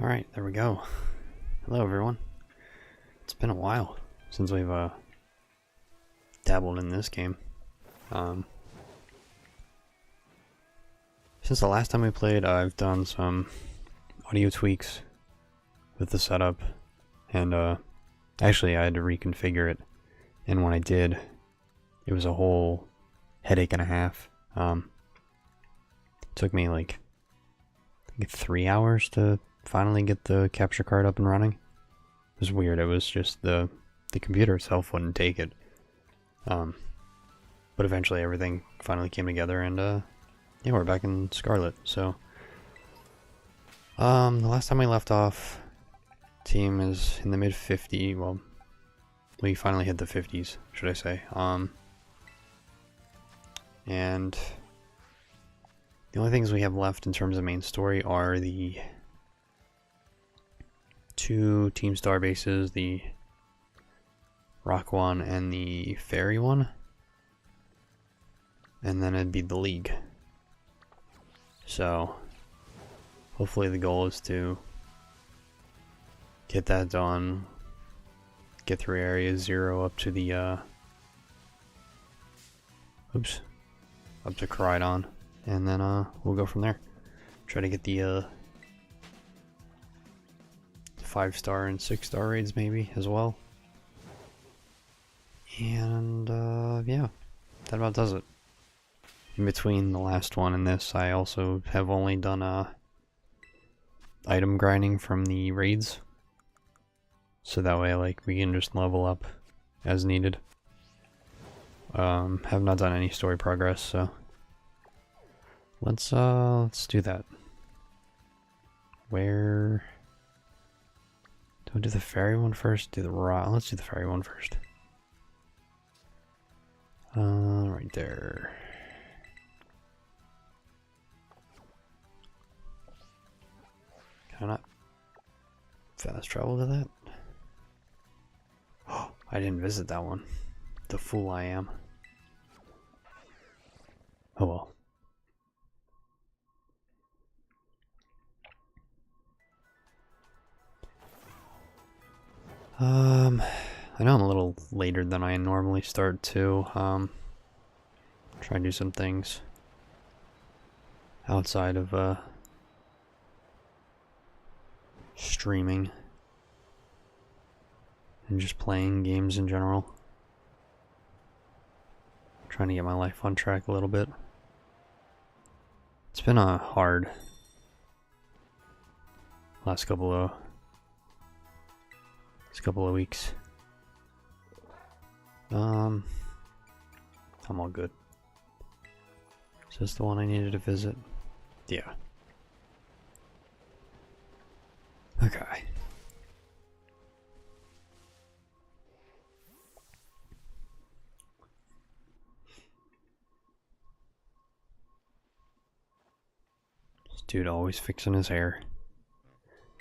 Alright, there we go. Hello everyone. It's been a while since we've dabbled in this game. Since the last time we played, I've done some audio tweaks with the setup, and actually I had to reconfigure it, and when I did, it was a whole headache and a half. It took me like 3 hours to finally get the capture card up and running. It was weird. It was just the computer itself wouldn't take it. But eventually everything finally came together, and yeah, we're back in Scarlet. So the last time we left off, team is in the mid 50. Well, we finally hit the 50s, should I say? And the only things we have left in terms of main story are the 2 Team Star bases, the Rock one and the Fairy one. And then it'd be the League. So hopefully the goal is to get that done, get through area 0 up to the up to Caridon, and then we'll go from there. Try to get the 5-star and 6-star raids maybe as well. And yeah, that about does it. In between the last one and this, I also have only done item grinding from the raids, so that way like we can just level up as needed. Have not done any story progress, so let's do that. Where do I do the fairy one first? Do the raw? Let's do the fairy one first. Right there. Can I not fast travel to that? Oh, I didn't visit that one. The fool I am. Oh well. I know I'm a little later than I normally start too. Try and do some things outside of streaming and just playing games in general. Trying to get my life on track a little bit. It's been a hard last couple of weeks. I'm all good. Is this the one I needed to visit? Yeah. Okay. This dude always fixing his hair.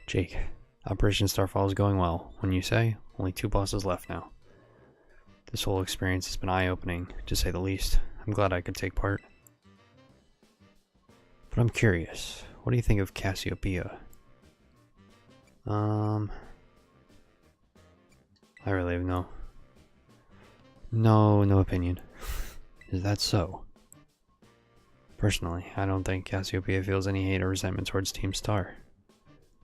Jake, Operation Starfall is going well. When you say, only 2 bosses left now. This whole experience has been eye-opening, to say the least. I'm glad I could take part. But I'm curious, what do you think of Cassiopeia? I really have no opinion. Is that so? Personally, I don't think Cassiopeia feels any hate or resentment towards Team Star.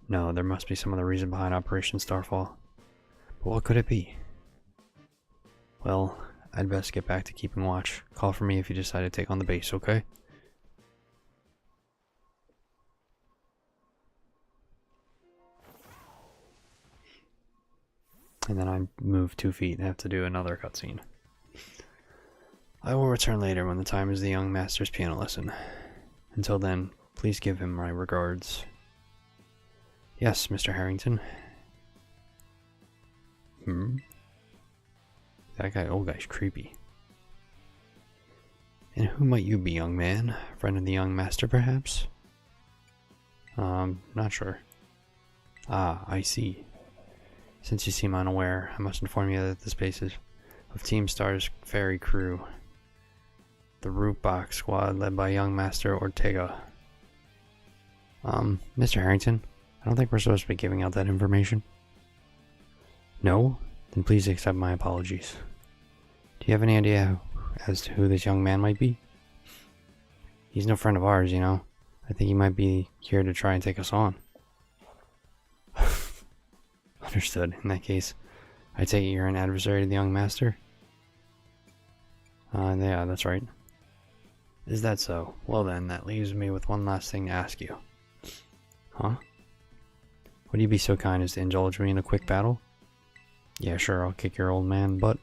No, there must be some other reason behind Operation Starfall. But what could it be? Well, I'd best get back to keeping watch. Call for me if you decide to take on the base, okay? And then I move 2 feet and have to do another cutscene. I will return later when the time is the young master's piano lesson. Until then, please give him my regards. Yes, Mr. Harrington. That old guy's creepy. And who might you be, young man? Friend of the young master, perhaps? Not sure. Ah, I see. Since you seem unaware, I must inform you that this base is of Team Star's fairy crew. The Root Box Squad, led by young Master Ortega. Mr. Harrington, I don't think we're supposed to be giving out that information. No? Then please accept my apologies. Do you have any idea as to who this young man might be? He's no friend of ours, you know. I think he might be here to try and take us on. Understood. In that case, I take it you're an adversary to the young master? Yeah, that's right. Is that so? Well then, that leaves me with one last thing to ask you. Huh? Would you be so kind as to indulge me in a quick battle? Yeah, sure, I'll kick your old man butt.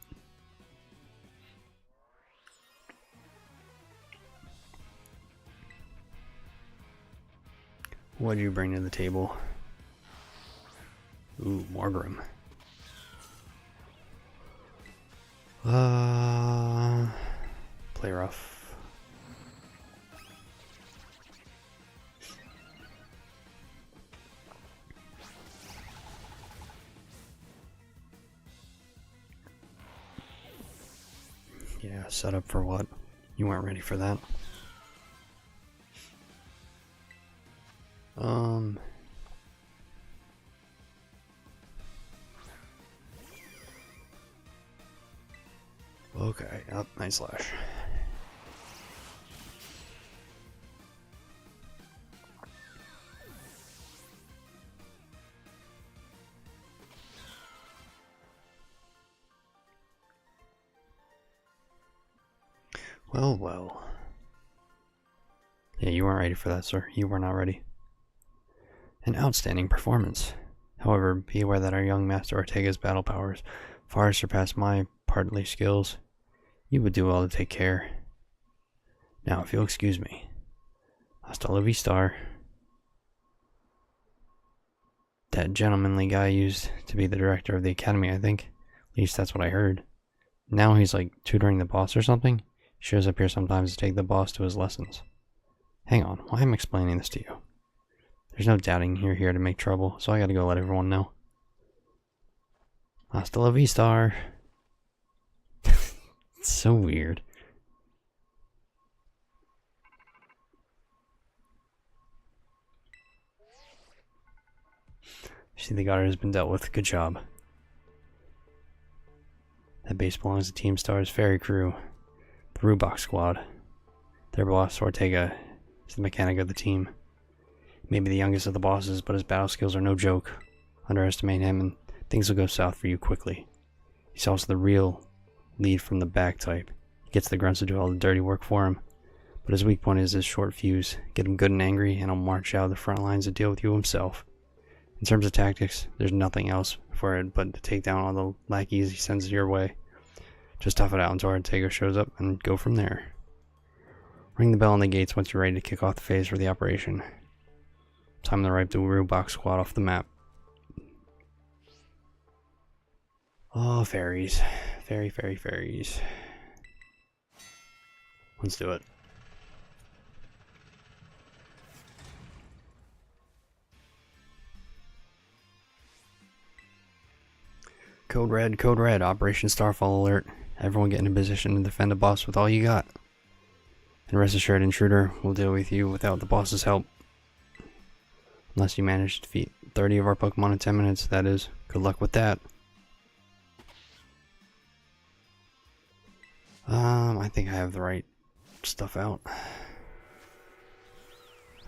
What'd you bring to the table? Ooh, Morgrim. Play rough. Yeah, set up for what? You weren't ready for that. Okay, up, nice slash. Well, well. Yeah, you weren't ready for that, sir. You were not ready. An outstanding performance. However, be aware that our young Master Ortega's battle powers far surpass my partly skills. You would do well to take care. Now, if you'll excuse me. Hasta la vista. That gentlemanly guy used to be the director of the academy, I think. At least that's what I heard. Now he's like tutoring the boss or something. He shows up here sometimes to take the boss to his lessons. Hang on, why am I explaining this to you? There's no doubting you're here to make trouble, so I gotta go let everyone know. Hasta la vista. It's so weird. See, the guard has been dealt with. Good job. That base belongs to Team Star's ferry crew, the Rubok Squad. Their boss, Ortega, is the mechanic of the team. Maybe the youngest of the bosses, but his battle skills are no joke. Underestimate him and things will go south for you quickly. He's also the real lead from the back type. He gets the grunts to do all the dirty work for him. But his weak point is his short fuse. Get him good and angry, and he'll march out of the front lines to deal with you himself. In terms of tactics, there's nothing else for it but to take down all the lackeys he sends your way. Just tough it out until Ortega shows up and go from there. Ring the bell on the gates once you're ready to kick off the phase for the operation. Time to wipe the Rubok Squad off the map. Oh, fairies. Fairies. Let's do it. Code Red, Operation Starfall alert. Everyone get in a position to defend the boss with all you got. And rest assured, Intruder will deal with you without the boss's help. Unless you manage to defeat 30 of our Pokemon in 10 minutes, that is. Good luck with that. I think I have the right stuff out.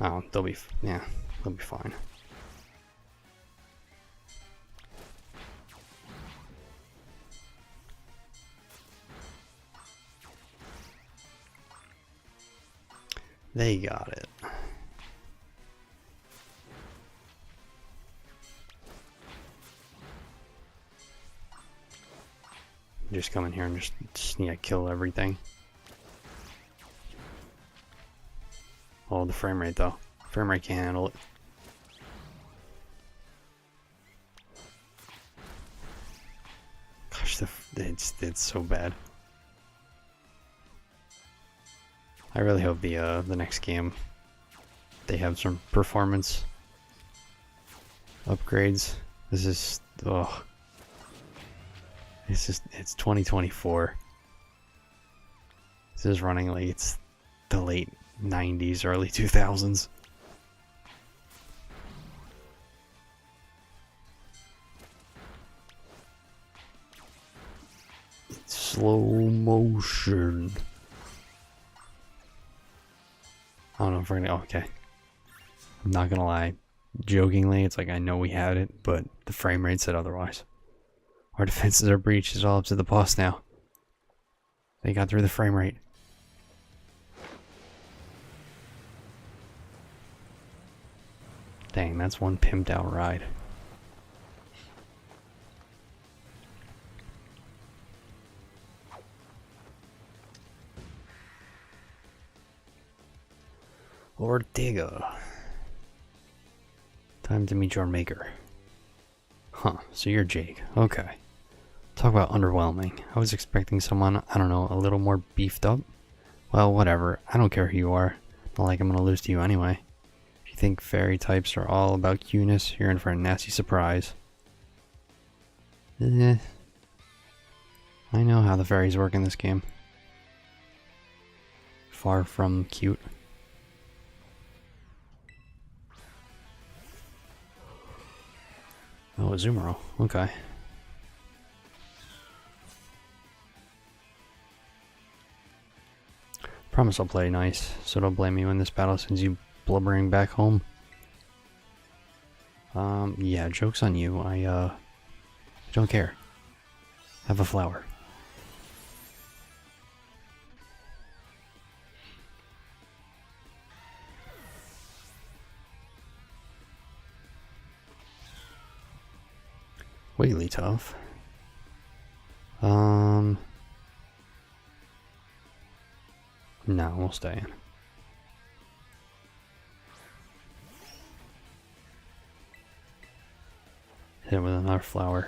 Oh, they'll be fine. They got it. Just come in here and just kill everything. Oh, the frame rate though. Frame rate can't handle it. Gosh, it's so bad. I really hope the next game they have some performance upgrades. This is it's 2024. This is running like it's the late 90s, early 2000s. slow motion. I don't know if we're gonna. Oh, okay. I'm not gonna lie. Jokingly, it's like I know we had it, but the frame rate said otherwise. Our defenses are breached. It's all up to the boss now. They got through the frame rate. Dang, that's one pimped out ride. Ortega. Time to meet your maker. Huh, so you're Jake. Okay. Talk about underwhelming. I was expecting someone, I don't know, a little more beefed up. Well, whatever. I don't care who you are. Not like I'm gonna lose to you anyway. If you think fairy types are all about cuteness, you're in for a nasty surprise. I know how the fairies work in this game. Far from cute. Oh, a Zumaro. Okay. Promise I'll play nice, so don't blame me when this battle sends you blubbering back home. Yeah, joke's on you. I don't care. Have a flower. Wigglytuff. No, we'll stay in. Hit it with another flower.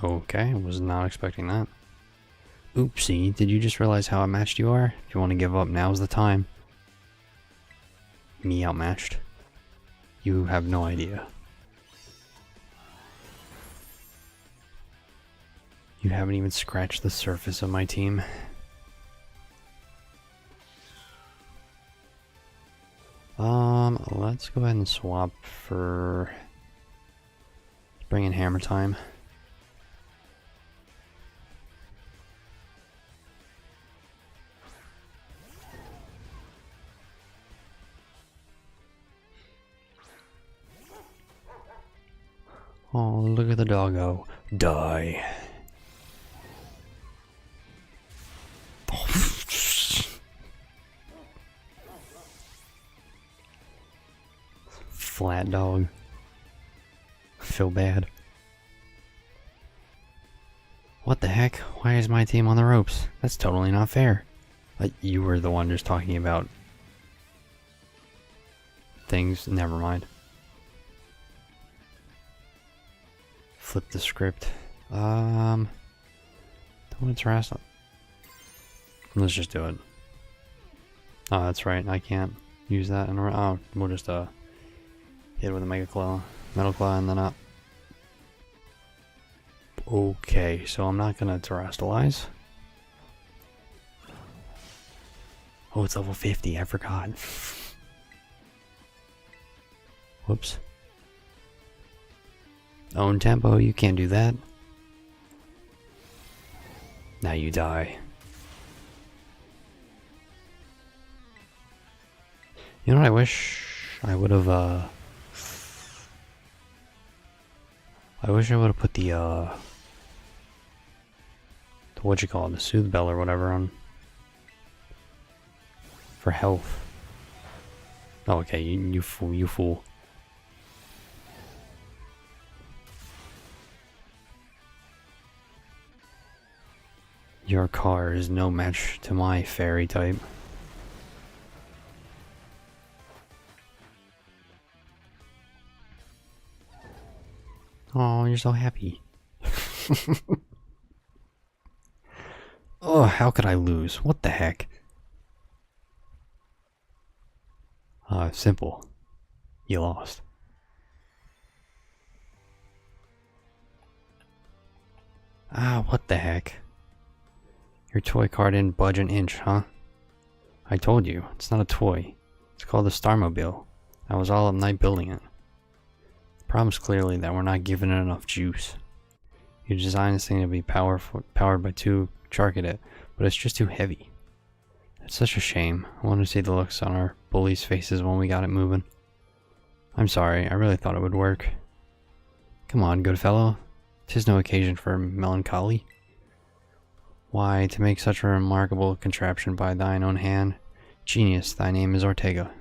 Okay, I was not expecting that. Oopsie, did you just realize how outmatched you are? If you want to give up, now's the time. Me outmatched? You have no idea. You haven't even scratched the surface of my team. Let's go ahead and swap for... bring in Hammer Time. Oh, look at the doggo. Die. Flat dog. I feel bad. What the heck? Why is my team on the ropes? That's totally not fair. You were the one just talking about things. Never mind. Flip the script. Don't want to harass. Let's just do it. Oh, that's right. I can't use that. Oh, we'll just hit it with a Mega Claw, Metal Claw, and then up. Okay, so I'm not gonna terrestrialize. Oh, it's level 50. I forgot. Whoops. Own tempo. You can't do that. Now you die. You know what I wish I would have, I wish I would have put the what you call it, the Soothe Bell or whatever on for health. Oh, okay, you fool, you fool. Your car is no match to my fairy type. Oh, you're so happy. Oh, how could I lose? What the heck? Simple. You lost. Ah, what the heck? Your toy car didn't budge an inch, huh? I told you, it's not a toy. It's called the Starmobile. I was all up night building it. The problem's clearly that we're not giving it enough juice. You designed this thing to be powered by 2 Charcadet, but it's just too heavy. It's such a shame. I want to see the looks on our bullies' faces when we got it moving. I'm sorry, I really thought it would work. Come on, good fellow. 'Tis no occasion for melancholy. Why, to make such a remarkable contraption by thine own hand, genius, thy name is Ortega.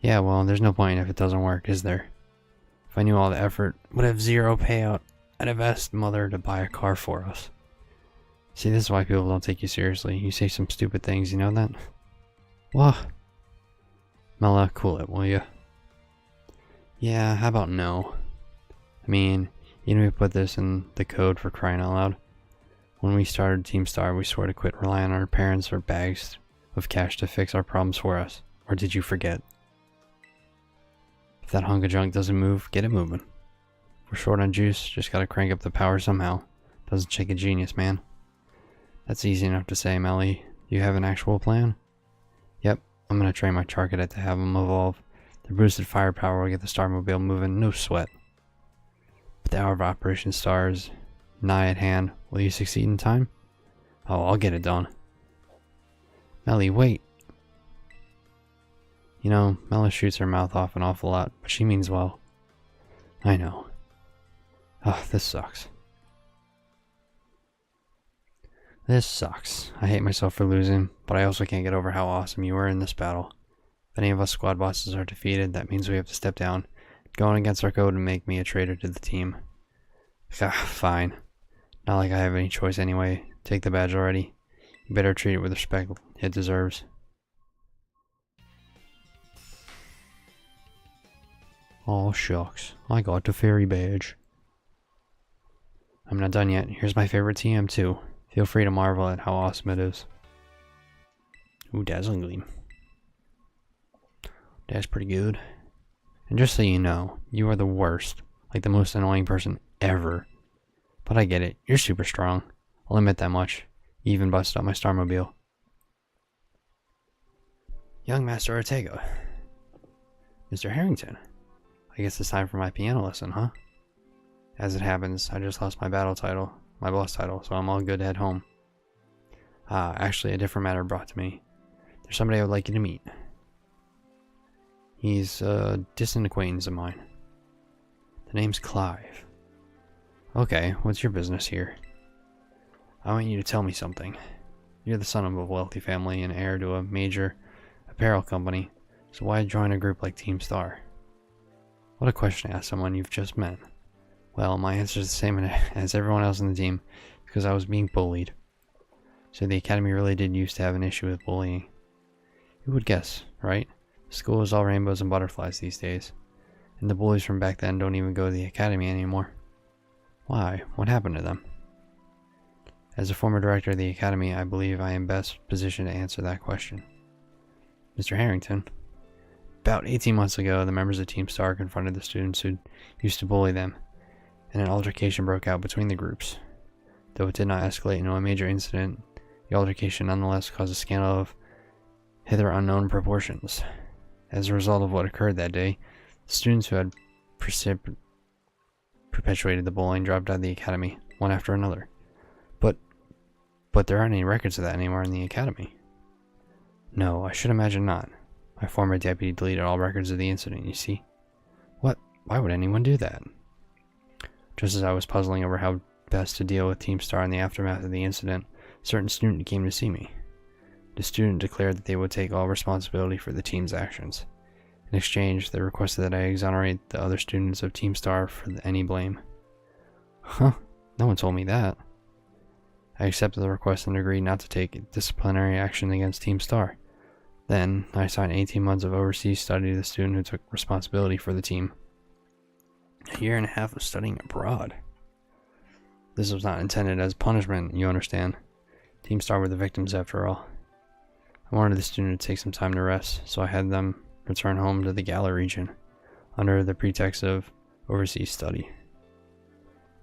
Yeah, well, there's no point if it doesn't work, is there? If I knew all the effort would have zero payout, I'd have asked Mother to buy a car for us. See, this is why people don't take you seriously. You say some stupid things, you know that? What? Mela, cool it, will you? Yeah, how about no? I mean, you know we put this in the code for crying out loud. When we started Team Star, we swore to quit relying on our parents or bags of cash to fix our problems for us. Or did you forget? If that hunk of junk doesn't move, get it moving. If we're short on juice, just gotta crank up the power somehow. Doesn't take a genius, man. That's easy enough to say, Melly. Do you have an actual plan? Yep, I'm gonna train my Charcadet to have them evolve. The boosted firepower will get the Starmobile moving, no sweat. But the hour of Operation Star is nigh at hand. Will you succeed in time? Oh, I'll get it done. Melly, wait. You know, Mela shoots her mouth off an awful lot, but she means well. I know. Oh, this sucks. This sucks. I hate myself for losing, but I also can't get over how awesome you were in this battle. If any of us squad bosses are defeated, that means we have to step down, going against our code and make me a traitor to the team. Fine. Not like I have any choice anyway. Take the badge already. You better treat it with respect it deserves. Aw, shucks. I got the fairy badge. I'm not done yet. Here's my favorite TM too. Feel free to marvel at how awesome it is. Ooh, Dazzling Gleam. That's pretty good. And just so you know, you are the worst. Like the most annoying person ever. But I get it. You're super strong. I'll admit that much. You even busted up my Starmobile. Young Master Ortega. Mr. Harrington. I guess it's time for my piano lesson, huh? As it happens, I just lost my boss title, so I'm all good to head home. Actually, a different matter brought to me. There's somebody I would like you to meet. He's a distant acquaintance of mine. The name's Clive. Okay, what's your business here? I want you to tell me something. You're the son of a wealthy family and heir to a major apparel company, so why join a group like Team Star? What a question to ask someone you've just met. Well, my answer is the same as everyone else in the team, because I was being bullied. So the academy really did used to have an issue with bullying. Who would guess, right? The school is all rainbows and butterflies these days. And the bullies from back then don't even go to the academy anymore. Why? What happened to them? As a former director of the academy, I believe I am best positioned to answer that question. Mr. Harrington. About 18 months ago, the members of Team Star confronted the students who used to bully them, and an altercation broke out between the groups. Though it did not escalate into a major incident, the altercation nonetheless caused a scandal of hither unknown proportions. As a result of what occurred that day, the students who had perpetuated the bullying dropped out of the academy, one after another. But there aren't any records of that anymore in the academy. No, I should imagine not. My former deputy deleted all records of the incident, you see. What? Why would anyone do that? Just as I was puzzling over how best to deal with Team Star in the aftermath of the incident, a certain student came to see me. The student declared that they would take all responsibility for the team's actions. In exchange, they requested that I exonerate the other students of Team Star for any blame. Huh? No one told me that. I accepted the request and agreed not to take disciplinary action against Team Star. Then, I assigned 18 months of overseas study to the student who took responsibility for the team. A year and a half of studying abroad. This was not intended as punishment, you understand. Team Star were the victims after all. I wanted the student to take some time to rest, so I had them return home to the Gala region, under the pretext of overseas study.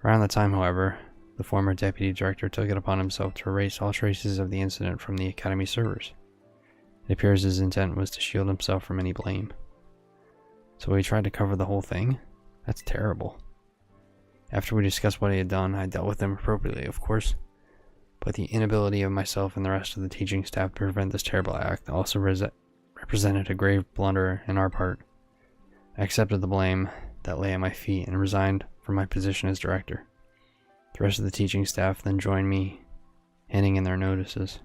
Around that time, however, the former deputy director took it upon himself to erase all traces of the incident from the academy servers. It appears his intent was to shield himself from any blame. So he tried to cover the whole thing? That's terrible. After we discussed what he had done, I dealt with him appropriately, of course. But the inability of myself and the rest of the teaching staff to prevent this terrible act also represented a grave blunder on our part. I accepted the blame that lay at my feet and resigned from my position as director. The rest of the teaching staff then joined me, handing in their notices.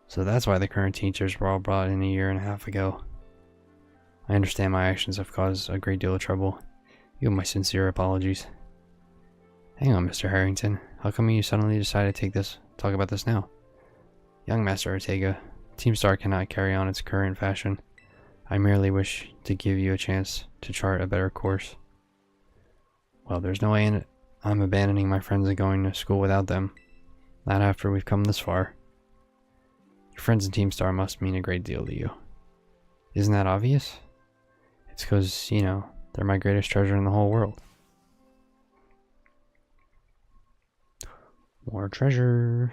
So that's why the current teachers were all brought in a year and a half ago. I understand my actions have caused a great deal of trouble. You have my sincere apologies. Hang on, Mr. Harrington. How come you suddenly decided to talk about this now? Young Master Ortega, Team Star cannot carry on its current fashion. I merely wish to give you a chance to chart a better course. Well, there's no way I'm abandoning my friends and going to school without them. Not after we've come this far. Your friends in Team Star must mean a great deal to you. Isn't that obvious? It's because, you know, they're my greatest treasure in the whole world. More treasure.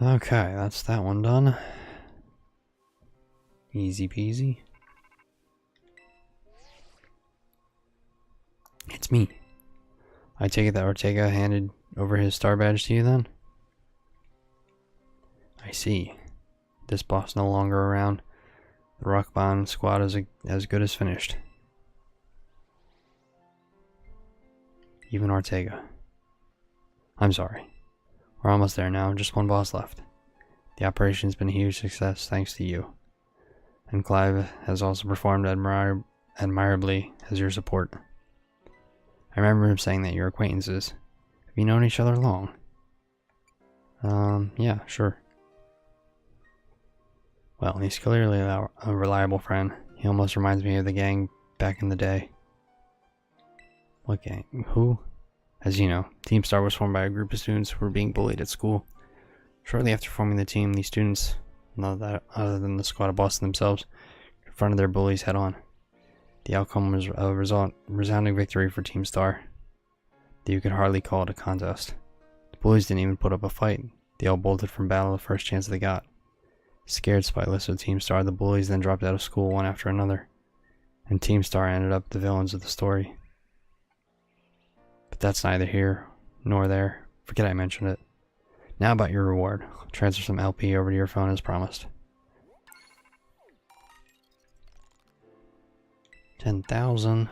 Okay, that's that one done. Easy peasy. It's me. I take it that Ortega handed over his star badge to you then? I see. This boss no longer around. The Rock Bond squad is as good as finished. Even Ortega. I'm sorry. We're almost there now, just one boss left. The operation's been a huge success thanks to you. And Clive has also performed admirably as your support. I remember him saying that you're acquaintances. Have you known each other long? Yeah, sure. Well, he's clearly a reliable friend. He almost reminds me of the gang back in the day. What gang? Who? As you know, Team Star was formed by a group of students who were being bullied at school. Shortly after forming the team, these students, other than the squad of bosses themselves, confronted their bullies head-on. The outcome was a resounding victory for Team Star. You could hardly call it a contest. The bullies didn't even put up a fight. They all bolted from battle the first chance they got. Scared spitless of Team Star, the bullies then dropped out of school one after another, and Team Star ended up the villains of the story. But that's neither here nor there. Forget I mentioned it. Now about your reward. I'll transfer some LP over to your phone as promised. 10,000.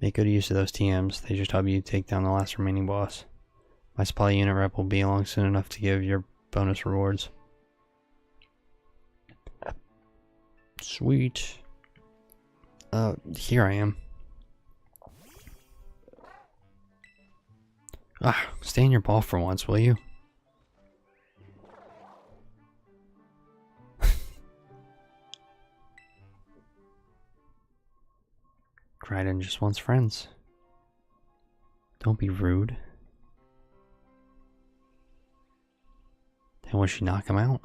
Make good use of those TMs. They just help you take down the last remaining boss. My supply unit rep will be along soon enough to give your bonus rewards. Sweet. Here I am. Stay in your ball for once, will you? Crichton just wants friends. Don't be rude. Then would she knock him out?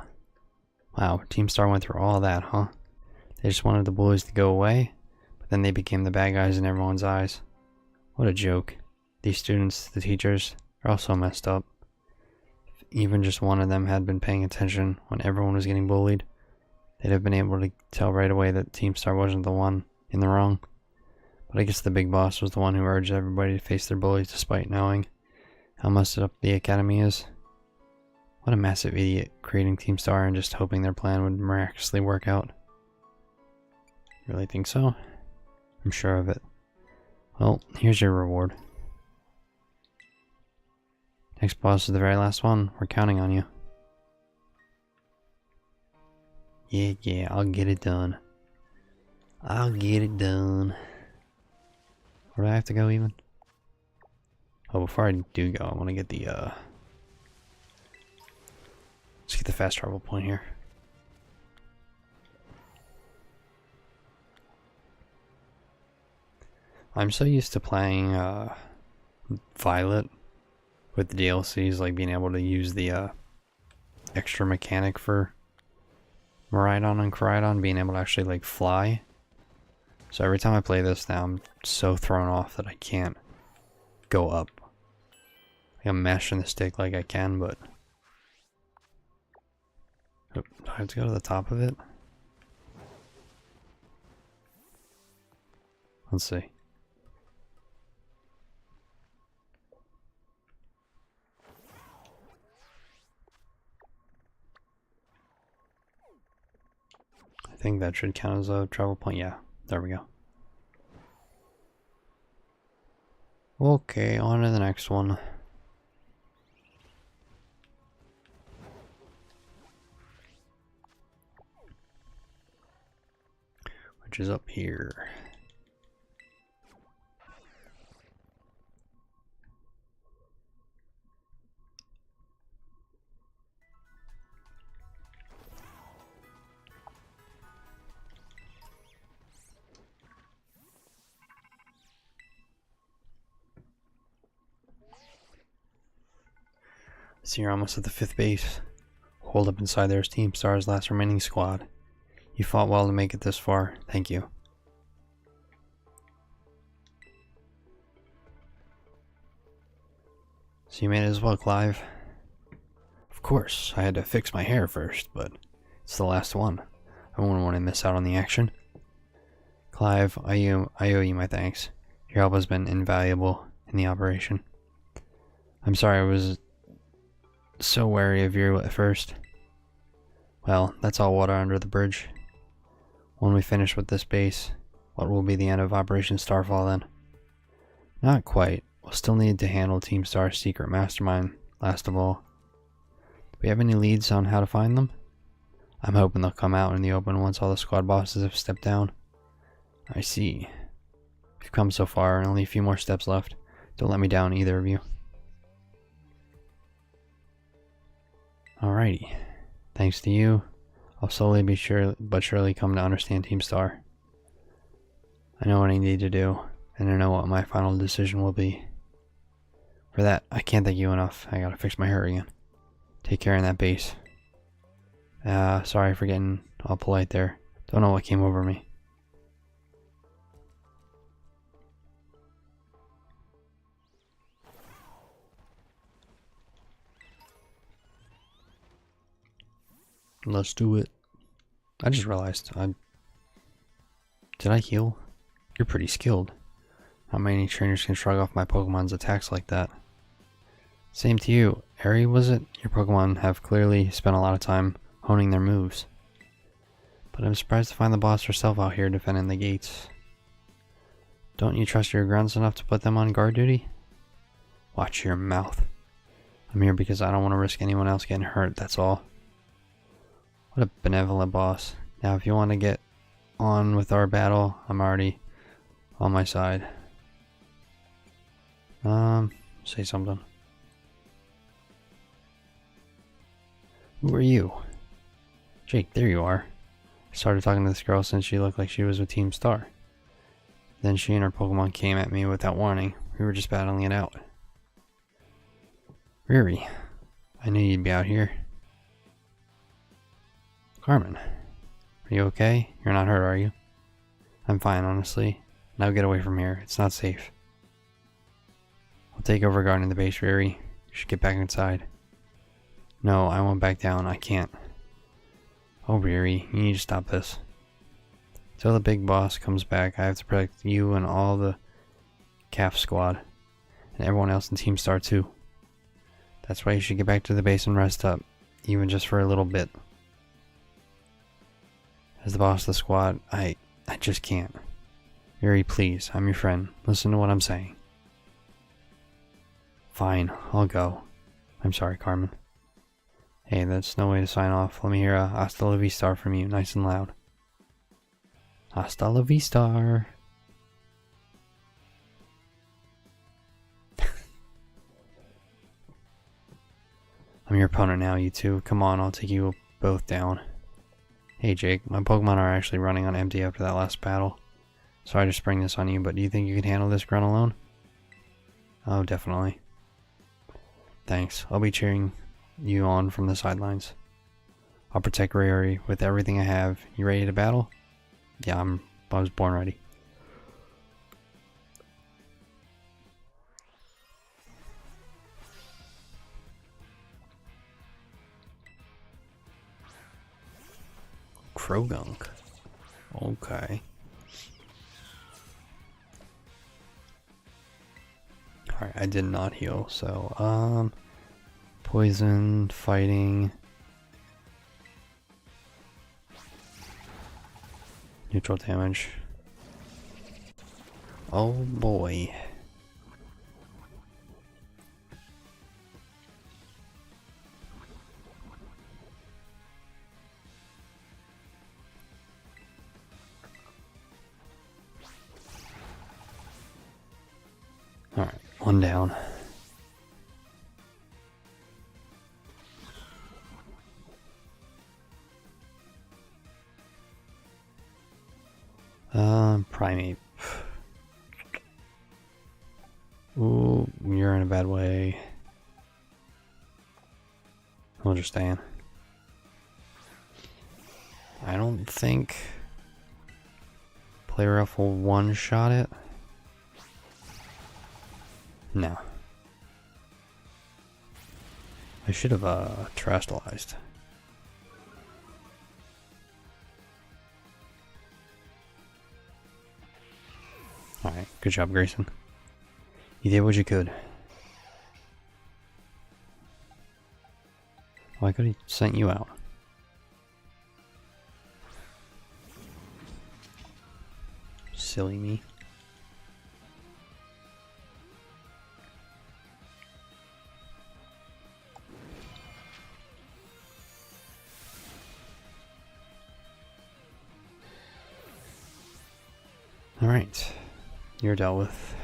Wow, Team Star went through all that, huh? They just wanted the bullies to go away, but then they became the bad guys in everyone's eyes. What a joke. These students, the teachers, are all so messed up. If even just one of them had been paying attention when everyone was getting bullied, they'd have been able to tell right away that Team Star wasn't the one in the wrong. But I guess the big boss was the one who urged everybody to face their bullies despite knowing how messed up the academy is. What a massive idiot, creating Team Star and just hoping their plan would miraculously work out. Really think so? I'm sure of it. Well, here's your reward. Next boss is the very last one. We're counting on you. Yeah, I'll get it done. I'll get it done. Where do I have to go even? Oh, before I do go, I want to get the, let's get the fast travel point here. I'm so used to playing, Violet with the DLCs, like being able to use the, extra mechanic for Miraidon and Koraidon, being able to actually, like, fly. So every time I play this now, I'm so thrown off that I can't go up. Like I'm mashing the stick like I can, but Oh, do I have to go to the top of it? Let's see. I think that should count as a travel point. Yeah, there we go. Okay, on to the next one. Which is up here. So you're almost at the 5th base. Hold up inside there is Team Star's last remaining squad. You fought well to make it this far. Thank you. So you made it as well, Clive? Of course, I had to fix my hair first, but it's the last one. I wouldn't want to miss out on the action. Clive, I owe you my thanks. Your help has been invaluable in the operation. I'm sorry I was so wary of you at first. Well, that's all water under the bridge. When we finish with this base, what will be the end of Operation Starfall then? Not quite. We'll still need to handle Team Star's secret mastermind, last of all. Do we have any leads on how to find them? I'm hoping they'll come out in the open once all the squad bosses have stepped down. I see. We've come so far and only a few more steps left. Don't let me down, either of you. Alrighty. Thanks to you, I'll slowly but surely come to understand Team Star. I know what I need to do, and I know what my final decision will be. For that, I can't thank you enough. I gotta fix my hair again. Take care in that base. Sorry for getting all polite there. Don't know what came over me. Let's do it. I just realized, did I heal? You're pretty skilled. Not many trainers can shrug off my Pokemon's attacks like that. Same to you. Eri, was it? Your Pokemon have clearly spent a lot of time honing their moves. But I'm surprised to find the boss herself out here defending the gates. Don't you trust your grunts enough to put them on guard duty? Watch your mouth. I'm here because I don't want to risk anyone else getting hurt, that's all. What a benevolent boss. Now if you want to get on with our battle, I'm already on my side. Say something. Who are you? Jake, there you are. I started talking to this girl since she looked like she was with Team Star. Then she and her Pokemon came at me without warning. We were just battling it out. Riri, I knew you'd be out here. Carmen, are you okay? You're not hurt, are you? I'm fine, honestly. Now get away from here. It's not safe. I'll take over guarding the base, Riri. You should get back inside. No, I won't back down. I can't. Oh, Riri, you need to stop this. Until the big boss comes back, I have to protect you and all the CAF squad. And everyone else in Team Star too. That's why you should get back to the base and rest up. Even just for a little bit. As the boss of the squad, I just can't. Riri, please, I'm your friend. Listen to what I'm saying. Fine, I'll go. I'm sorry, Carmen. Hey, that's no way to sign off. Let me hear a hasta la vista from you, nice and loud. Hasta la vista. I'm your opponent now, you two. Come on, I'll take you both down. Hey Jake, my Pokemon are actually running on empty after that last battle. Sorry to spring this on you, but do you think you can handle this grunt alone? Oh, definitely. Thanks. I'll be cheering you on from the sidelines. I'll protect Riri with everything I have. You ready to battle? Yeah, I was born ready. Krogunk. Okay. Alright, I did not heal, so, poison, fighting. Neutral damage. Oh boy. Alright, one down. Primate. Ooh, you're in a bad way. I'll just stay in. I don't think Play Rough will one-shot it. No. I should have terrestrialized. Alright, good job, Grayson. You did what you could. Well, I could have sent you out. Silly me. Alright, you're dealt with.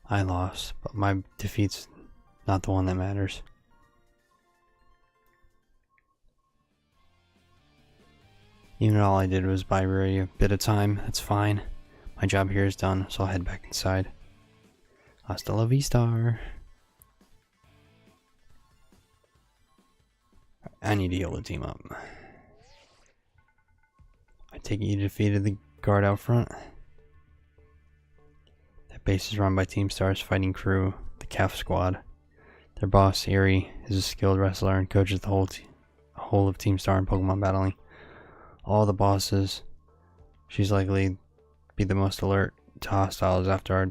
I lost, but my defeat's not the one that matters. Even all I did was buy Ray a bit of time, that's fine. My job here is done, so I'll head back inside. Hasta la vista. I need to heal the team up. I take it you defeated the guard out front. That base is run by Team Star's fighting crew, the Calf Squad. Their boss, Erie, is a skilled wrestler and coaches the whole of Team Star in Pokemon battling. All the bosses, she's likely be the most alert to hostiles after our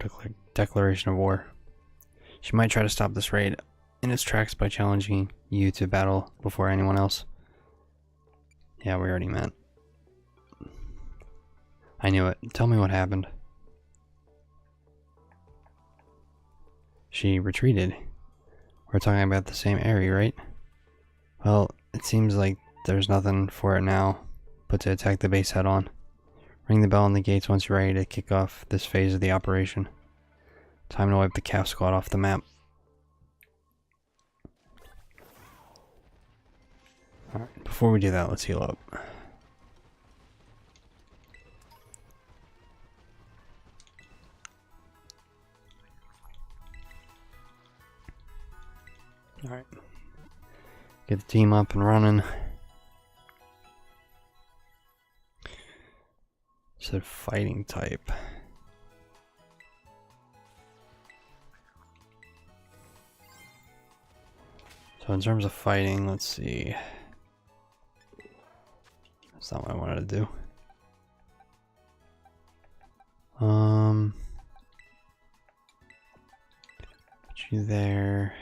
declaration of war. She might try to stop this raid in its tracks by challenging you to battle before anyone else. Yeah, we already met. I knew it. Tell me what happened. She retreated. We're talking about the same area, right? Well, it seems like there's nothing for it now but to attack the base head on. Ring the bell on the gates once you're ready to kick off this phase of the operation. Time to wipe the Calf Squad off the map. Alright, before we do that, let's heal up. Alright. Get the team up and running. Said fighting type. So in terms of fighting, let's see. That's not what I wanted to do. Put you there.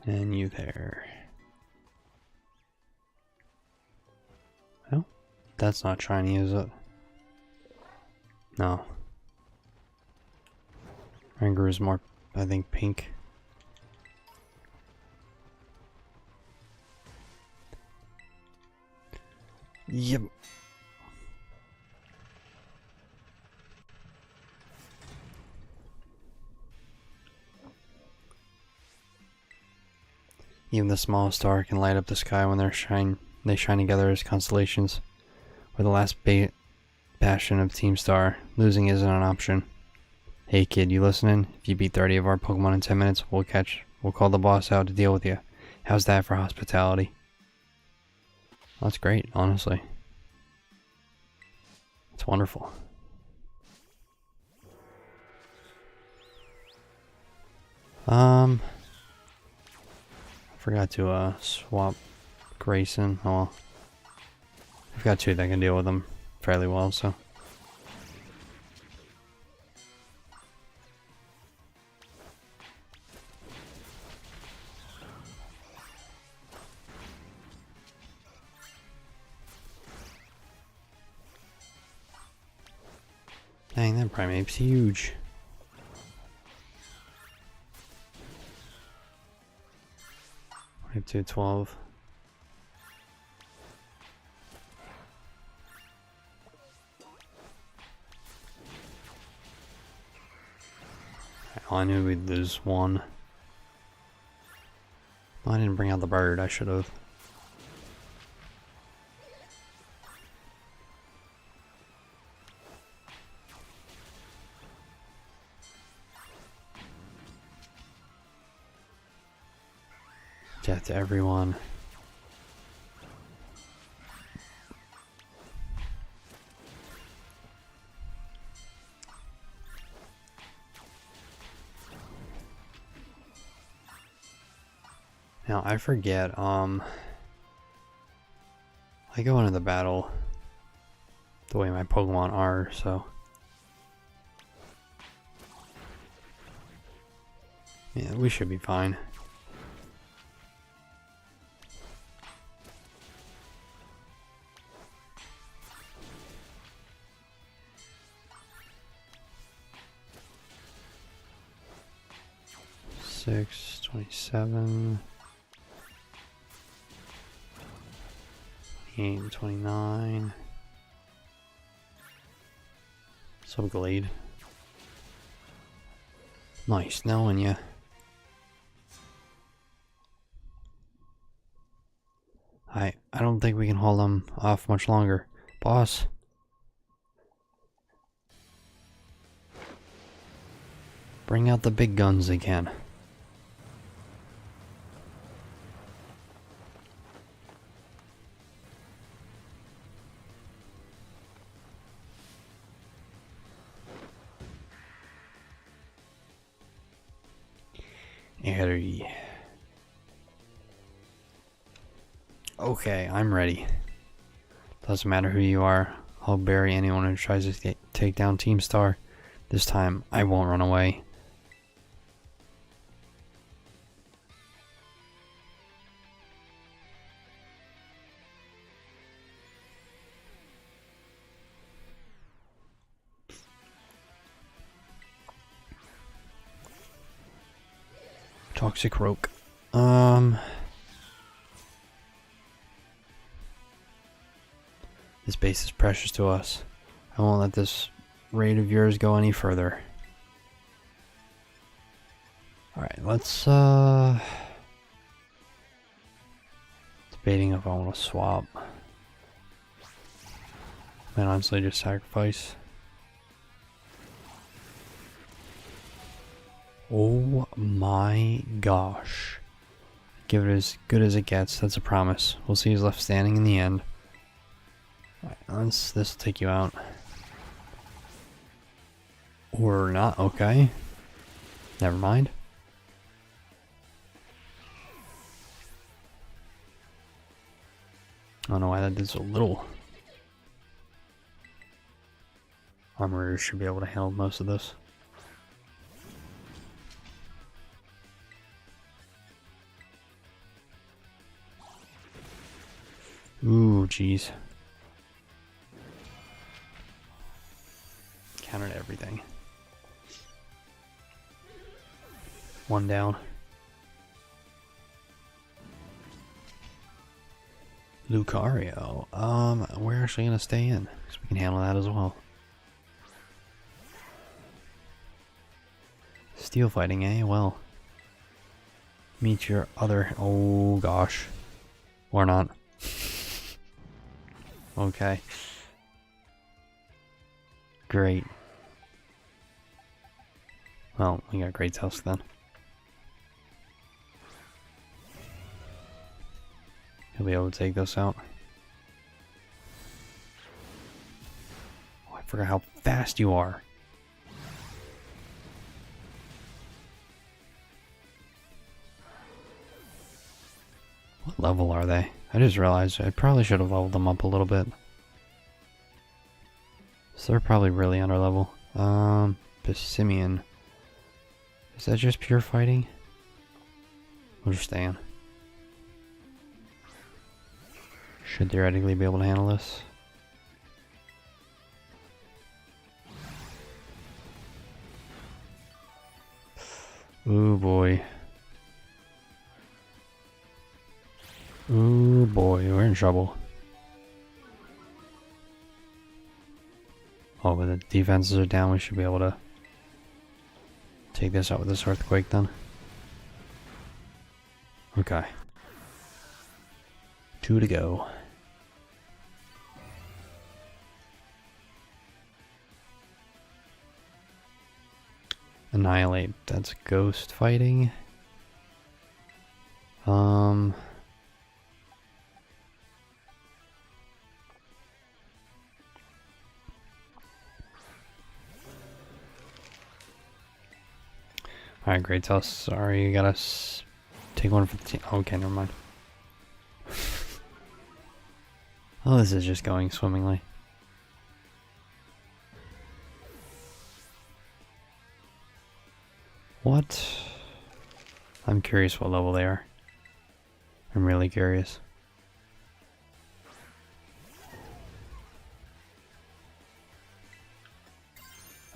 And you there. Well, that's not shiny, is it? No. Ranger is more, I think, pink. Yep. Even the smallest star can light up the sky when they shine together as constellations. We're the last bastion of Team Star. Losing isn't an option. Hey kid, you listening? If you beat 30 of our Pokemon in 10 minutes, we'll call the boss out to deal with you. How's that for hospitality? Well, that's great, honestly. It's wonderful. Forgot to swap Grayson. Oh well. I've got two that can deal with them fairly well, so. Dang, that Primeape's huge. Type 212. I knew we'd lose one. I didn't bring out the bird, I should have. Death to everyone. Now I forget, I go into the battle the way my Pokemon are, so. Yeah, we should be fine. Six, 27, 28, and 29. Subglade. Nice knowing ya. I don't think we can hold them off much longer. Boss. Bring out the big guns again. Okay, I'm ready. Doesn't matter who you are. I'll bury anyone who tries to take down Team Star. This time, I won't run away. Toxic Roke. This base is precious to us. I won't let this raid of yours go any further. Alright, let's debating if I want to swap. And honestly just sacrifice. Oh my gosh. Give it as good as it gets, that's a promise. We'll see who's left standing in the end. Alright, this will take you out. Or not, okay. Never mind. I don't know why that did so little. Armor should be able to handle most of this. Ooh, jeez. Countered everything. One down. Lucario. We're actually gonna stay in, because we can handle that as well. Steel fighting, eh? Well. Meet your other... Oh, gosh. Or not. Okay. Great. Well, we got Great Tusk then. He'll be able to take this out. Oh, I forgot how fast you are. level are they? I just realized I probably should have leveled them up a little bit. So they're probably really under level. Pissimian. Is that just pure fighting? Understand. Should theoretically be able to handle this. Ooh boy. Ooh boy, we're in trouble. Oh, but the defenses are down, we should be able to take this out with this earthquake then. Okay. 2 to go. Annihilate. That's ghost fighting. Alright, great. Tell us. Sorry, you gotta take one for the team. Okay, never mind. Oh, this is just going swimmingly. What? I'm curious what level they are. I'm really curious.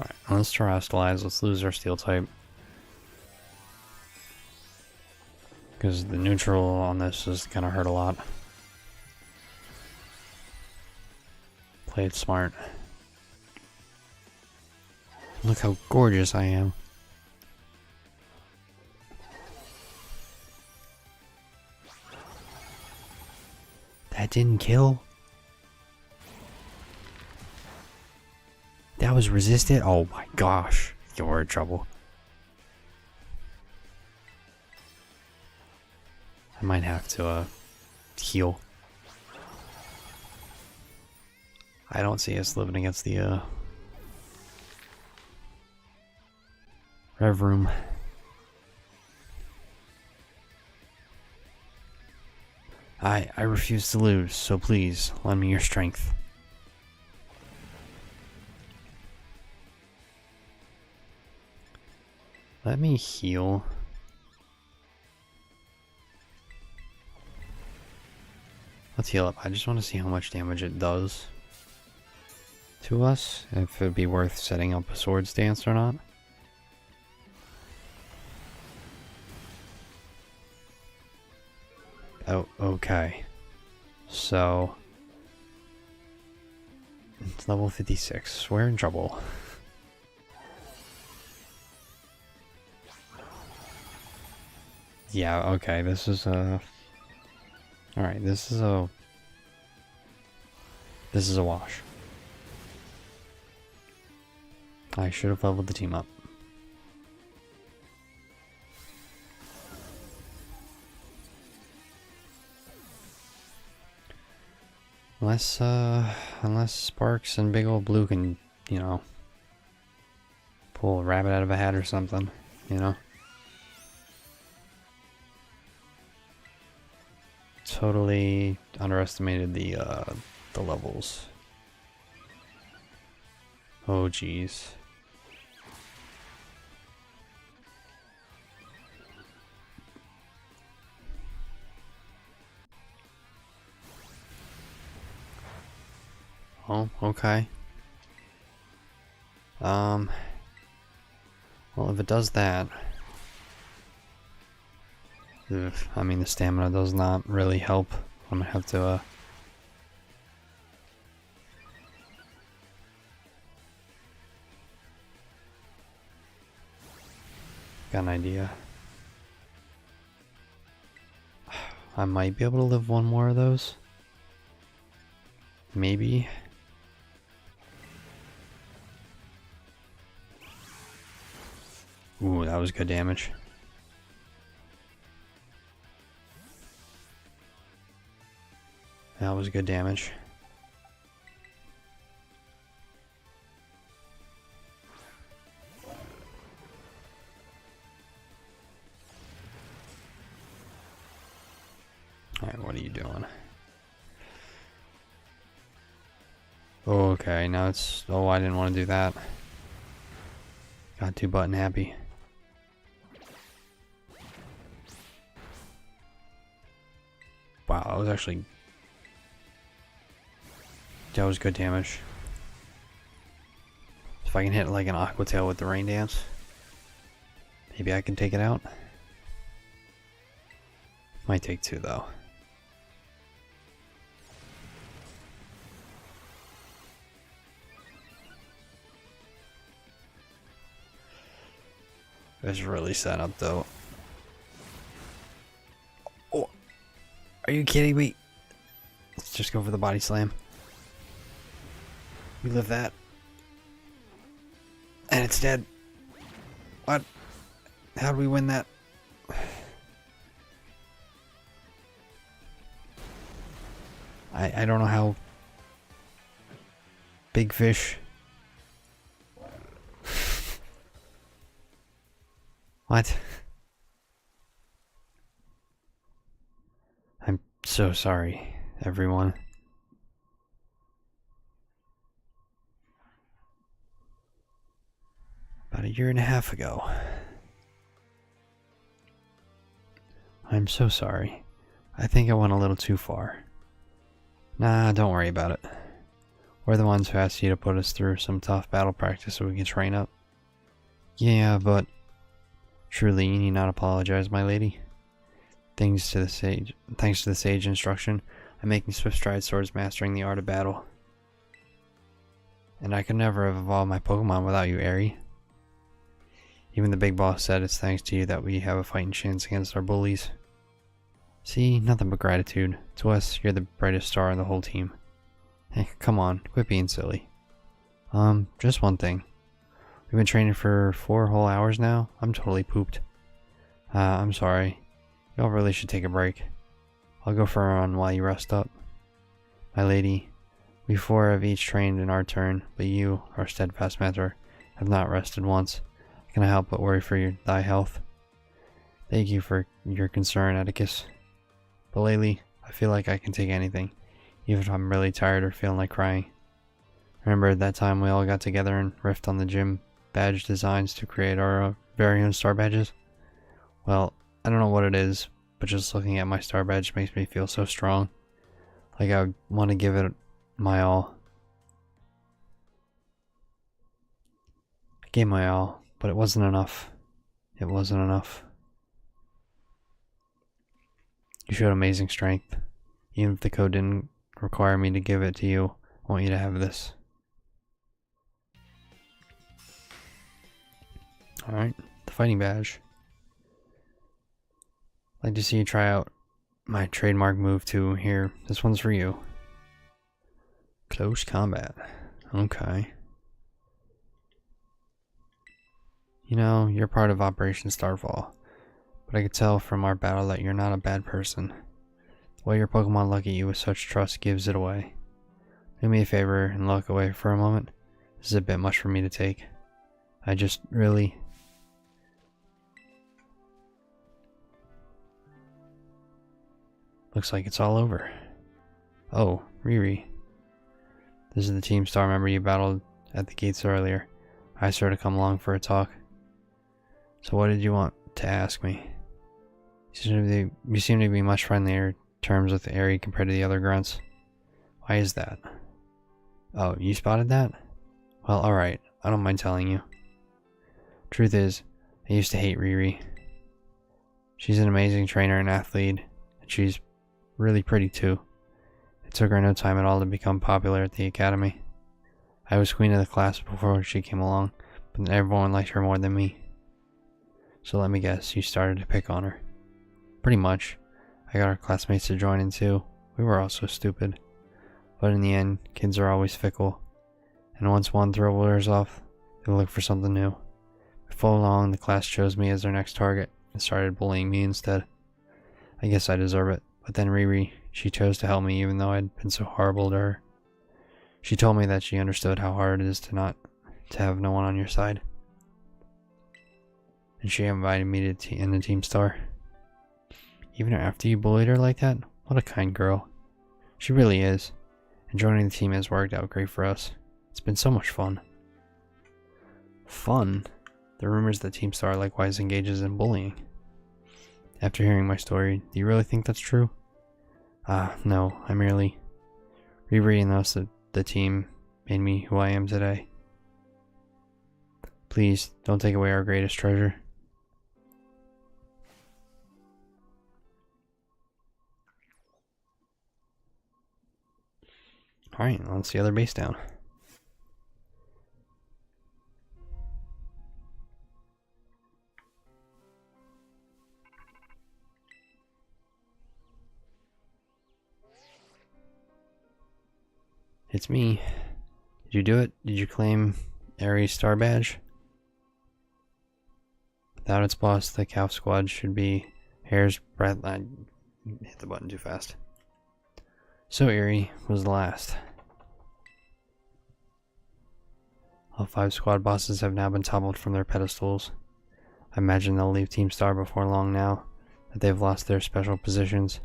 Alright, let's terrestrialize. Let's lose our steel type. Because the neutral on this is gonna hurt a lot. Play it smart. Look how gorgeous I am. That didn't kill? That was resisted? Oh my gosh. You're in trouble. I might have to heal. I don't see us living against the Rev Room. I refuse to lose, so please lend me your strength. Let me heal. Let's heal up. I just want to see how much damage it does to us. If it'd be worth setting up a sword stance or not. Oh, okay. So it's level 56. We're in trouble. Yeah, okay, this is alright, this is a wash. I should have leveled the team up. Unless Sparks and Big Ol' Blue can, you know, pull a rabbit out of a hat or something, you know? Totally underestimated the levels. Oh geez. Oh, okay. Well, if it does that, I mean, the stamina does not really help. I'm gonna have to, got an idea. I might be able to live one more of those. Maybe. Ooh, that was good damage. That was good damage. Alright, What are you doing? Okay, now it's... Oh, I didn't want to do that. Got too button happy. Wow, that was actually... That was good damage. If I can hit like an Aqua Tail with the Rain Dance, maybe I can take it out. Might take two though. It was really set up though. Oh, are you kidding me? Let's just go for the body slam. We live that. And it's dead. What? How do we win that? I don't know how. Big fish. What? I'm so sorry, everyone. About a year and a half ago. I'm so sorry. I think I went a little too far. Nah, don't worry about it. We're the ones who asked you to put us through some tough battle practice so we can train up. Yeah, but truly you need not apologize, my lady. Thanks to the sage instruction, I'm making swift strides towards mastering the art of battle. And I could never have evolved my Pokemon without you, Aerie. Even the big boss said it's thanks to you that we have a fighting chance against our bullies. See, nothing but gratitude. To us, you're the brightest star in the whole team. Hey, come on, quit being silly. Just one thing. We've been training for 4 whole hours now. I'm totally pooped. I'm sorry. Y'all really should take a break. I'll go for a run while you rest up. My lady, we 4 have each trained in our turn, but you, our steadfast mentor, have not rested once. I cannot help but worry for thy health. Thank you for your concern, Atticus. But lately, I feel like I can take anything, even if I'm really tired or feeling like crying. Remember that time we all got together and riffed on the gym badge designs to create our very own star badges? Well, I don't know what it is, but just looking at my star badge makes me feel so strong. Like I want to give it my all. I gave my all, but it wasn't enough. It wasn't enough. You showed amazing strength. Even if the code didn't require me to give it to you, I want you to have this. Alright, the fighting badge. I'd like to see you try out my trademark move too here. This one's for you. Close combat. Okay. You know, you're part of Operation Starfall. But I could tell from our battle that you're not a bad person. The way your Pokemon look at you with such trust gives it away. Do me a favor and look away for a moment. This is a bit much for me to take. I just really... Looks like it's all over. Oh, Riri. This is the Team Star member you battled at the gates earlier. I asked her to come along for a talk. So what did you want to ask me? You seem to be much friendlier terms with Aerie compared to the other grunts. Why is that? Oh, you spotted that? Well, alright. I don't mind telling you. Truth is, I used to hate Riri. She's an amazing trainer and athlete, and she's really pretty too. It took her no time at all to become popular at the academy. I was queen of the class before she came along, but everyone liked her more than me. So let me guess, you started to pick on her. Pretty much. I got our classmates to join in too. We were all so stupid. But in the end, kids are always fickle. And once one thrill wears off, they look for something new. Before long, the class chose me as their next target and started bullying me instead. I guess I deserve it. But then Riri, she chose to help me even though I'd been so horrible to her. She told me that she understood how hard it is to have no one on your side. And she invited me to in the Team Star. Even after you bullied her like that? What a kind girl. She really is. And joining the team has worked out great for us. It's been so much fun. Fun? The rumors that Team Star likewise engages in bullying. After hearing my story, do you really think that's true? No, I merely... Rereading those, the team made me who I am today. Please, don't take away our greatest treasure. Alright, let's see the other base down. It's me. Did you do it? Did you claim Ares Star Badge? Without its boss, the Calf Squad should be hair's breadth. I hit the button too fast. So Eerie was the last. All 5 squad bosses have now been toppled from their pedestals. I imagine they'll leave Team Star before long now that they've lost their special positions.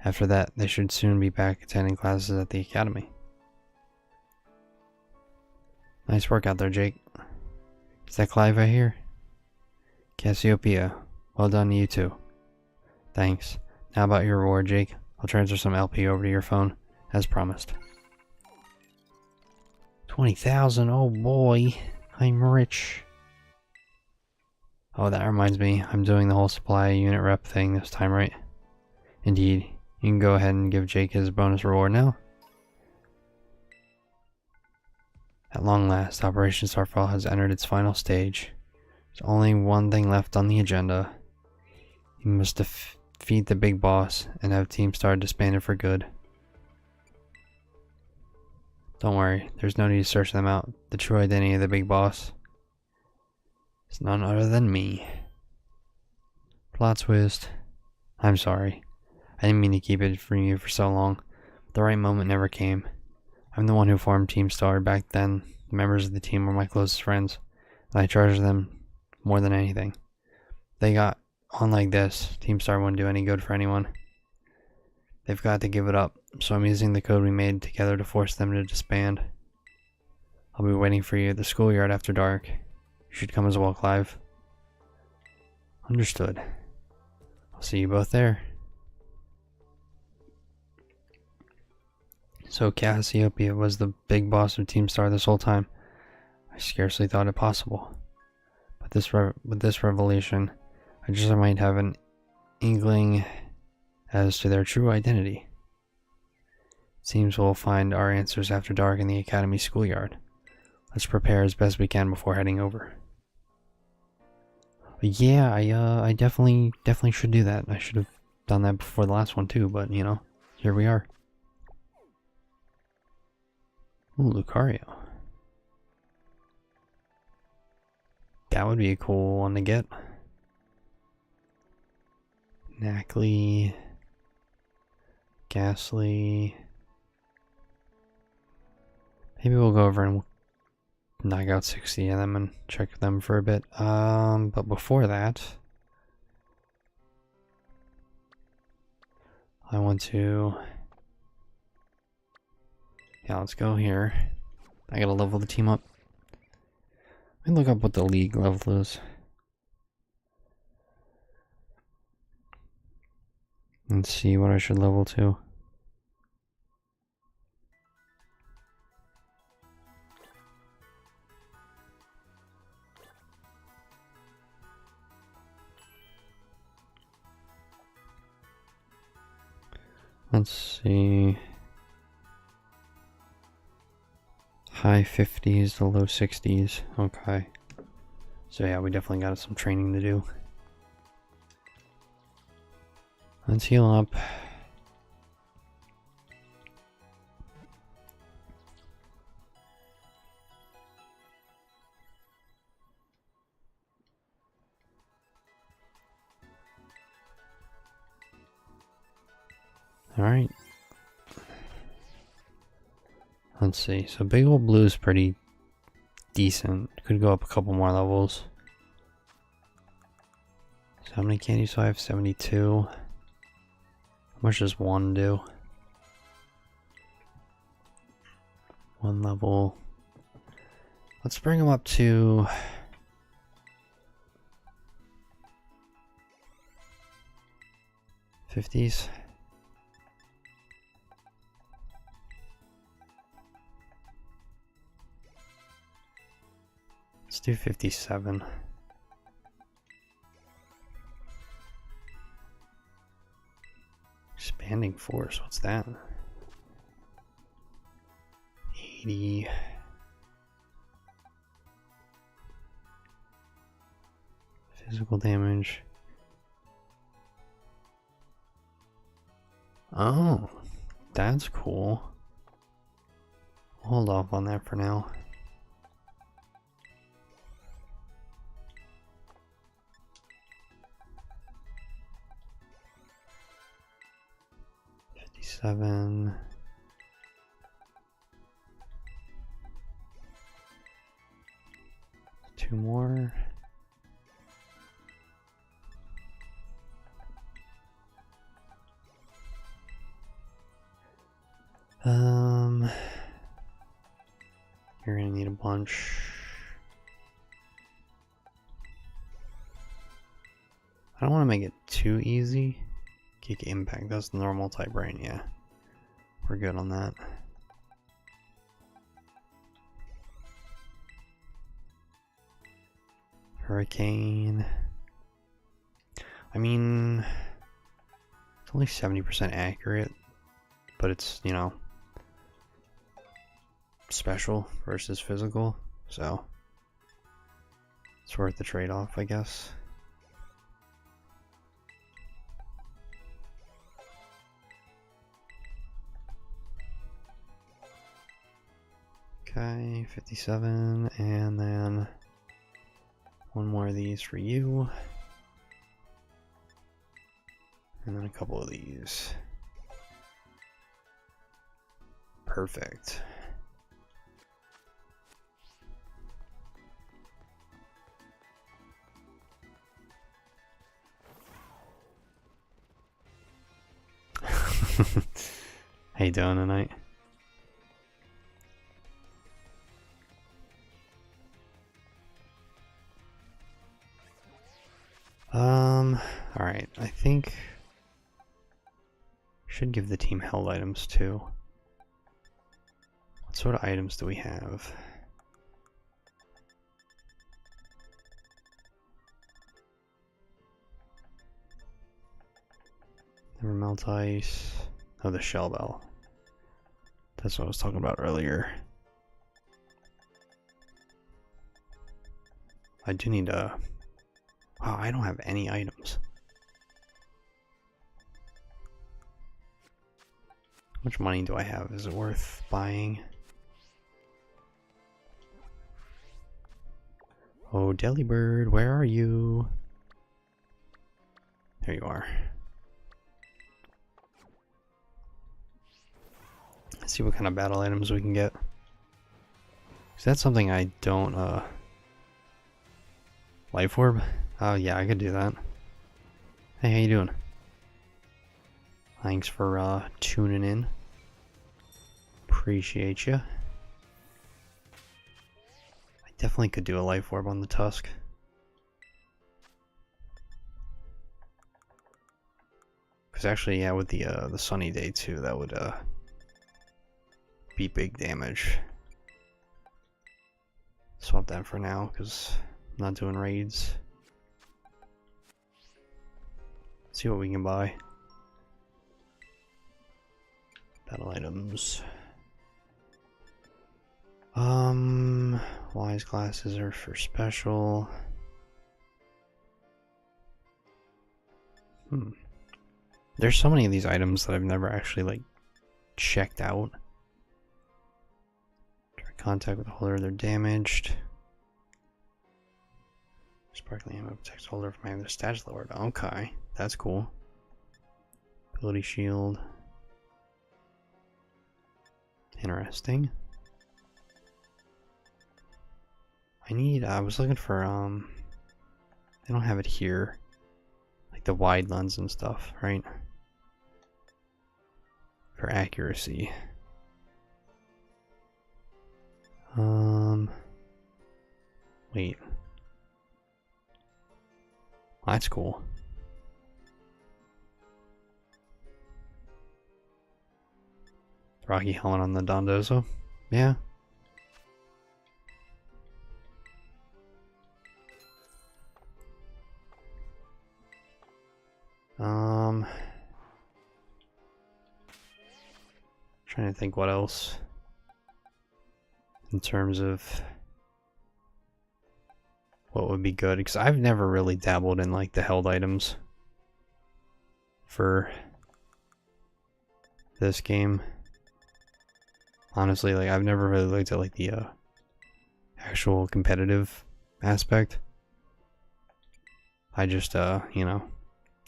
After that, they should soon be back attending classes at the academy. Nice work out there, Jake. Is that Clive I hear? Cassiopeia, well done to you too. Thanks. Now about your reward, Jake. I'll transfer some LP over to your phone, as promised. 20,000, oh boy. I'm rich. Oh, that reminds me. I'm doing the whole supply unit rep thing this time, right? Indeed. You can go ahead and give Jake his bonus reward now. At long last, Operation Starfall has entered its final stage. There's only one thing left on the agenda. You must defeat the big boss and have Team Star disbanded for good. Don't worry, there's no need to search them out. The true identity of the big boss is none other than me. Plot twist. I'm sorry. I didn't mean to keep it from you for so long. The right moment never came. I'm the one who formed Team Star. Back then, the members of the team were my closest friends, and I treasure them more than anything. If they got on like this, Team Star wouldn't do any good for anyone. They've got to give it up, so I'm using the code we made together to force them to disband. I'll be waiting for you at the schoolyard after dark. You should come as well, Clive. Understood. I'll see you both there. So Cassiopeia was the big boss of Team Star this whole time. I scarcely thought it possible. But with this revelation, I just might have an inkling as to their true identity. It seems we'll find our answers after dark in the Academy schoolyard. Let's prepare as best we can before heading over. But yeah, I definitely should do that. I should have done that before the last one too, but you know, here we are. Ooh, Lucario. That would be a cool one to get. Knackley. Ghastly. Maybe we'll go over and knock out 60 of them and check them for a bit. But before that, I want to... Yeah, let's go here. I gotta level the team up. Let me look up what the league level is. Let's see what I should level to. Let's see. High 50s to low 60s. Okay. So yeah, we definitely got some training to do. Let's heal up. Alright. Let's see. So Big Ol' Blue is pretty decent. Could go up a couple more levels. So how many candies do I have? 72. How much does one do? One level. Let's bring him up to 50s. Let's do 57. Expanding force, what's that? 80. Physical damage. Oh, that's cool. Hold off on that for now. Seven. Two more. You're gonna need a bunch. I don't want to make it too easy. Kick impact, that's the normal type, right? Yeah. We're good on that. Hurricane. I mean, it's only 70% accurate, but it's, you know, special versus physical, so it's worth the trade-off, I guess. Okay, 57, and then one more of these for you. And then a couple of these. Perfect. How you doing tonight? Alright, I think should give the team held items too. What sort of items do we have? Never melt ice. Oh, the shell bell. That's what I was talking about earlier. I do need a... Wow, I don't have any items. How much money do I have? Is it worth buying? Oh, Delibird, where are you? There you are. Let's see what kind of battle items we can get. Is that something I don't, Life Orb? Oh yeah, I could do that. Hey, how you doing? Thanks for tuning in. Appreciate you. I definitely could do a Life Orb on the Tusk. Because actually, yeah, with the sunny day too, that would be big damage. Swap that for now, because I'm not doing raids. See what we can buy. Battle items. Wise glasses are for special. There's so many of these items that I've never actually like checked out. Direct contact with the holder, they're damaged. Sparkling ammo protects holder from having their stats lowered. Okay, that's cool. Ability shield. Interesting. I was looking for, I don't have it here. Like the wide lens and stuff, right? for accuracy. Wait. Well, that's cool. Rocky helmet on the Dondozo. Yeah. Trying to think what else in terms of what would be good, because I've never really dabbled in like the held items for this game. Honestly, like I've never really looked at like the actual competitive aspect. I just you know,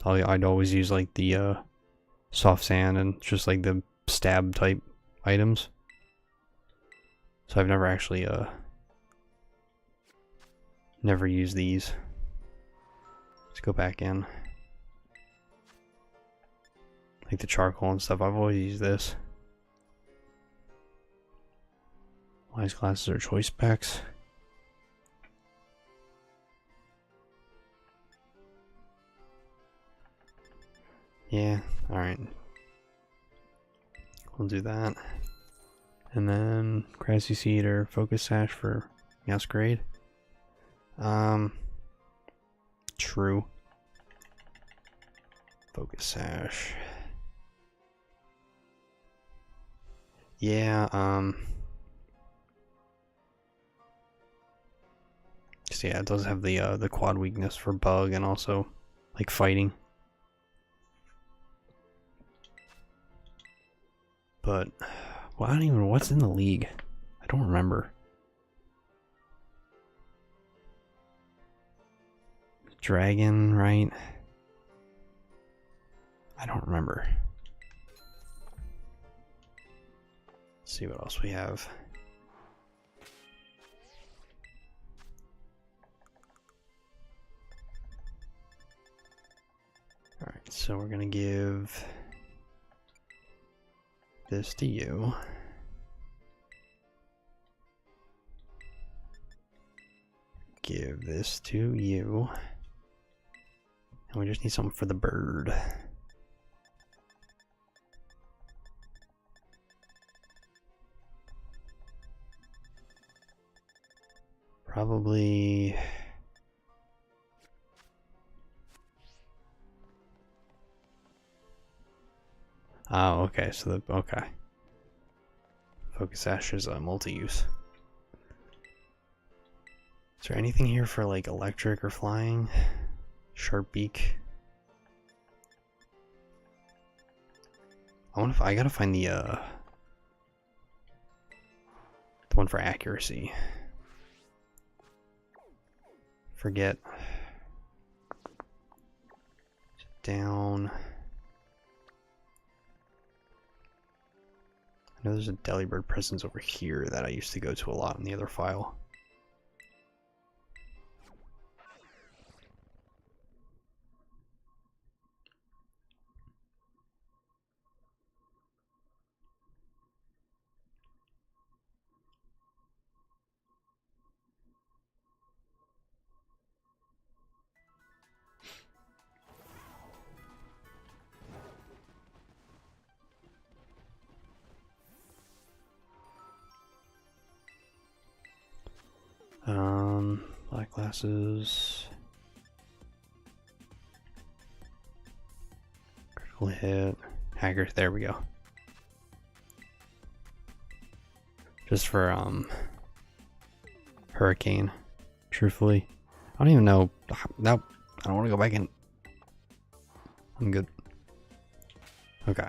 I'd always use like the soft sand and just like the stab type items. So I've never actually never used these. Let's go back in. Like the charcoal and stuff, I've always used this. Wise glasses are choice specs. Yeah, alright. We'll do that. And then Grassy Seed or Focus Sash for Masquerade. True. Focus Sash. Yeah, so yeah, it does have the quad weakness for bug and also like fighting. But well, I don't even know what's in the league. I don't remember. Dragon, right? I don't remember. Let's see what else we have. Alright, so we're gonna give this to you. Give this to you. And we just need something for the bird. Probably... Oh, okay, so the... okay. Focus Sash is multi-use. Is there anything here for like electric or flying? Sharp beak. I wonder if I gotta find the one for accuracy. Forget. Down. I know there's a Delibird presence over here that I used to go to a lot in the other file. Black glasses. Critical hit. Hacker, there we go. Just for, Hurricane. Truthfully. I don't even know. Nope. I don't want to go back in. I'm good. Okay.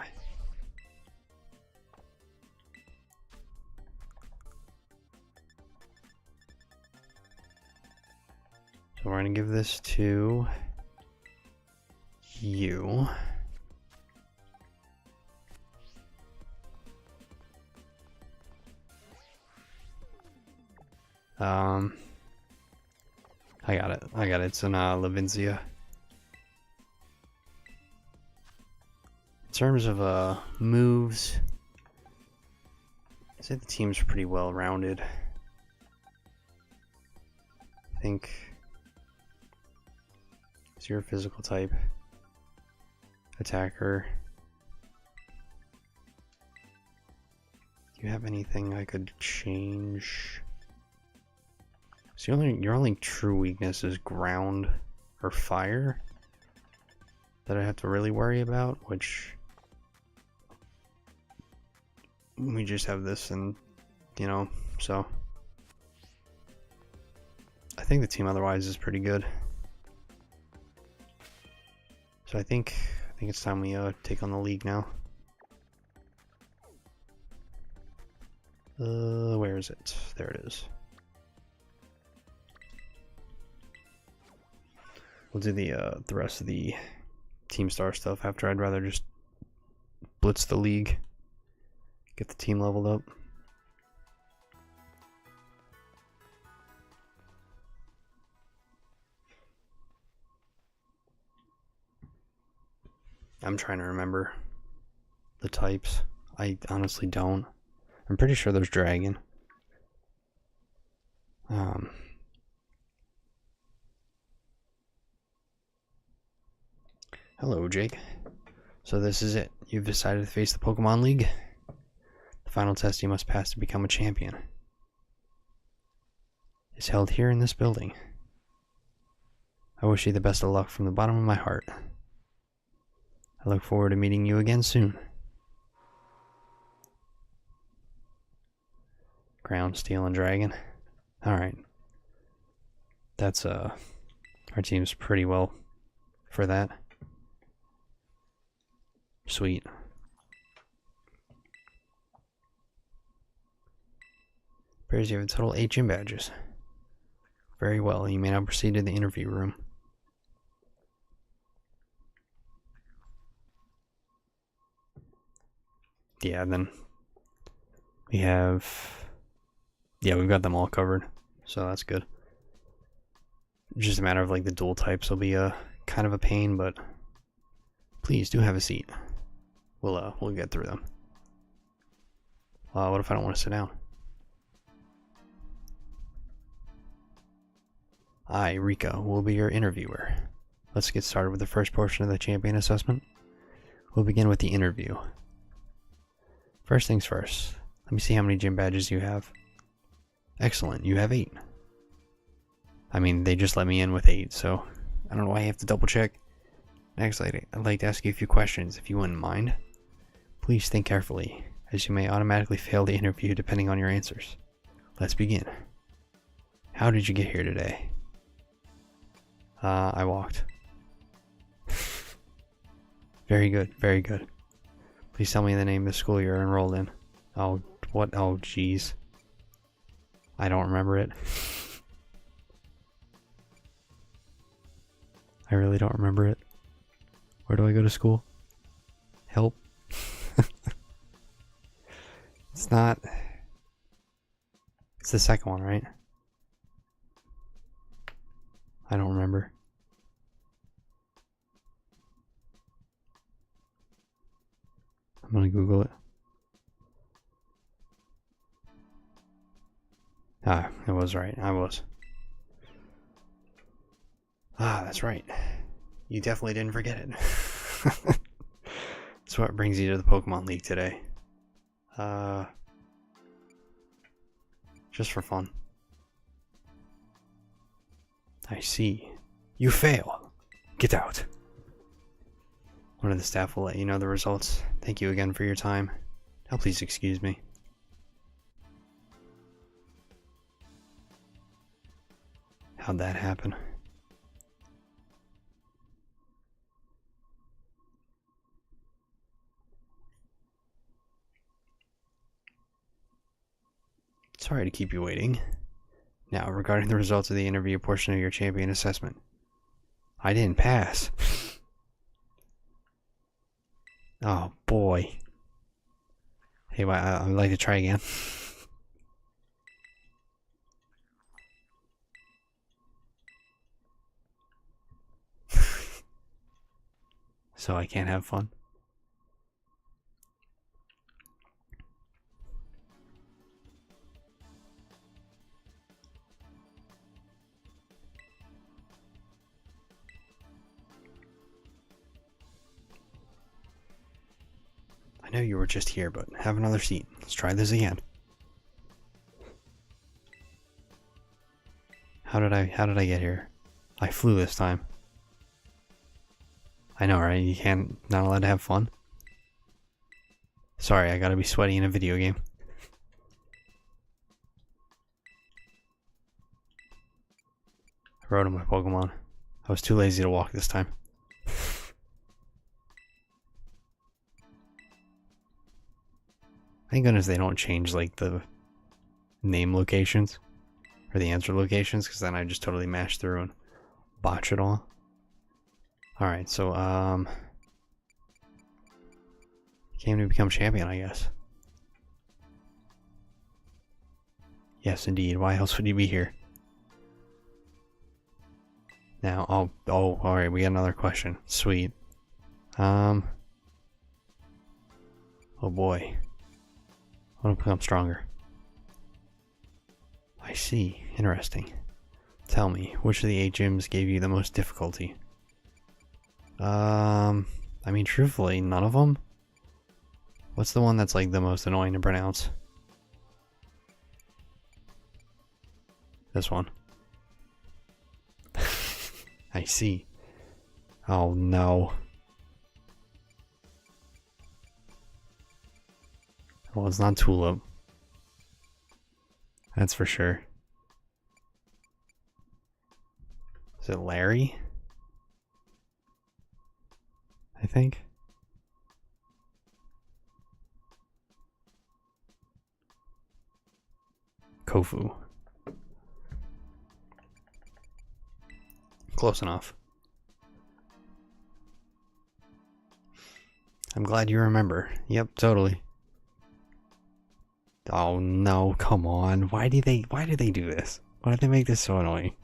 So we're going to give this to you. I got it. I got it. It's in Levincia. It's terms of moves, I'd say the team's pretty well rounded. I think it's your physical type, attacker. Do you have anything I could change? So your only true weakness is ground or fire that I have to really worry about, which we just have this, and you know, so I think the team otherwise is pretty good. So I think it's time we take on the league now. Where is it? There it is. We'll do the rest of the Team Star stuff after. I'd rather just blitz the league, get the team leveled up. I'm trying to remember the types. I honestly don't. I'm pretty sure there's dragon. Hello, Jake. So this is it. You've decided to face the Pokemon League. The final test you must pass to become a champion is held here in this building. I wish you the best of luck from the bottom of my heart. I look forward to meeting you again soon. Ground, Steel, and Dragon. Alright. That's, our team's pretty well for that. Sweet. Appears you have a total 8 gym badges. Very well, you may now proceed to the interview room. Yeah, then we have... Yeah, we've got them all covered, so that's good. Just a matter of like the dual types will be kind of a pain, but please do have a seat. We'll get through them. What if I don't want to sit down? I, Rika, will be your interviewer. Let's get started with the first portion of the champion assessment. We'll begin with the interview. First things first, let me see how many gym badges you have. Excellent, you have 8. I mean, they just let me in with 8, so I don't know why I have to double check. Next, I'd like to ask you a few questions, if you wouldn't mind. Please think carefully, as you may automatically fail the interview depending on your answers. Let's begin. How did you get here today? I walked. Very good, very good. Please tell me the name of the school you're enrolled in. Oh, what? Oh, jeez. I don't remember it. I really don't remember it. Where do I go to school? Help. It's not... It's the second one, right? I don't remember. I'm gonna Google it. Ah, it was right. I was. Ah, that's right. You definitely didn't forget it. That's what brings you to the Pokemon League today. Just for fun. I see. You fail. Get out. One of the staff will let you know the results. Thank you again for your time. Now please excuse me. How'd that happen? Sorry to keep you waiting. Now, regarding the results of the interview portion of your champion assessment. I didn't pass. Oh, boy. Hey, I'd like to try again. So I can't have fun. I know you were just here, but have another seat. Let's try this again. How did I get here? I flew this time. I know, right? You can't, not allowed to have fun. Sorry, I gotta be sweaty in a video game. I rode on my Pokemon. I was too lazy to walk this time. Thank goodness they don't change like the name locations or the answer locations, because then I just totally mash through and botch it all. Alright, so came to become champion, I guess. Yes, indeed. Why else would you be here? Now, oh, alright, we got another question. Sweet. Oh boy. I want to become stronger. I see. Interesting. Tell me, which of the 8 gyms gave you the most difficulty? I mean, truthfully, none of them. What's the one that's like the most annoying to pronounce? This one. I see. Oh no. Well, it's not Tulip. That's for sure. Is it Larry? I think. Kofu. Close enough. I'm glad you remember. Yep, totally. Oh no, come on. Why do they do this? Why do they make this so annoying?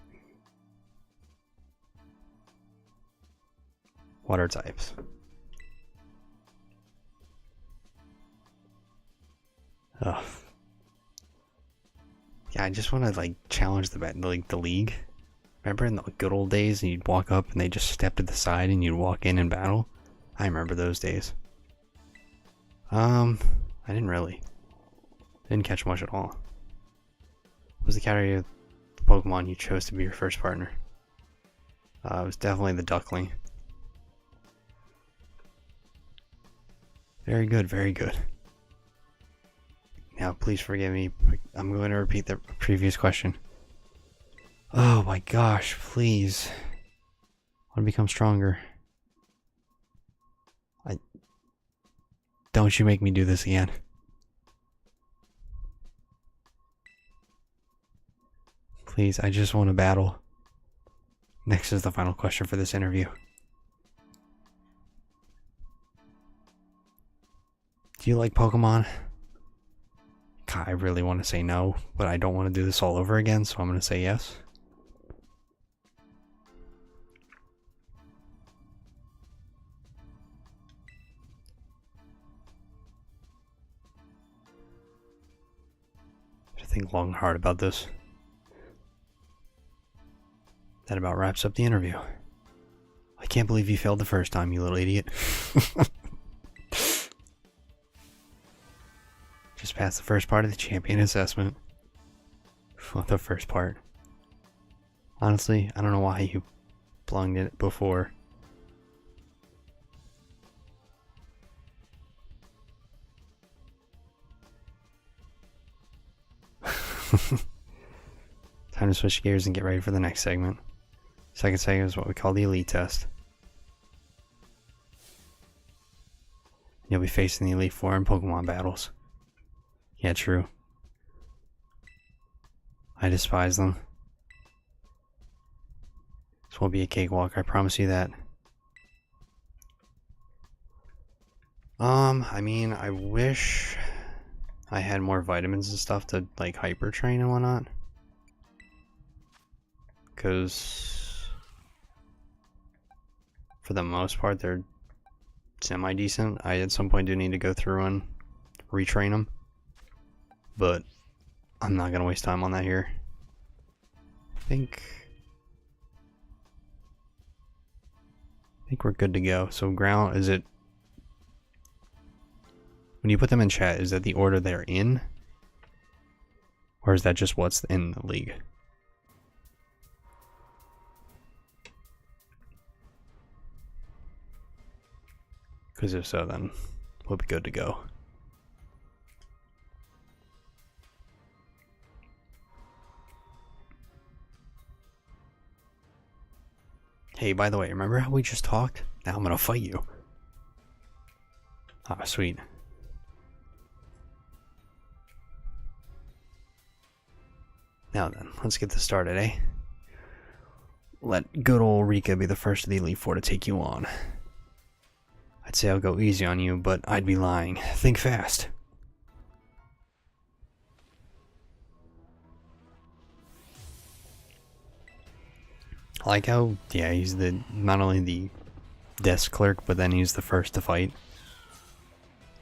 Water types. Ugh. Yeah, I just want to like challenge the league. Remember in the good old days, and you'd walk up and they just step to the side and you'd walk in and battle? I remember those days. I didn't really. Didn't catch much at all. What was the category of Pokemon you chose to be your first partner? It was definitely the Duckling. Very good, very good. Now, please forgive me. I'm going to repeat the previous question. Oh my gosh, please. I want to become stronger. Don't you make me do this again. Please, I just want to battle. Next is the final question for this interview. Do you like Pokemon? God, I really want to say no, but I don't want to do this all over again, so I'm going to say yes. I think long and hard about this. That about wraps up the interview. I can't believe you failed the first time, you little idiot. Just passed the first part of the champion assessment. What the first part? Honestly, I don't know why you blunged it before. Time to switch gears and get ready for the next segment. Second segment is what we call the Elite Test. You'll be facing the Elite Four in Pokemon battles. Yeah, true. I despise them. This won't be a cakewalk, I promise you that. I mean, I wish I had more vitamins and stuff to, like, hyper train and whatnot. Because for the most part, they're semi-decent. I at some point do need to go through and retrain them. But I'm not going to waste time on that here. I think we're good to go. So ground, is it When you put them in chat, is that the order they're in? Or is that just what's in the league? Because if so, then we'll be good to go. Hey, by the way, remember how we just talked? Now I'm gonna fight you. Ah, sweet. Now then, let's get this started, eh? Let good old Rika be the first of the Elite Four to take you on. I'd say I'll go easy on you, but I'd be lying. Think fast. I like how, yeah, he's not only the desk clerk, but then he's the first to fight.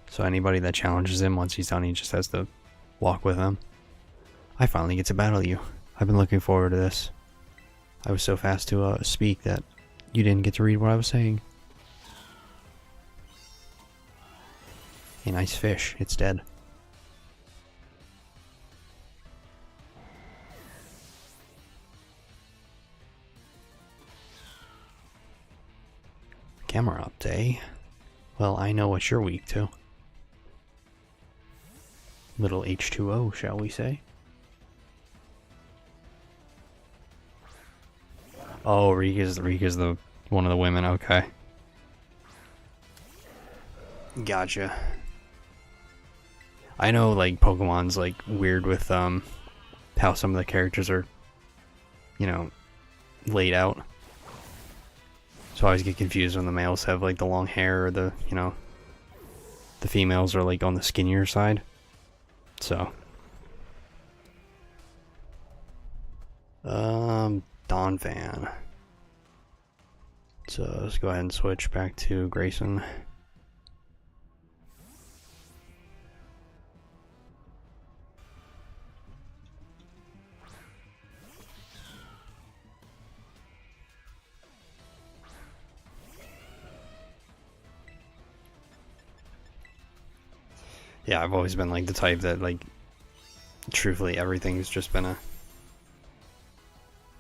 So anybody that challenges him, once he's done, he just has to walk with them. I finally get to battle you. I've been looking forward to this. I was so fast to speak that you didn't get to read what I was saying. A nice fish. It's dead. Camera up day. Well, I know what you're weak to. Little H2O, shall we say? Oh, Rika's the one of the women. Okay. Gotcha. I know, like, Pokemon's like weird with how some of the characters are, you know, laid out. So I always get confused when the males have like the long hair, or the, you know, the females are like on the skinnier side. So Don Van. So let's go ahead and switch back to Grayson. Yeah, I've always been like the type that, like, truthfully everything's just been a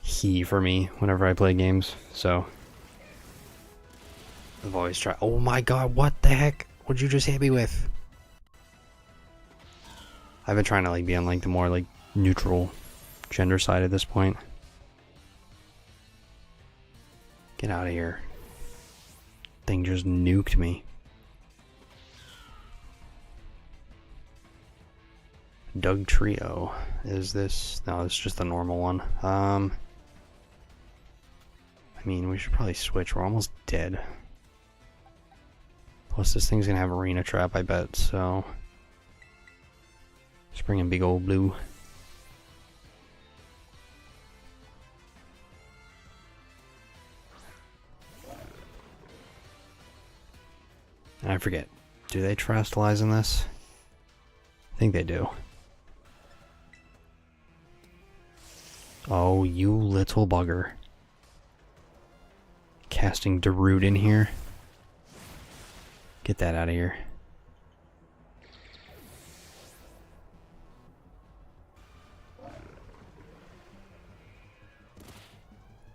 he for me whenever I play games. So I've always tried. Oh my god, what the heck? What'd you just hit me with? I've been trying to like be on like the more like neutral gender side at this point. Get out of here. Thing just nuked me. Doug Trio. Is this? No, it's just the normal one. I mean, we should probably switch. We're almost dead. Plus, this thing's gonna have Arena Trap, I bet, so. Let's bring in Big Old Blue. And I forget. Do they terrestrialize in this? I think they do. Oh, you little bugger. Casting Darude in here. Get that out of here.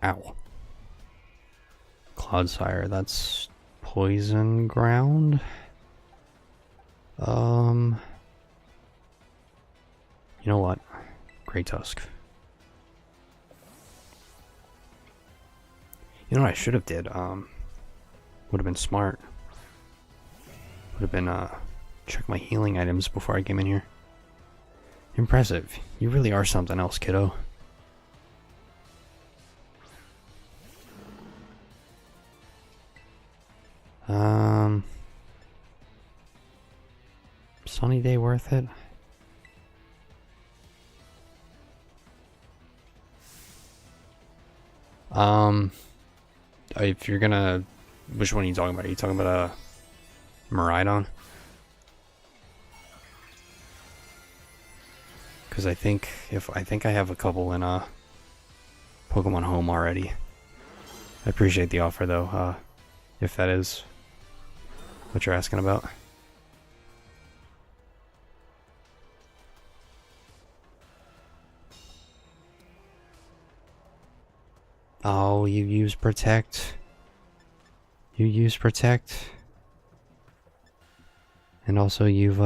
Ow. Cloudsire, that's poison ground. You know what? Grey Tusk. You know what I should have did? Would have been smart. Would have been, check my healing items before I came in here. Impressive. You really are something else, kiddo. Sunny day worth it? If you're gonna, which one are you talking about? Are you talking about Miraidon? Because I think I have a couple in Pokemon Home already. I appreciate the offer though. If that is what you're asking about. Oh, you use protect. You use protect. And also you've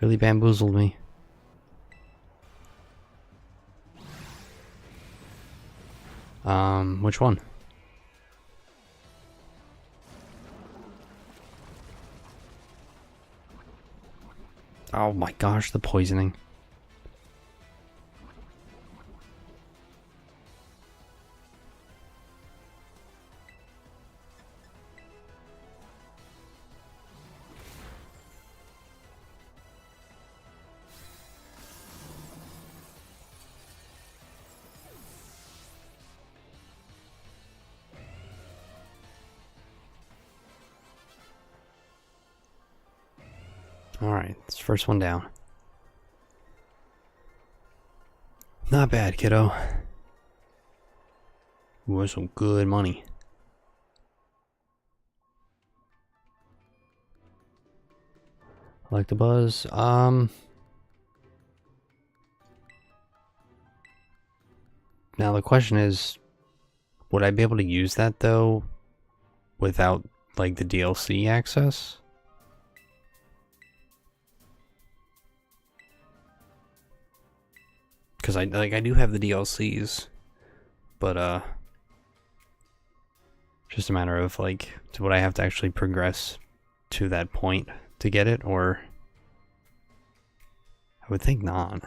really bamboozled me. Which one? Oh my gosh, the poisoning. Alright, it's first one down. Not bad, kiddo. Ooh, that's some good money. I like the buzz. Now the question is, would I be able to use that though without like the DLC access? Because I do have the DLCs, but just a matter of like, would I have to actually progress to that point to get it, or I would think not.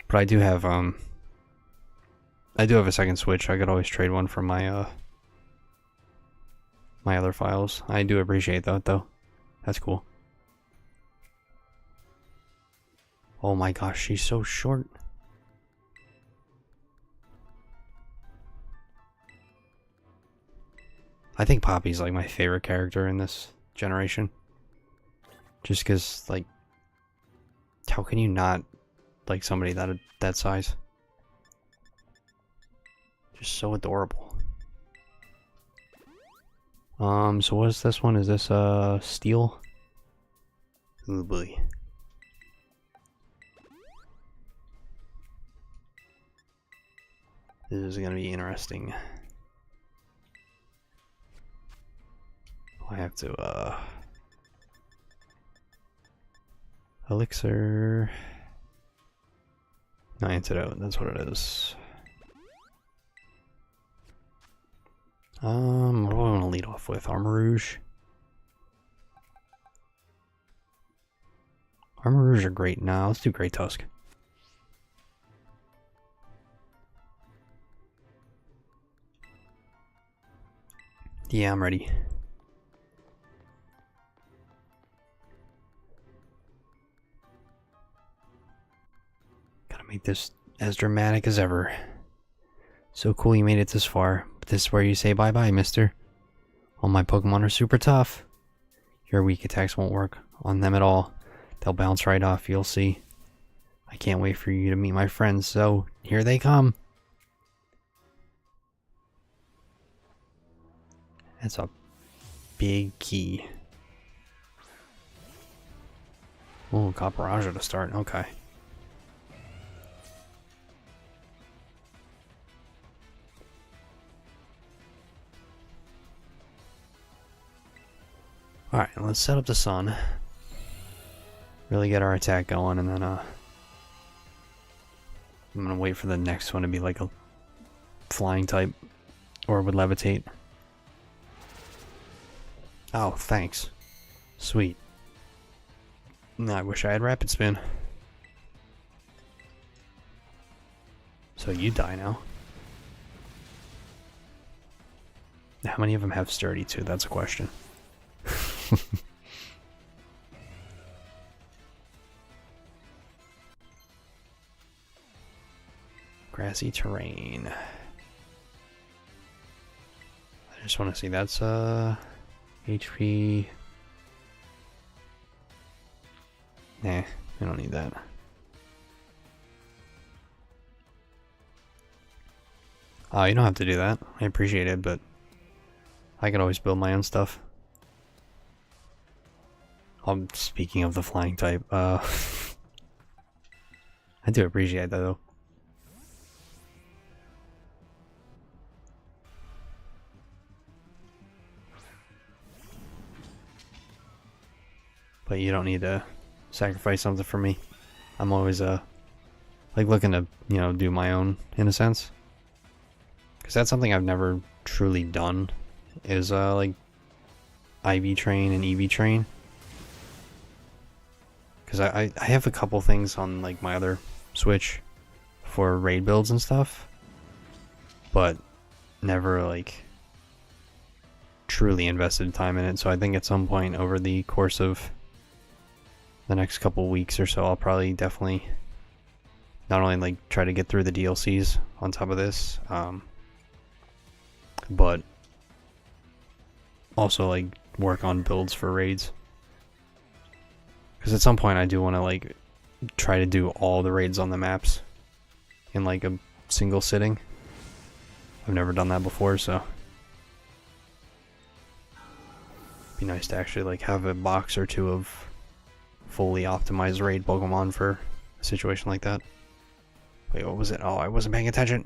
But I do have a second Switch. I could always trade one for my my other files. I do appreciate that though. That's cool. Oh my gosh, she's so short. I think Poppy's like my favorite character in this generation. Just because, like, how can you not like somebody that size? Just so adorable. So what is this one? Is this steel? Ooh boy. This is gonna be interesting. I have to elixir. No, antidote, that's what it is. What do I want to lead off with? Armor Rouge? Armor Rouge are great now. Let's do Great Tusk. Yeah, I'm ready. Gotta make this as dramatic as ever. So cool you made it this far, but this is where you say bye-bye, mister. All my Pokemon are super tough. Your weak attacks won't work on them at all. They'll bounce right off, you'll see. I can't wait for you to meet my friends, so here they come. That's a big key. Oh, Caporaja to start, okay. Alright, let's set up the sun. Really get our attack going, and then I'm gonna wait for the next one to be like a flying type, or would levitate. Oh, thanks. Sweet. I wish I had rapid spin. So you die now. How many of them have sturdy too? That's a question. Grassy terrain. I just want to see, that's HP. Nah, I don't need that. Oh, you don't have to do that. I appreciate it, but I can always build my own stuff. Speaking of the flying type, I do appreciate that though. But you don't need to sacrifice something for me. I'm always like looking to, you know, do my own in a sense. Because that's something I've never truly done, is like IV train and EV train. Because I have a couple things on like my other Switch for raid builds and stuff, but never like truly invested time in it. So I think at some point over the course of the next couple weeks or so, I'll probably definitely not only like try to get through the DLCs on top of this, but also like work on builds for raids. Because at some point I do want to like try to do all the raids on the maps in like a single sitting. I've never done that before, so it'd be nice to actually like have a box or two of fully optimized raid Pokemon for a situation like that. Wait, what was it? Oh, I wasn't paying attention.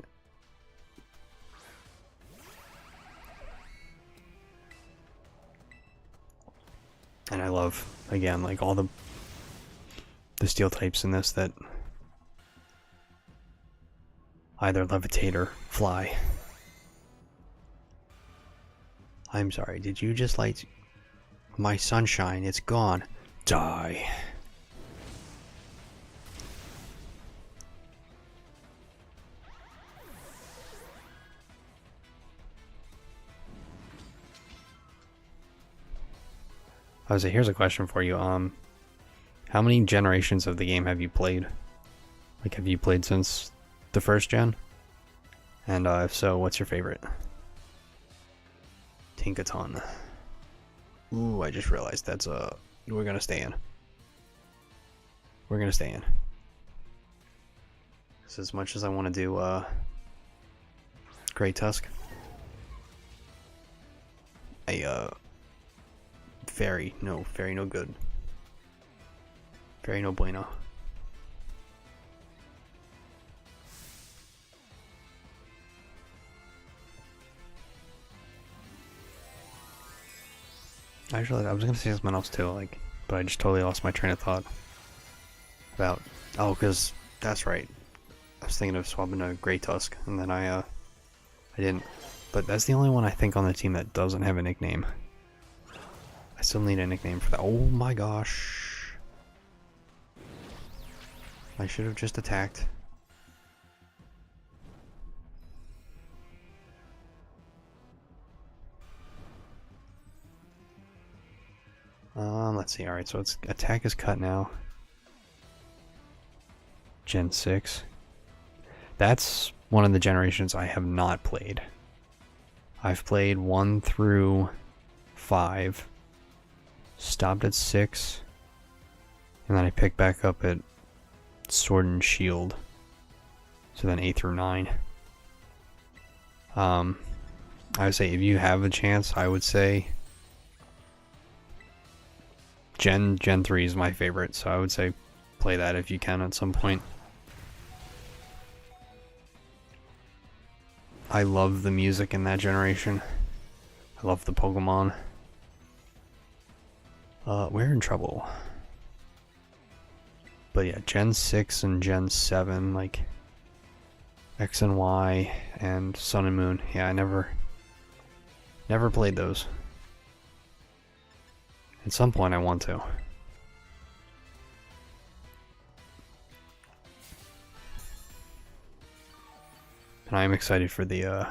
And I love, again, like all the steel types in this that either levitate or fly. I'm sorry, did you just light my sunshine? It's gone. Die. I was like, here's a question for you. How many generations of the game have you played? Like, have you played since the first gen? And if so, what's your favorite? Tinkaton. Ooh, I just realized that's we're gonna stay in. We're gonna stay in. So as much as I want to do Great Tusk, Fairy no good. Fairy no bueno. Actually, I was gonna say something else too, like, but I just totally lost my train of thought. About, oh, because that's right. I was thinking of swapping to Grey Tusk, and then I didn't. But that's the only one I think on the team that doesn't have a nickname. I still need a nickname for that. Oh my gosh. I should have just attacked. Let's see. Alright, so its attack is cut now. Gen 6. That's one of the generations I have not played. I've played 1 through 5. Stopped at 6. And then I picked back up at Sword and Shield. So then 8 through 9. I would say if you have a chance, I would say Gen 3 is my favorite, so I would say play that if you can at some point. I love the music in that generation. I love the Pokemon. We're in trouble. But yeah, Gen 6 and Gen 7, like X and Y and Sun and Moon. Yeah, I never played those. At some point I want to. And I am excited for the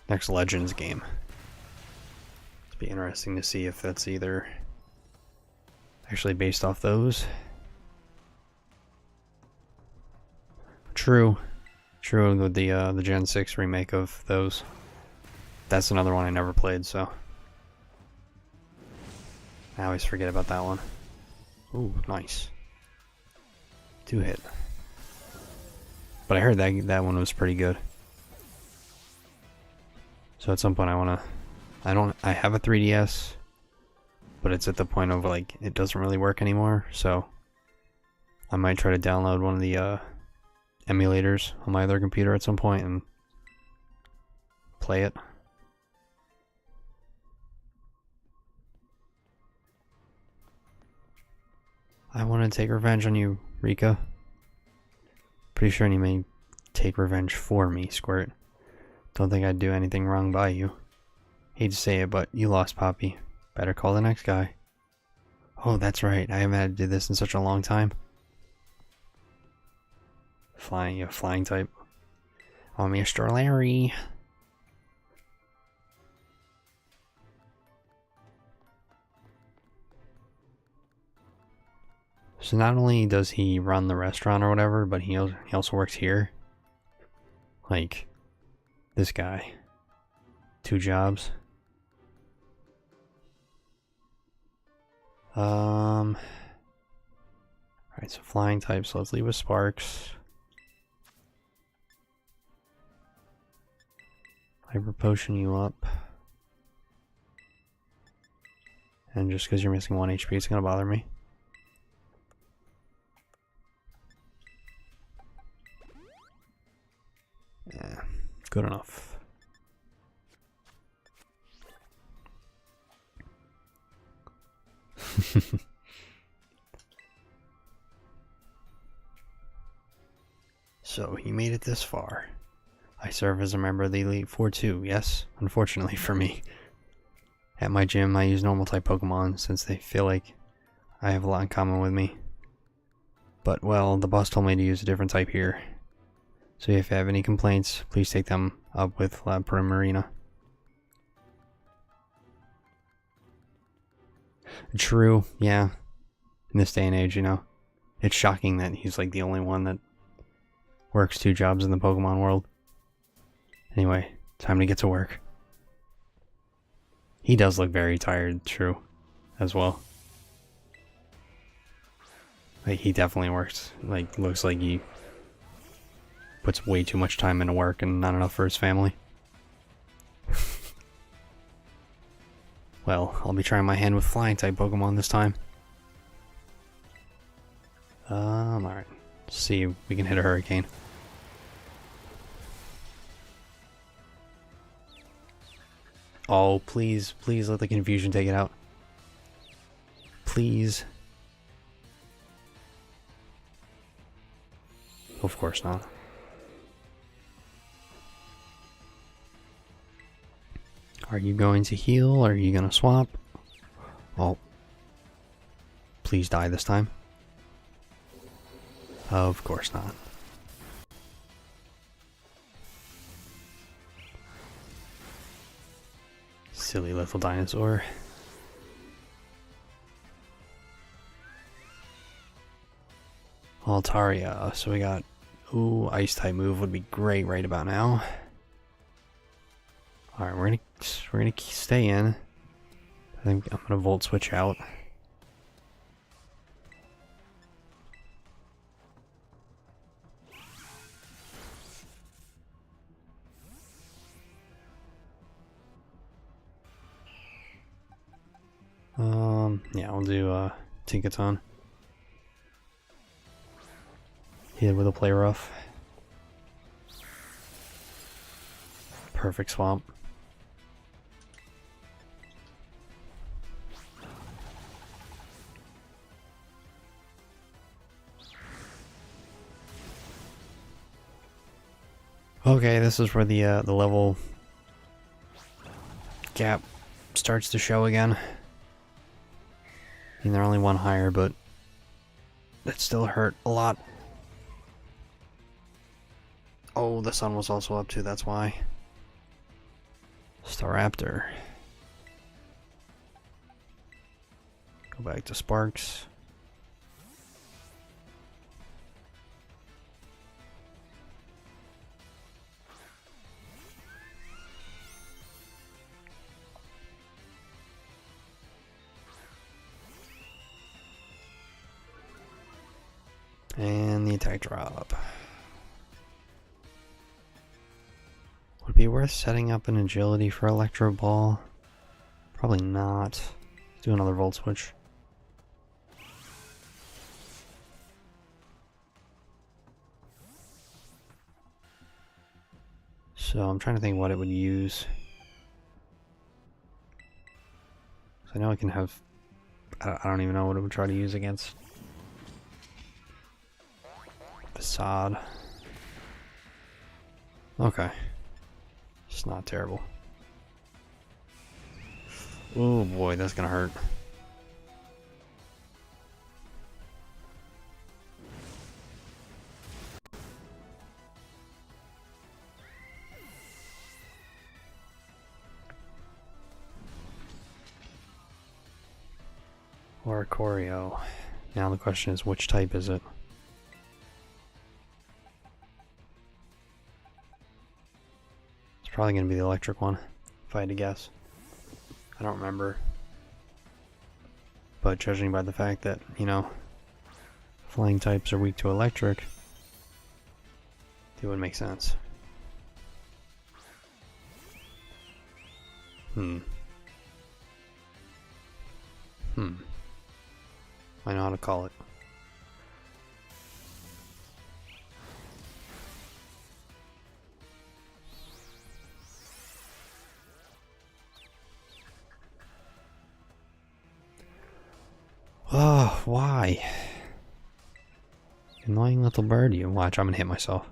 next Legends game. It'll be interesting to see if that's either actually based off those. True with the Gen 6 remake of those. That's another one I never played, so I always forget about that one. Ooh, nice. 2-hit. But I heard that one was pretty good. So at some point I have a 3DS, but it's at the point of like it doesn't really work anymore, so I might try to download one of the emulators on my other computer at some point and play it. I want to take revenge on you, Rika. Pretty sure you may take revenge for me, Squirt. Don't think I'd do anything wrong by you. Hate to say it, but you lost Poppy. Better call the next guy. Oh, that's right. I haven't had to do this in such a long time. Flying, you flying type. Oh, Mr. Larry. So not only does he run the restaurant or whatever, but he also works here. Like, this guy. 2 jobs. Alright, so flying type, so let's leave with Sparks. Hyper Potion you up. And just because you're missing 1 HP, it's gonna bother me. Yeah, good enough. So he made it this far. I serve as a member of the Elite Four too, yes? Unfortunately for me. At my gym, I use normal type Pokemon since they feel like I have a lot in common with me. But, well, the boss told me to use a different type here. So if you have any complaints, please take them up with Lab Primarina. True, yeah. In this day and age, you know. It's shocking that he's like the only one that works 2 jobs in the Pokemon world. Anyway, time to get to work. He does look very tired, true, as well. Like, he definitely works. Like, looks like he puts way too much time into work and not enough for his family. Well, I'll be trying my hand with flying type Pokemon this time. Alright. See if we can hit a Hurricane. Oh, please, please let the confusion take it out. Please. Of course not. Are you going to heal or are you going to swap? Oh. Please die this time. Of course not. Silly little dinosaur. Altaria. So we got... Ooh, ice type move would be great right about now. Alright, we're gonna stay in. I think I'm gonna Volt Switch out. Yeah, we'll do Tinkaton. Hit with a Play Rough. Perfect swamp. Okay, this is where the level gap starts to show again. I mean, they're only 1 higher, but that still hurt a lot. Oh, the sun was also up too, that's why. Staraptor. Go back to Sparks. And the attack drop. Would it be worth setting up an agility for Electro Ball? Probably not. do another volt switch. So I'm trying to think what it would use. So I know I can have... I don't even know what it would try to use against. Facade. Okay. It's not terrible. Oh boy, that's gonna hurt. Or a Choreo. Now the question is, which type is it? It's probably going to be the electric one, if I had to guess. I don't remember. But judging by the fact that, you know, flying types are weak to electric, it would make sense. I know how to call it. Oh, why? Annoying little bird, you. Watch, I'm gonna hit myself.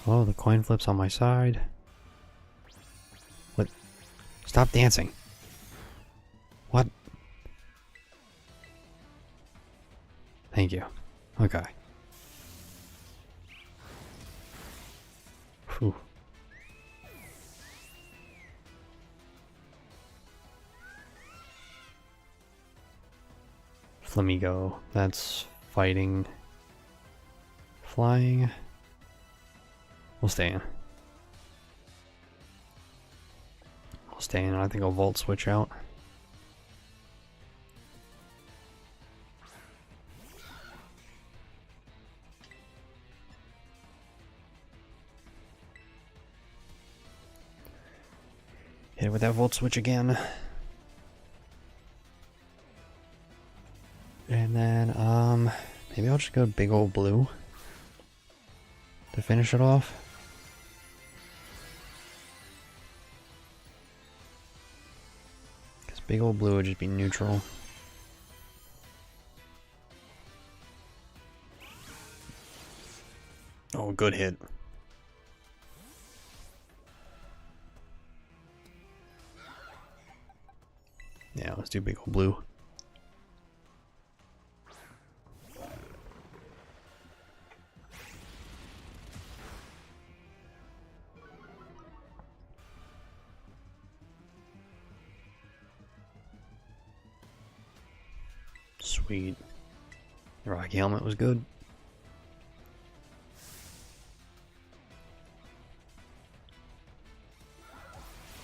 Oh, the coin flips on my side. What? Stop dancing. What? Thank you. Okay. Whew. Flamigo. That's fighting. Flying. We'll stay in. I'll stay in. I think I'll volt switch out. Hit it with that volt switch again. And then, maybe I'll just go big old blue to finish it off. Because big old blue would just be neutral. Oh, good hit. Yeah, let's do big old blue. Sweet. The Rocky helmet was good.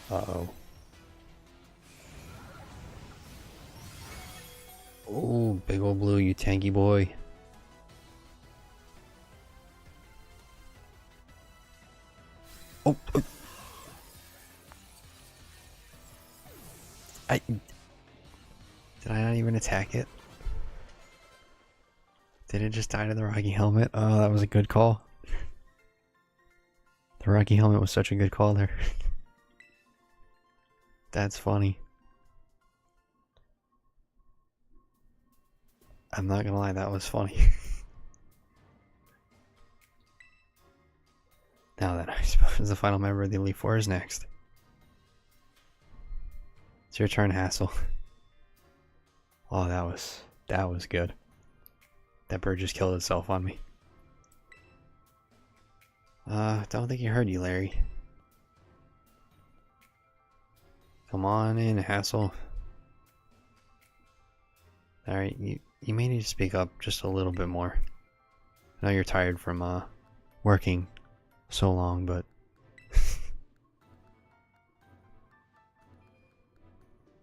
Uh-oh. Oh, big old blue, you tanky boy. Oh, oh. Did I not even attack it? Did it just die to the Rocky helmet? Oh, that was a good call. The Rocky helmet was such a good call there. That's funny. I'm not gonna lie, that was funny. Now then, I suppose the final member of the Elite Four is next. It's your turn, Hassel. Oh, that was good. That bird just killed itself on me. Don't think he heard you, Larry. Come on in, Hassel. Alright, you may need to speak up just a little bit more. I know you're tired from, working so long, but...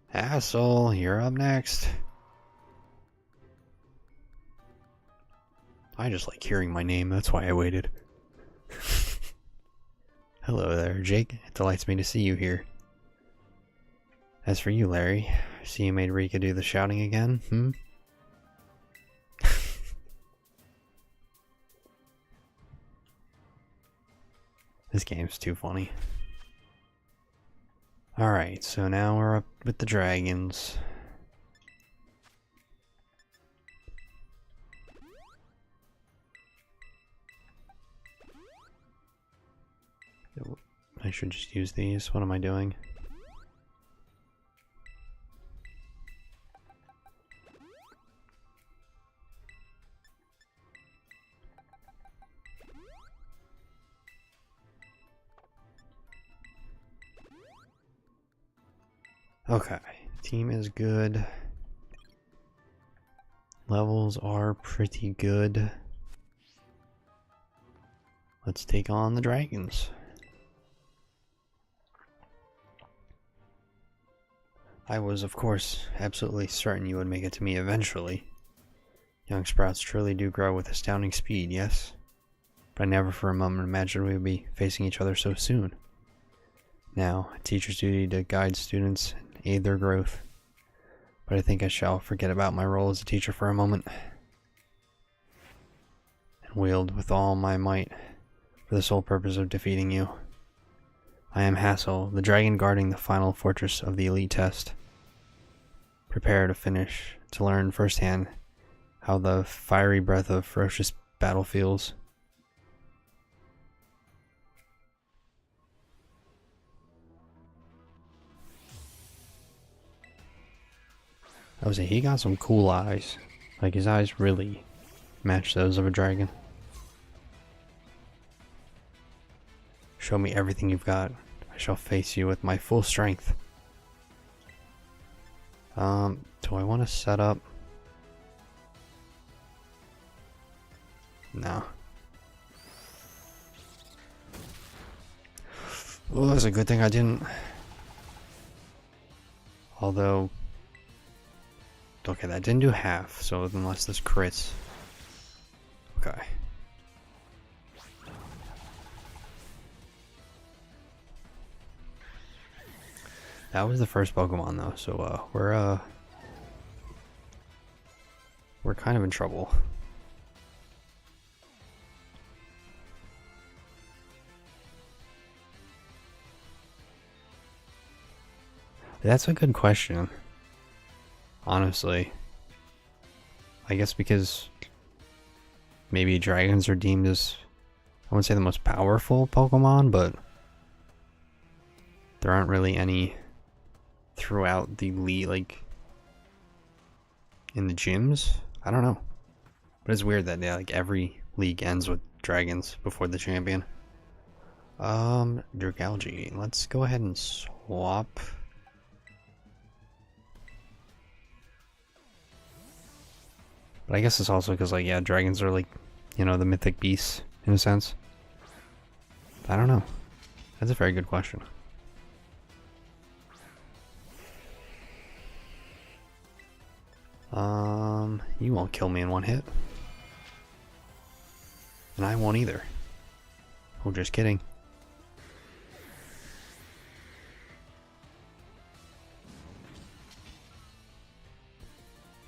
Hassel, you're up next. I just like hearing my name, that's why I waited. Hello there, Jake. It delights me to see you here. As for you, Larry, I see you made Rika do the shouting again, This game's too funny. Alright, so now we're up with the dragons. I should just use these. What am I doing? Okay, team is good. Levels are pretty good. Let's take on the dragons. I was, of course, absolutely certain you would make it to me eventually. Young sprouts truly do grow with astounding speed, yes? But I never for a moment imagined we would be facing each other so soon. Now, a teacher's duty to guide students and aid their growth. But I think I shall forget about my role as a teacher for a moment, and wield with all my might for the sole purpose of defeating you. I am Hassel, the dragon guarding the final fortress of the elite test. Prepare to finish, to learn firsthand how the fiery breath of ferocious battle feels. I would say he got some cool eyes. Like, his eyes really match those of a dragon. Show me everything you've got. I shall face you with my full strength. Do I want to set up? No. Well, that's a good thing I didn't. Although, okay, that didn't do half, so unless this crits. Okay. That was the first Pokemon though, so we're kind of in trouble. That's a good question. Honestly. I guess because maybe dragons are deemed as, I wouldn't say the most powerful Pokemon, but there aren't really any throughout the league, like in the gyms. I don't know, but it's weird that like every league ends with dragons before the champion. Dragalge. Let's go ahead and swap. But I guess it's also because, like, yeah, dragons are like, you know, the mythic beasts in a sense. I don't know. That's a very good question. You won't kill me in one hit. And I won't either. Oh, just kidding.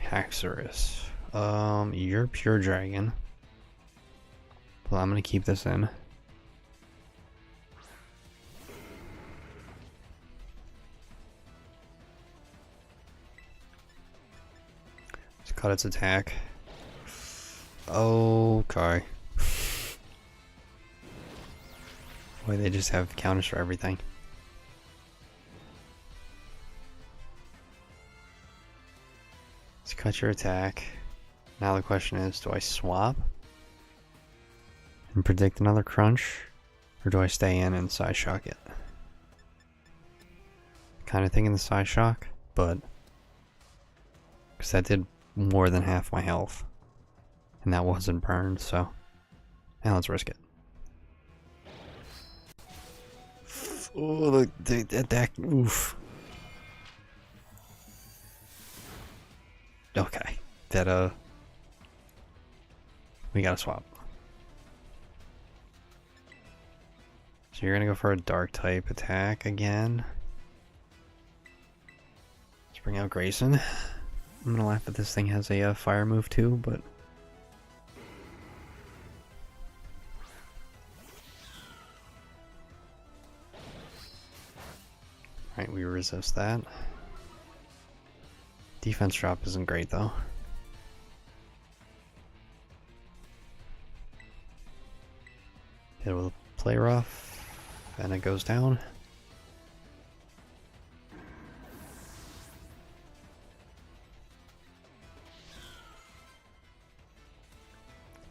Haxorus. You're pure dragon. Well, I'm gonna keep this in. Let's cut its attack. Okay. Boy, they just have counters for everything. Let's cut your attack. Now the question is, do I swap and predict another crunch, or do I stay in and side shock it? Kind of thinking the side shock, but because that did more than half my health, and that wasn't burned, so now let's risk it. Oh, that oof. Okay, that we gotta swap. So you're gonna go for a dark type attack again. Let's bring out Grayson. I'm gonna laugh that this thing has a fire move too, but... Alright, we resist that. Defense drop isn't great though. Hit it with a play rough, and it goes down.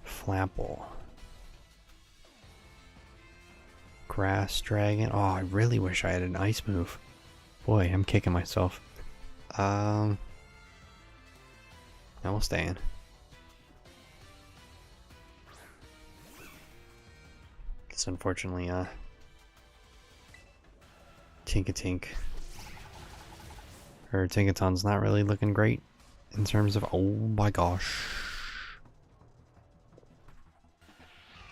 Flapple. Grass Dragon. Oh, I really wish I had an ice move. Boy, I'm kicking myself. Now we'll stay in. It's unfortunately, Tinkatink. Or Tinkaton's not really looking great in terms of, oh my gosh.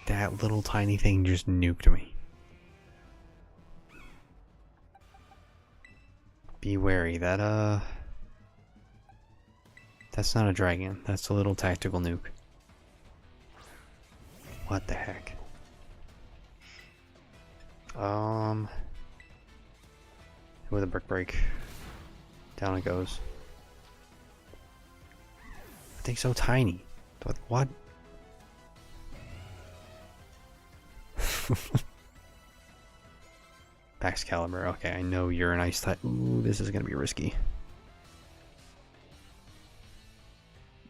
That little tiny thing just nuked me. Be wary, that's not a dragon, that's a little tactical nuke. What the heck? With a brick break. Down it goes. That thing's so tiny. What? Excalibur. Okay, I know you're an ice type. Ooh, this is gonna be risky.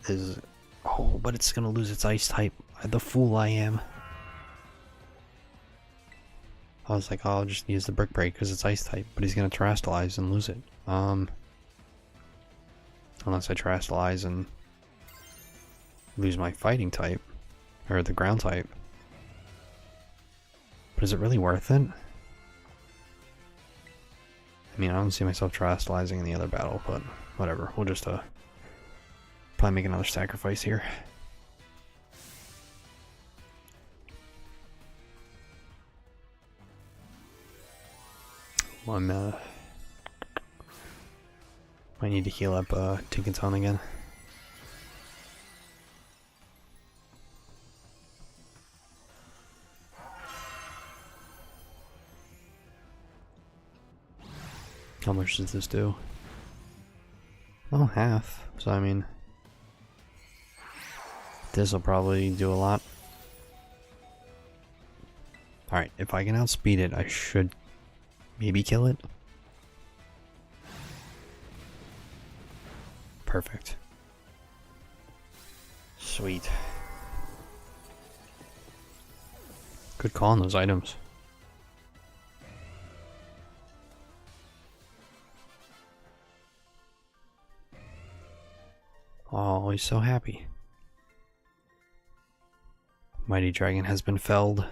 This is... Oh, but it's gonna lose its ice type. The fool I am. I was like, oh, I'll just use the brick break because it's ice type, but he's gonna terrestrialize and lose it. Unless I terrestrialize and lose my fighting type, or the ground type. But is it really worth it? I mean, I don't see myself terrestrializing in the other battle, but whatever. We'll just probably make another sacrifice here. I need to heal up Tinkaton again. How much does this do? Well, half. So I mean, this will probably do a lot. Alright, if I can outspeed it, I should maybe kill it. Perfect. Sweet. Good call on those items. Oh, he's so happy. Mighty Dragon has been felled.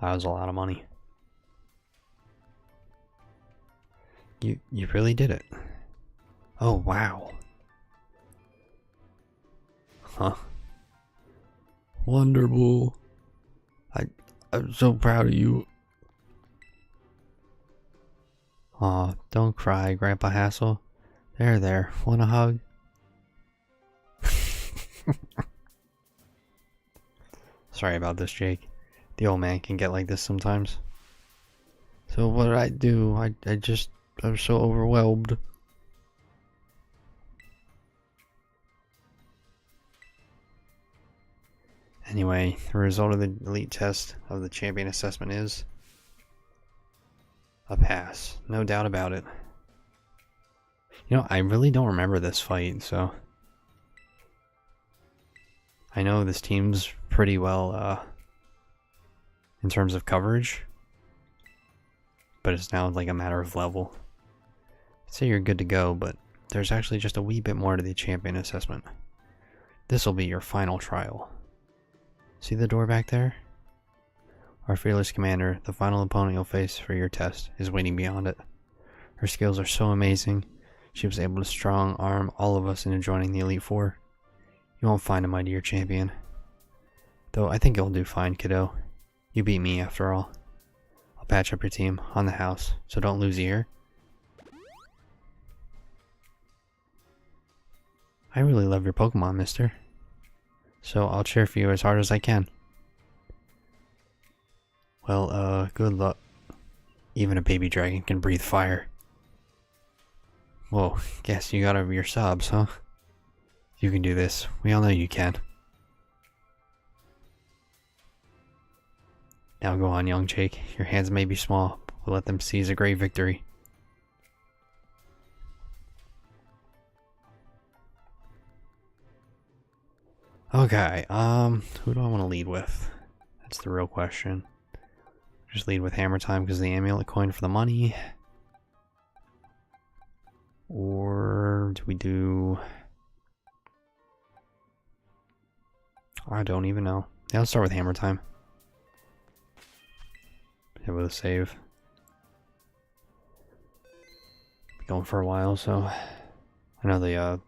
That was a lot of money. You really did it. Oh, wow. Huh. Wonderful. I'm so proud of you. Aw, don't cry, Grandpa Hassel. There. Want a hug? Sorry about this, Jake. The old man can get like this sometimes. So what did I do? I'm so overwhelmed. Anyway, the result of the elite test of the champion assessment is a pass. No doubt about it. You know, I really don't remember this fight, so I know this team's pretty well in terms of coverage, but it's now like a matter of level. I'd say you're good to go, but there's actually just a wee bit more to the champion assessment. This will be your final trial. See the door back there? Our fearless commander, the final opponent you'll face for your test, is waiting beyond it. Her skills are so amazing, she was able to strong arm all of us into joining the Elite Four. You won't find a mightier champion. Though I think you'll do fine, kiddo. You beat me after all. I'll patch up your team on the house, so don't lose your ear. I really love your Pokemon, mister. So I'll cheer for you as hard as I can. Well, good luck. Even a baby dragon can breathe fire. Whoa, guess you got over your sobs, huh? You can do this. We all know you can. Now go on, young Jake. Your hands may be small, but let them seize a great victory. Okay, who do I want to lead with? That's the real question. Just lead with Hammer Time because the amulet coin for the money. Or do we do... I don't even know. Yeah, let's start with Hammer Time. Hit with a save. Been going for a while, so... I know the,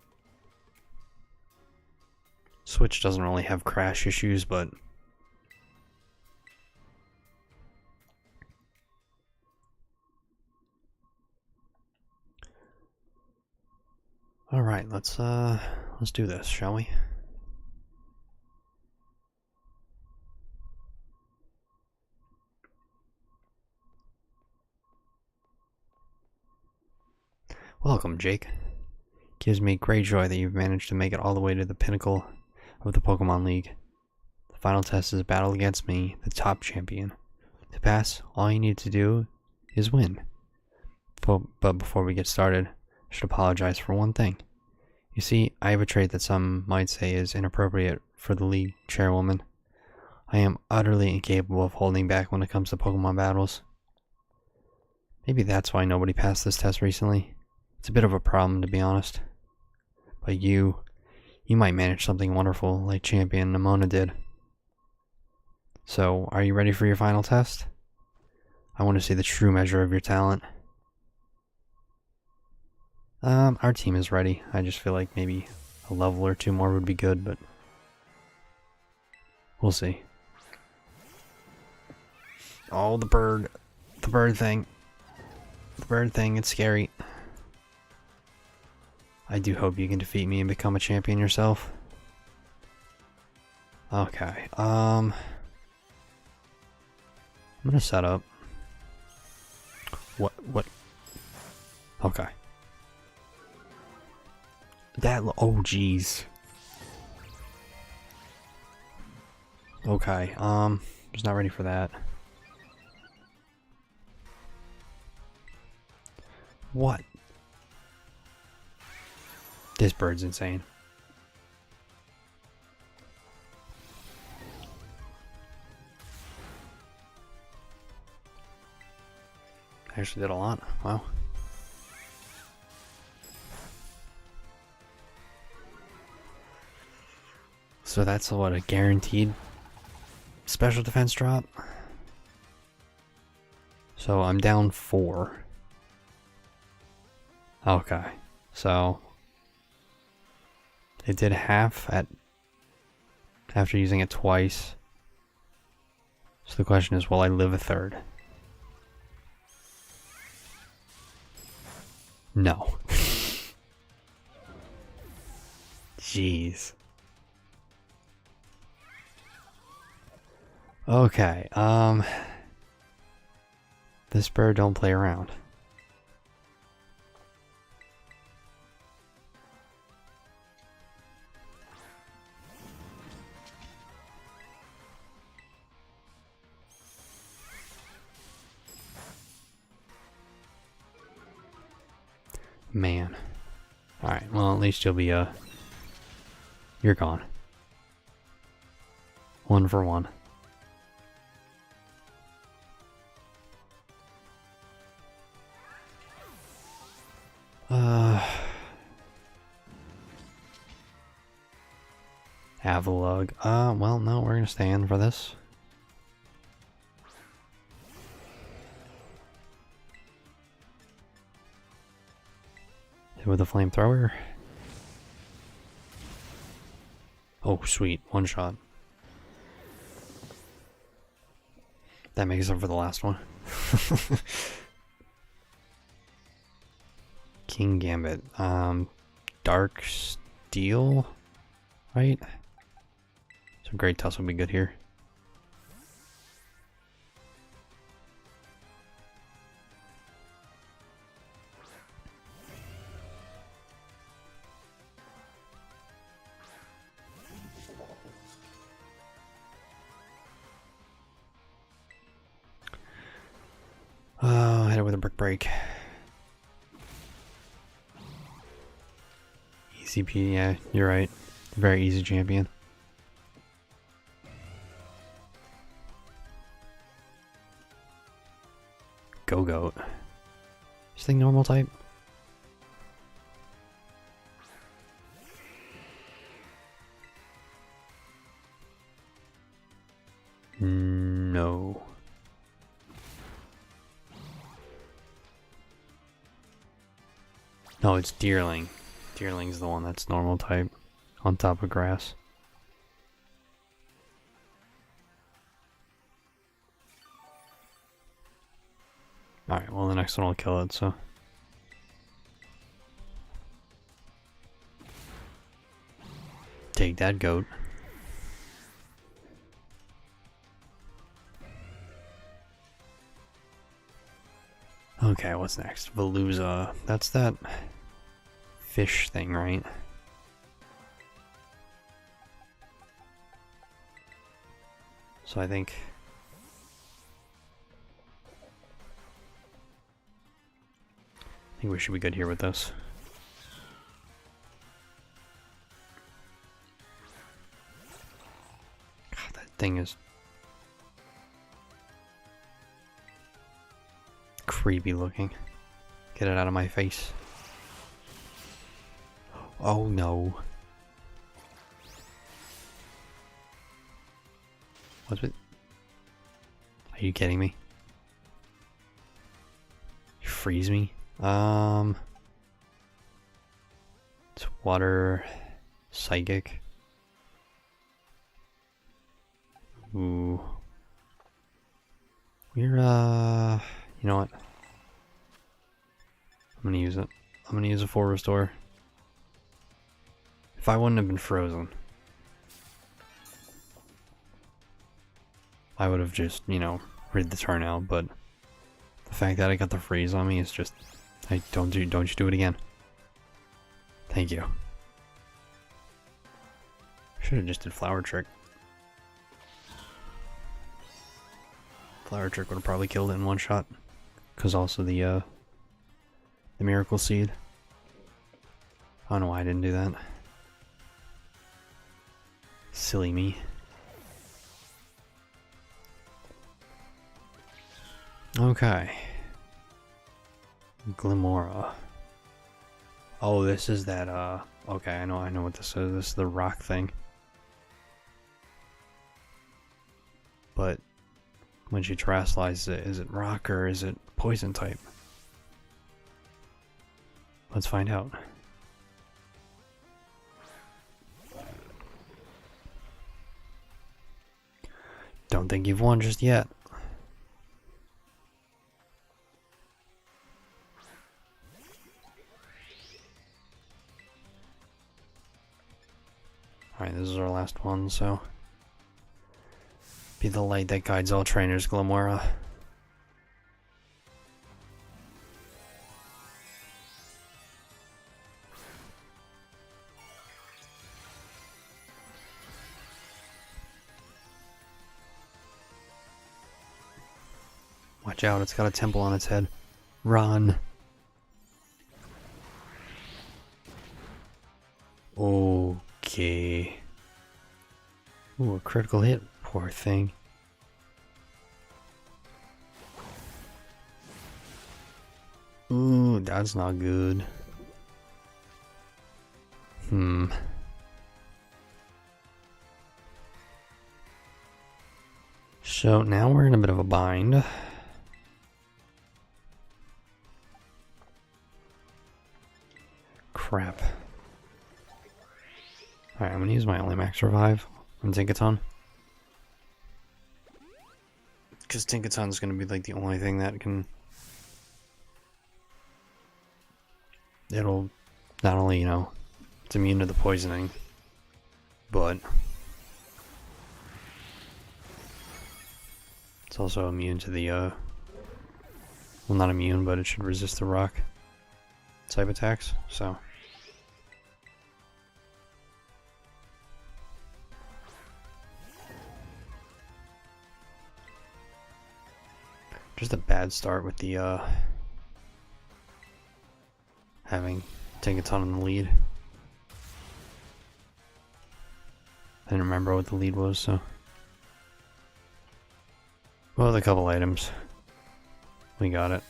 Switch doesn't really have crash issues, but... Alright, let's do this, shall we? Welcome, Jake. Gives me great joy that you've managed to make it all the way to the pinnacle of the Pokemon League. The final test is a battle against me, the top champion. To pass, all you need to do is win. But before we get started, I should apologize for one thing. You see, I have a trait that some might say is inappropriate for the league chairwoman. I am utterly incapable of holding back when it comes to Pokemon battles. Maybe that's why nobody passed this test recently. It's a bit of a problem, to be honest. But you might manage something wonderful like Champion Nimona did. So, are you ready for your final test? I want to see the true measure of your talent. Our team is ready. I just feel like maybe a level or two more would be good, but we'll see. Oh, the bird thing. The bird thing, it's scary. I do hope you can defeat me and become a champion yourself. Okay, I'm gonna set up. What? Okay. Oh jeez. Okay, just not ready for that. What? This bird's insane. I actually did a lot. Wow. So that's what, a guaranteed special defense drop? So I'm down 4. Okay. So it did half after using it twice. So the question is, will I live a third? No. Jeez. Okay, this bird don't play around. Man. Alright, well at least you'll be, you're gone. 1 for 1. Avalug. Well, no, we're gonna stay in for this. Hit with a flamethrower. Oh, sweet. One shot. That makes up for the last one. King Gambit. Dark Steel, right? So Great Tusk will be good here. Hit it with a Brick Break. Easy P, yeah, you're right. Very easy champion. Go-Goat. This thing normal type? No. No, it's Deerling. Deerling's the one that's normal type on top of grass. Alright, well the next one will kill it, so. Take that, goat. Okay, what's next? Veluza. That's that fish thing, right? So I think we should be good here with this. God, that thing is creepy looking. Get it out of my face. Oh no. What's it? Are you kidding me? You freeze me? It's water psychic. Ooh. We're you know what? I'm gonna use it. I'm gonna use a full restore. If I wouldn't have been frozen, I would have just, you know, rid the turn out, but the fact that I got the freeze on me is just, hey, don't you do it again. Thank you. Should have just did Flower Trick. Flower Trick would have probably killed it in one shot. Cause also the Miracle Seed. I don't know why I didn't do that. Silly me. Okay. Glimora. Oh, this is that, okay, I know what this is. This is the rock thing. But when she terrestrializes it, is it rock or is it poison type? Let's find out. Don't think you've won just yet. Alright, this is our last one, so. Be the light that guides all trainers, Glimora. Watch out, it's got a temple on its head. Run. Okay. Ooh, a critical hit. Poor thing. Ooh, that's not good. So now we're in a bit of a bind. Crap. Alright, I'm gonna use my only max revive on Zinkaton. Because Tinkaton's gonna be like the only thing that can. It'll not only, it's immune to the poisoning, but it's also immune to the, well, not immune, but it should resist the rock type attacks, so. Just a bad start with the, having Tinkaton in the lead. I didn't remember what the lead was, so. Well, with a couple items, we got it.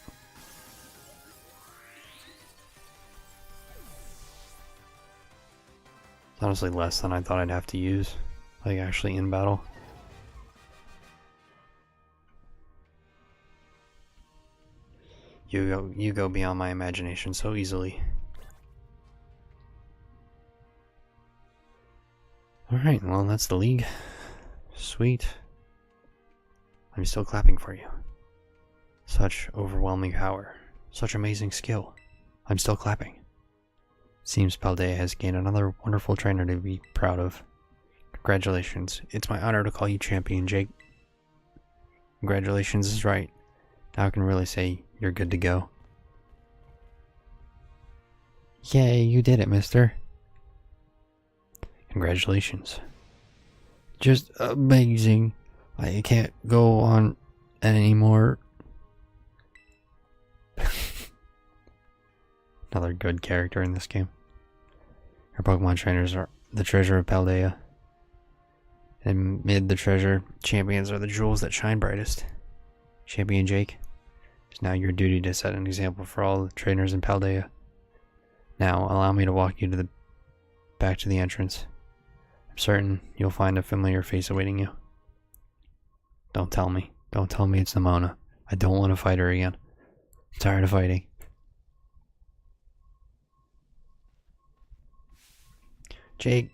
It's honestly less than I thought I'd have to use, like actually in battle. You go beyond my imagination so easily. Alright, well that's the league. Sweet. I'm still clapping for you. Such overwhelming power. Such amazing skill. I'm still clapping. Seems Paldea has gained another wonderful trainer to be proud of. Congratulations. It's my honor to call you champion, Jake. Congratulations is right. Now I can really say you're good to go. Yay, you did it, mister. Congratulations. Just amazing. I can't go on anymore. Another good character in this game. Our Pokemon trainers are the treasure of Paldea. And amid the treasure, champions are the jewels that shine brightest. Champion Jake, it's now your duty to set an example for all the trainers in Paldea. Now, allow me to walk you back to the entrance. I'm certain you'll find a familiar face awaiting you. Don't tell me. Don't tell me it's Nimona. I don't want to fight her again. I'm tired of fighting. Jake.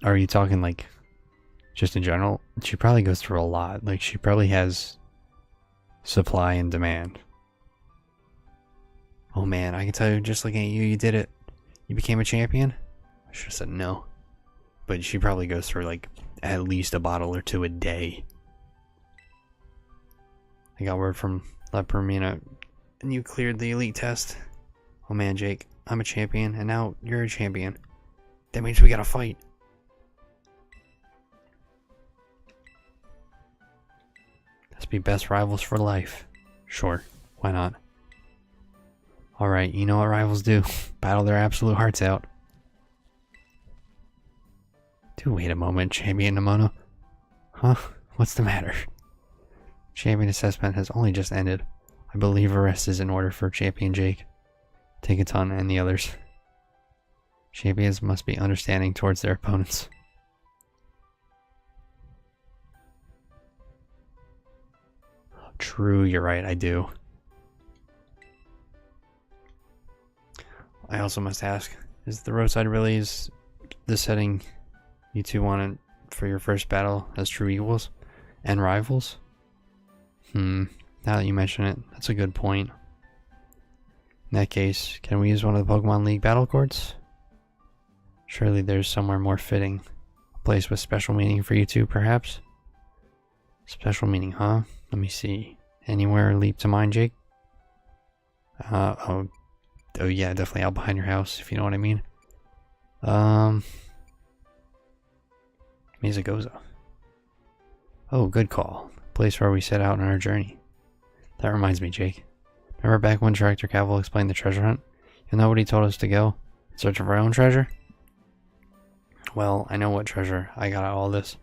Are you talking like just in general? She probably goes through a lot. Like she probably has supply and demand. Oh man, I can tell you just looking at you, you did it. You became a champion? I should have said no. But she probably goes through like at least a bottle or two a day. I got word from Lepermina and you cleared the elite test. Oh man, Jake, I'm a champion and now you're a champion. That means we gotta fight. Let's be best rivals for life. Sure, why not? Alright, you know what rivals do. Battle their absolute hearts out. Do wait a moment, Champion Nimona. Huh? What's the matter? Champion assessment has only just ended. I believe a rest is in order for Champion Jake, Tinkaton, and the others. Champions must be understanding towards their opponents. True, you're right, I do. I also must ask, is the roadside relays the setting you two wanted for your first battle as true equals and rivals? Now that you mention it, that's a good point. In that case, can we use one of the Pokemon League battle courts? Surely there's somewhere more fitting. A place with special meaning for you two, perhaps? Special meaning, huh? Let me see. Anywhere leap to mind, Jake? Oh yeah, definitely out behind your house, if you know what I mean. Mizagoza. Oh, good call. Place where we set out on our journey. That reminds me, Jake. Remember back when Director Cavill explained the treasure hunt? You know what he told us to go? In search of our own treasure? Well, I know what treasure I got out of all this.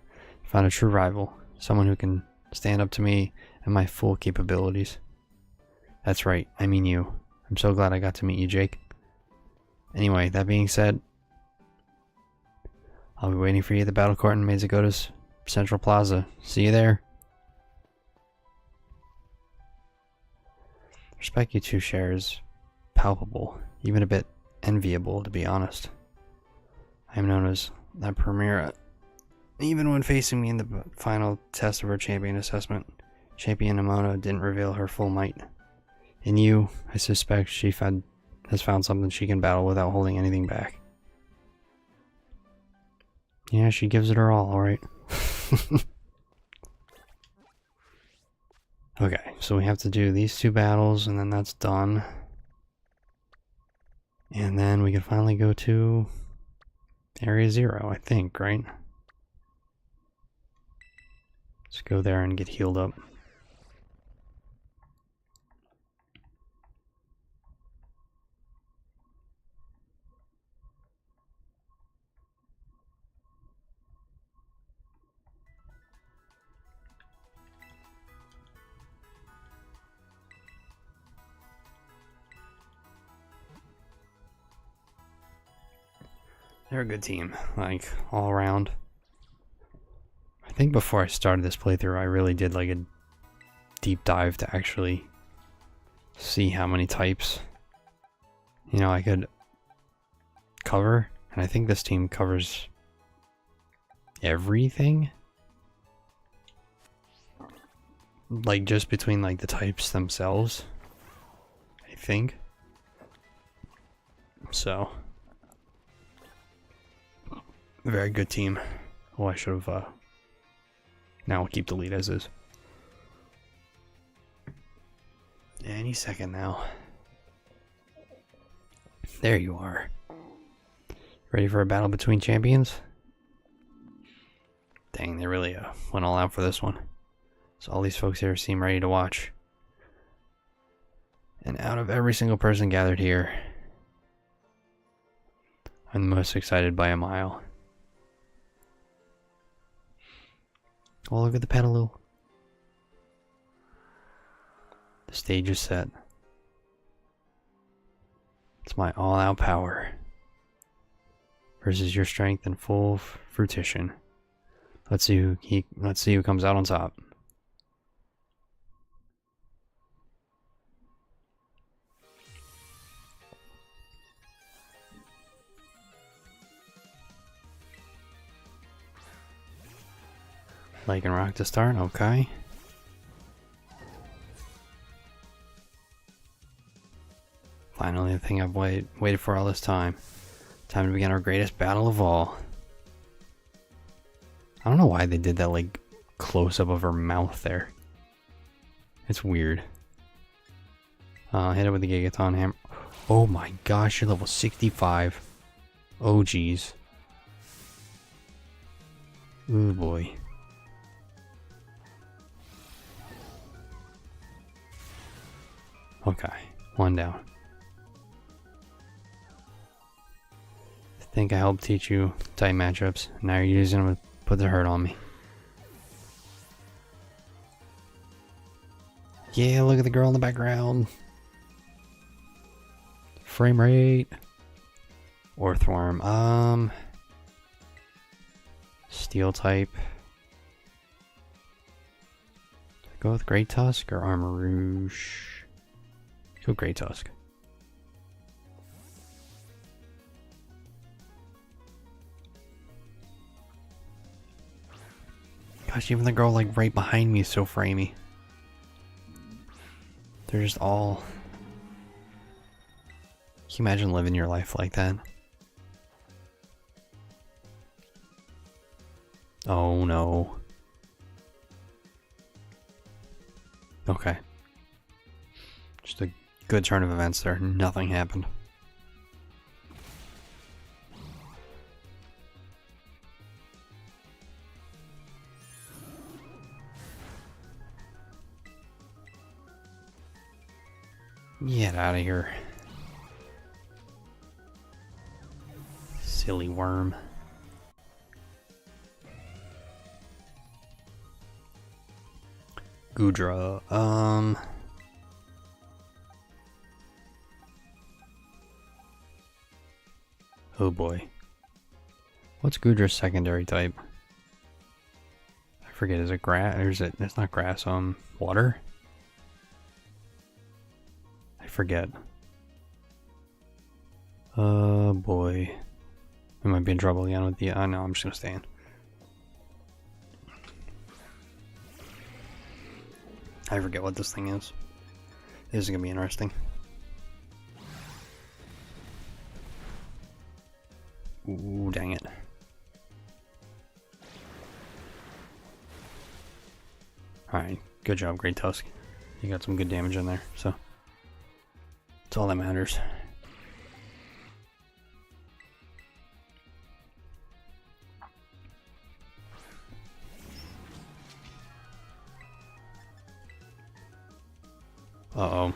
I found a true rival. Someone who can stand up to me and my full capabilities. That's right, I mean you. I'm so glad I got to meet you, Jake. Anyway, that being said, I'll be waiting for you at the battle court in Mizagota's Central Plaza. See you there. The respect you two share is palpable, even a bit enviable, to be honest. I am known as that Primera. Even when facing me in the final test of her champion assessment, Champion Amona didn't reveal her full might. In you, I suspect she has found something she can battle without holding anything back. Yeah, she gives it her all, alright. Okay, so we have to do these 2 battles, and then that's done. And then we can finally go to Area 0, I think, right? Let's go there and get healed up. They're a good team, like, all around. I think before I started this playthrough, I really did like a deep dive to actually see how many types, you know, I could cover. And I think this team covers everything. Like, just between, like, the types themselves, I think. So, a very good team. Oh, I should have, now we'll keep the lead as is. Any second now. There you are. Ready for a battle between champions? Dang, they really went all out for this one. So all these folks here seem ready to watch. And out of every single person gathered here, I'm the most excited by a mile. Oh, look at the Petaloo. The stage is set. It's my all-out power versus your strength in full fruition. Let's see who comes out on top. Like and rock to start, okay. Finally, the thing I've waited for all this time. Time to begin our greatest battle of all. I don't know why they did that, like, close-up of her mouth there. It's weird. Hit it with the Gigaton Hammer. Oh my gosh, you're level 65. Oh geez. Ooh boy. Okay, 1 down. I think I helped teach you tight matchups. Now you're using them to put the hurt on me. Yeah, look at the girl in the background. Frame rate. Orthworm. Steel type. Go with Great Tusk or Armor Rouge? Go Great Tusk. Gosh, even the girl like right behind me is so framey. They're just all... Can you imagine living your life like that? Oh no. Okay. Just a good turn of events there. Nothing happened. Get out of here. Silly worm. Gudra. Oh boy. What's Gudra's secondary type? I forget, is it grass, or is it, it's not grass, water? I forget. Oh boy. We might be in trouble again with the... no, I'm just gonna stay in. I forget what this thing is. This is gonna be interesting. Ooh, dang it. Alright, good job, Great Tusk. You got some good damage in there, so that's all that matters. Uh-oh.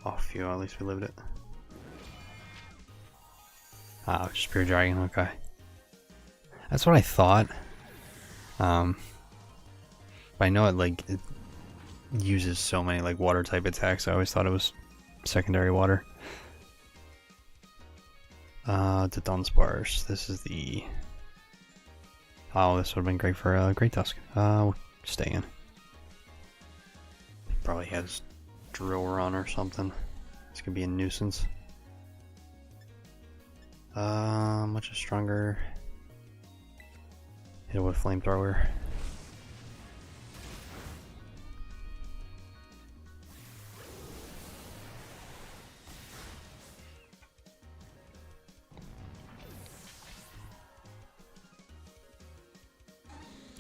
Oh, phew, at least we lived it. Ah, just pure dragon, okay. That's what I thought. But I know it uses so many like water type attacks. I always thought it was secondary water. The Dunsparce. This is the... Oh, this would have been great for Great Tusk. We'll stay in. Probably has Drill Run or something. It's gonna be a nuisance. Much stronger. Hit it with Flamethrower.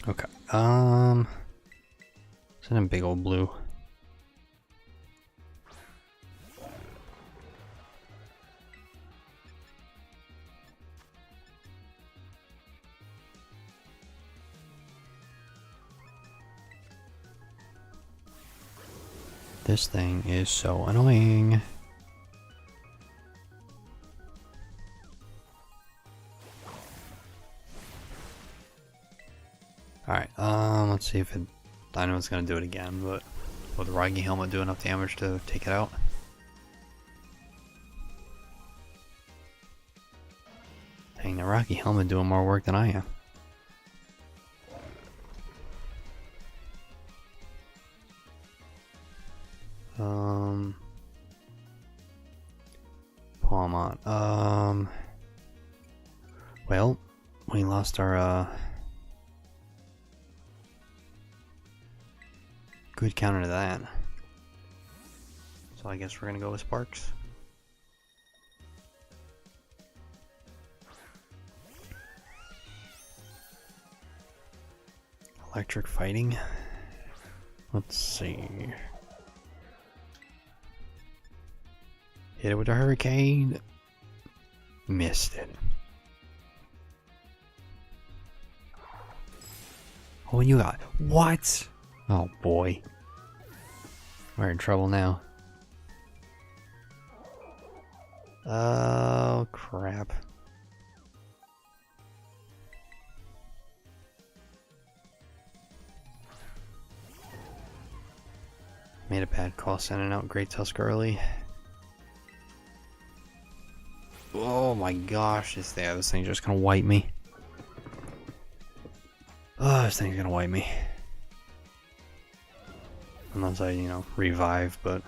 Okay. Send a big old blue. This thing is so annoying. Alright, let's see if it... I know it's gonna do it again, but will the Rocky Helmet do enough damage to take it out? Dang, the Rocky Helmet doing more work than I am. Palmont. Well, we lost our, good counter to that. So I guess we're gonna go with Sparks. Electric fighting. Let's see. Hit it with a hurricane. Missed it. Oh, and you got... What? Oh boy. We're in trouble now. Oh crap. Made a bad call sending out Great Tusk early. Oh my gosh, this thing's just gonna wipe me. Oh, this thing's gonna wipe me. Unless I, revive, but...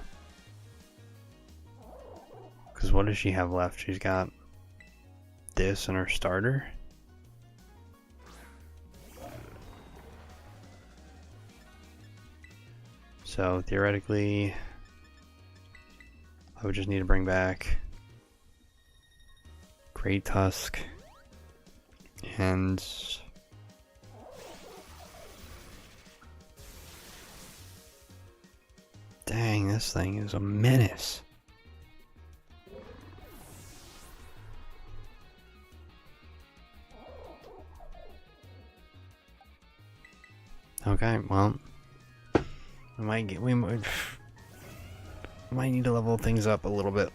Because what does she have left? She's got this in her starter? So, theoretically... I would just need to bring back... Great Tusk... And... Dang, this thing is a menace. Okay, well, we might need to level things up a little bit.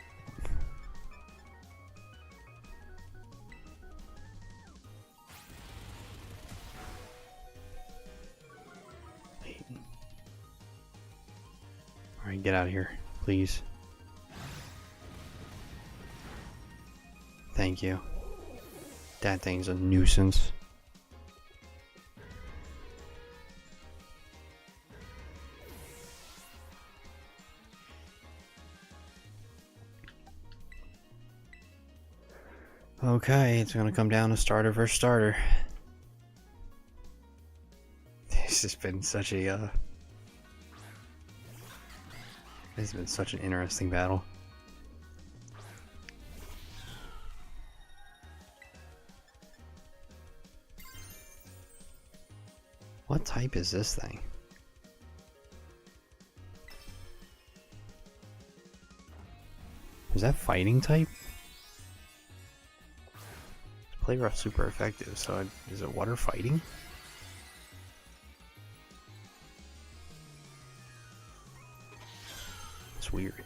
Alright, get out of here, please. Thank you. That thing's a nuisance. Okay, it's gonna come down to starter versus starter. This has been such a, this has been such an interesting battle. What type is this thing? Is that fighting type? Play rough super effective, so is it water fighting? It's weird.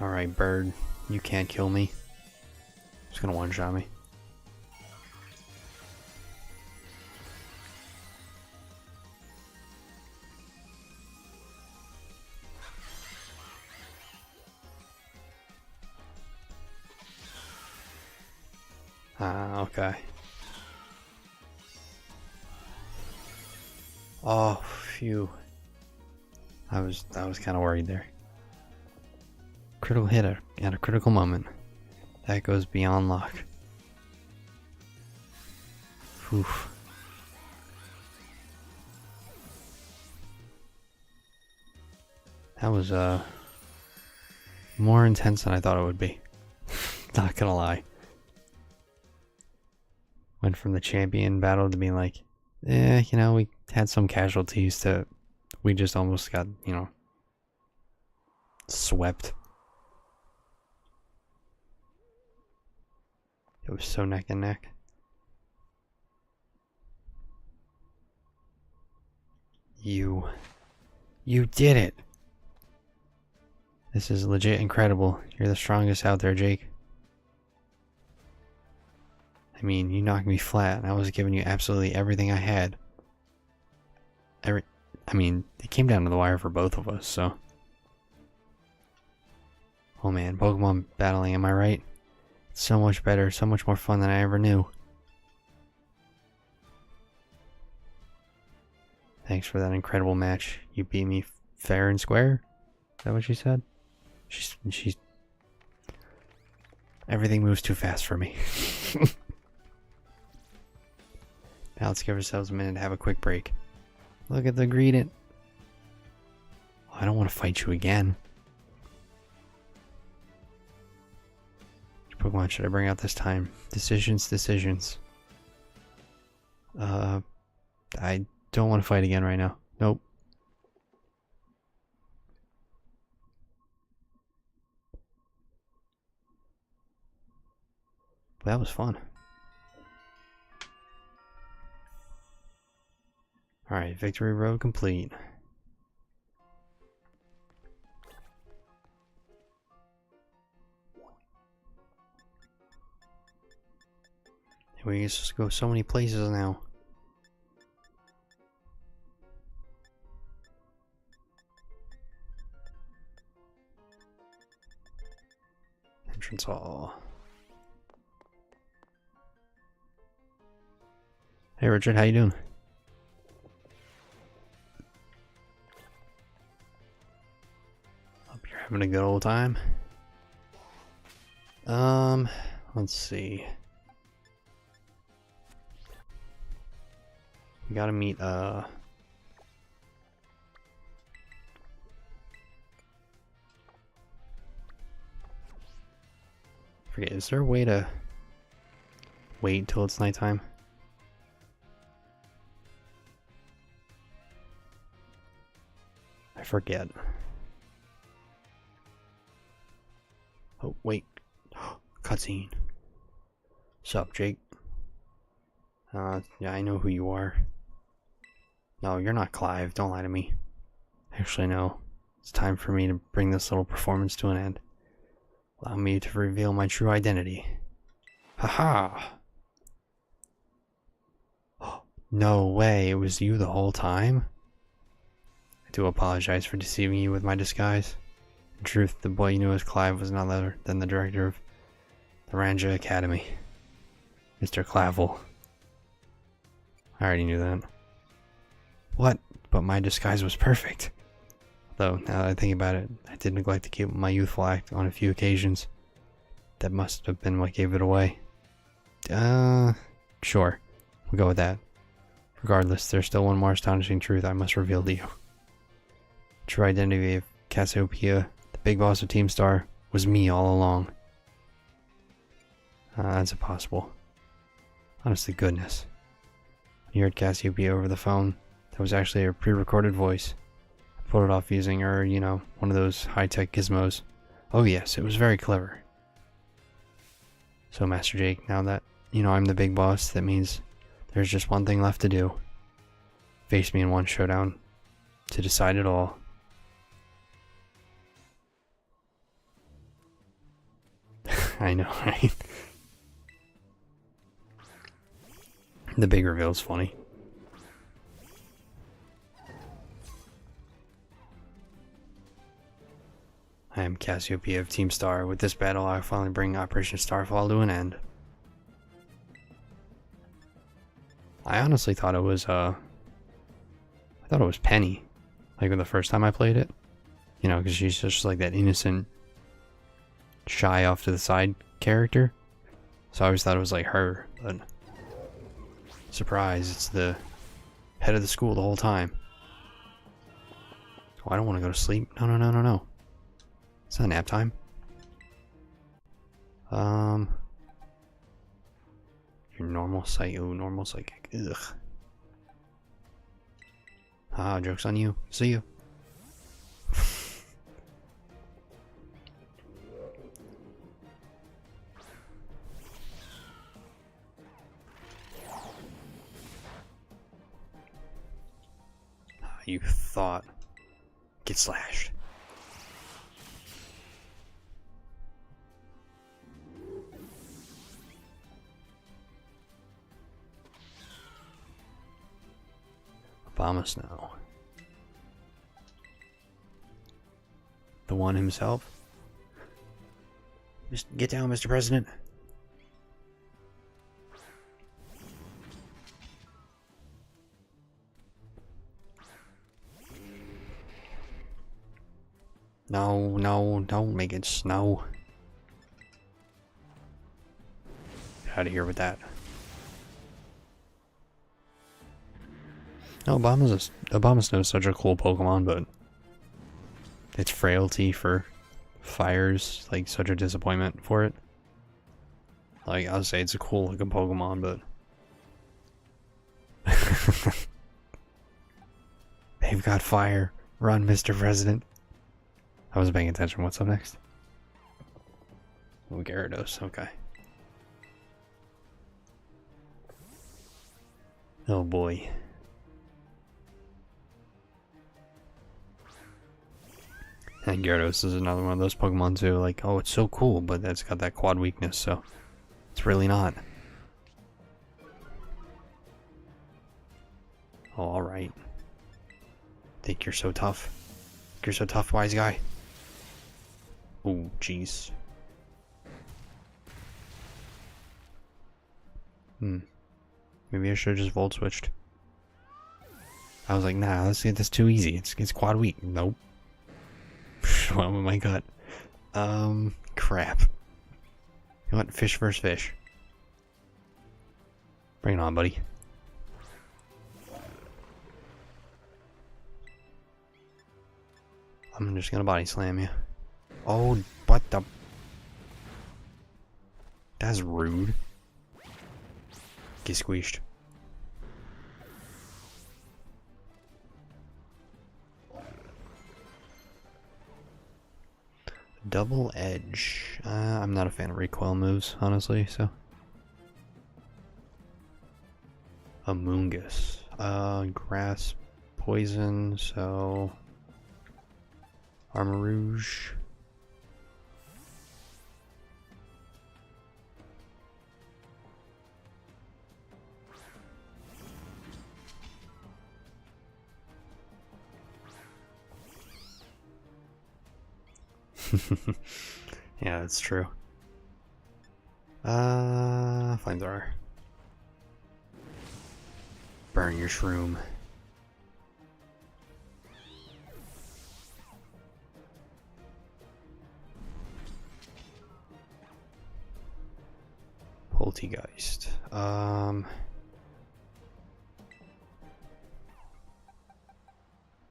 Alright, bird, you can't kill me. It's gonna one-shot me. Okay. Oh, phew. I was kind of worried there. Critical hit at a critical moment. That goes beyond luck. Oof. That was more intense than I thought it would be. Not gonna lie. Went from the champion battle to being like, you know, we had some casualties to, we just almost got, you know, swept. It was so neck and neck. You did it! This is legit incredible. You're the strongest out there, Jake. I mean, you knocked me flat, and I was giving you absolutely everything I had. I mean, it came down to the wire for both of us, so. Oh man, Pokemon battling, am I right? It's so much better, so much more fun than I ever knew. Thanks for that incredible match. You beat me fair and square? Is that what she said? She's... Everything moves too fast for me. Now let's give ourselves a minute to have a quick break. Look at the greeting. Oh, I don't want to fight you again. Which Pokemon should I bring out this time? Decisions. I don't want to fight again right now. Nope. That was fun. Alright, victory road complete. We can just go so many places now. Entrance hall. Hey Richard, how you doing? Hope you're having a good old time. Let's see. We gotta meet, forget, is there a way to wait until it's nighttime? I forget. Oh, wait. Cutscene. Sup, Jake? Yeah, I know who you are. No, you're not Clive. Don't lie to me. Actually, no. It's time for me to bring this little performance to an end. Allow me to reveal my true identity. Haha! No way, it was you the whole time? I do apologize for deceiving you with my disguise. In truth, the boy you knew as Clive was none other than the director of the Ranja Academy, Mr. Clavel. I already knew that. What? But my disguise was perfect. Though, now that I think about it, I did neglect to keep my youthful act on a few occasions. That must have been what gave it away. Sure. We'll go with that. Regardless, there's still one more astonishing truth I must reveal to you. True identity of Cassiopeia, the big boss of Team Star, was me all along. That's impossible. Honest to goodness. When you heard Cassiopeia over the phone, that was actually a pre-recorded voice. I pulled it off using her, you know, one of those high-tech gizmos. Oh yes, it was very clever. So Master Jake, now that, you know, I'm the big boss, that means there's just one thing left to do. Face me in one showdown to decide it all. I know, right? The big reveal is funny. I am Cassiopeia of Team Star. With this battle, I'll finally bring Operation Starfall to an end. I honestly thought it was, Penny. Like, the first time I played it. You know, because she's just like that innocent, shy off to the side character. So I always thought it was like her, but surprise, it's the head of the school the whole time. Oh, I don't want to go to sleep. No. It's not nap time. Your normal psychic. Ooh, normal psychic. Ugh. Ah, joke's on you. See you. You thought. Get slashed. Obama Snow. The one himself? Just get down, Mr. President. No, don't make it snow. Get out of here with that. No, Obama Snow is such a cool Pokemon, but its frailty for fire's like such a disappointment for it. Like, I'll say it's a cool looking Pokemon, but they've got fire. Run, Mr. President. I wasn't paying attention. What's up next? Oh, Gyarados. Okay. Oh boy. And Gyarados is another one of those Pokemon too. Like, oh, it's so cool, but that's got that quad weakness, so it's really not. Oh, alright. Think you're so tough. Think you're so tough, wise guy. Oh, jeez. Maybe I should have just Volt Switched. I was like, nah, that's too easy. It's quad weak. Nope. Well, with my gut. Crap. You want fish versus fish? Bring it on, buddy. I'm just gonna body slam you. Oh, what the? That's rude. Get squeezed. Double Edge. I'm not a fan of recoil moves, honestly, so. Amoonguss. Grass, poison, so. Armor Rouge. Yeah, that's true. Flamethrower. Burn your shroom. Poltergeist.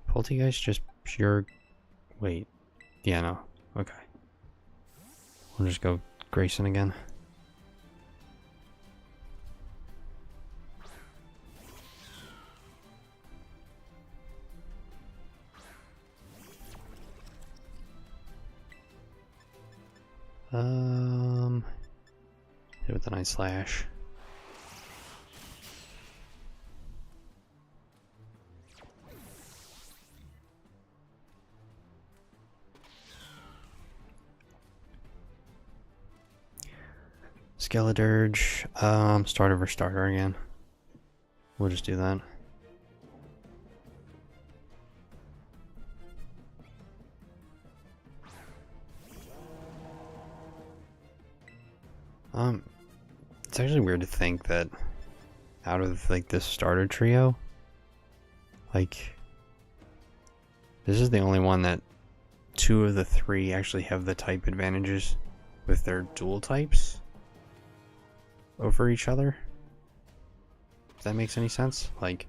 Poltergeist just pure... Wait. Yeah, no. Okay. We'll just go Grayson again. Hit it with a nice slash. Skeledirge, start over starter again. We'll just do that. It's actually weird to think that out of like this starter trio, like this is the only one that 2 of the 3 actually have the type advantages with their dual types over each other. If that makes any sense, like,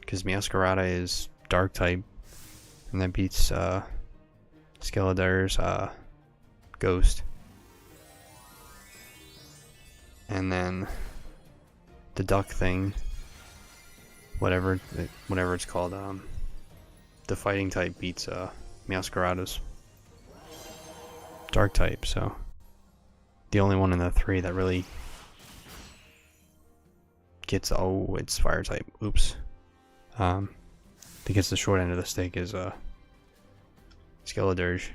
because Meowscarada is dark type, and that beats Skeledir's ghost. And then the duck thing, whatever it's called, the fighting type beats Meowscarada's dark type. So the only one in the 3 that really gets it's fire type. Oops. That gets the short end of the stick is Skeledirge.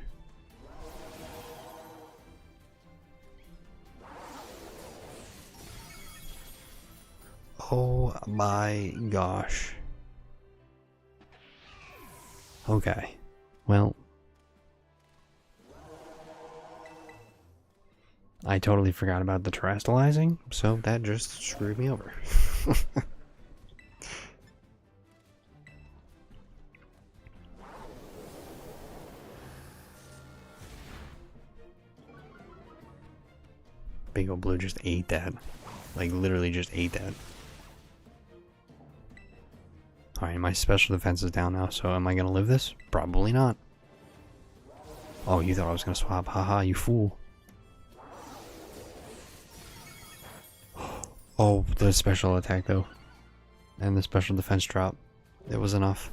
Oh my gosh. Okay. Well, I totally forgot about the terrestrializing, so that just screwed me over. Big ol' blue just ate that. Like, literally just ate that. Alright, my special defense is down now, so am I gonna live this? Probably not. Oh, you thought I was gonna swap. Haha, you fool. Oh, the special attack though. And the special defense drop. It was enough.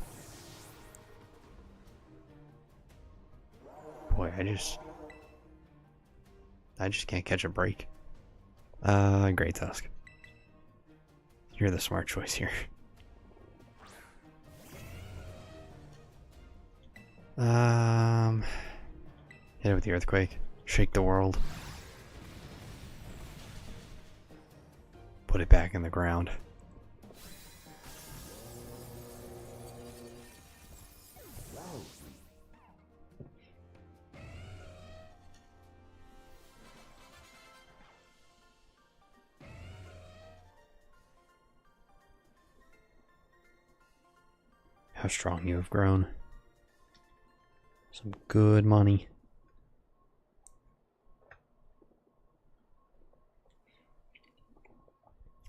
Boy, I just can't catch a break. Great Tusk. You're the smart choice here. Hit it with the earthquake. Shake the world. Put it back in the ground. How strong you have grown. Some good money.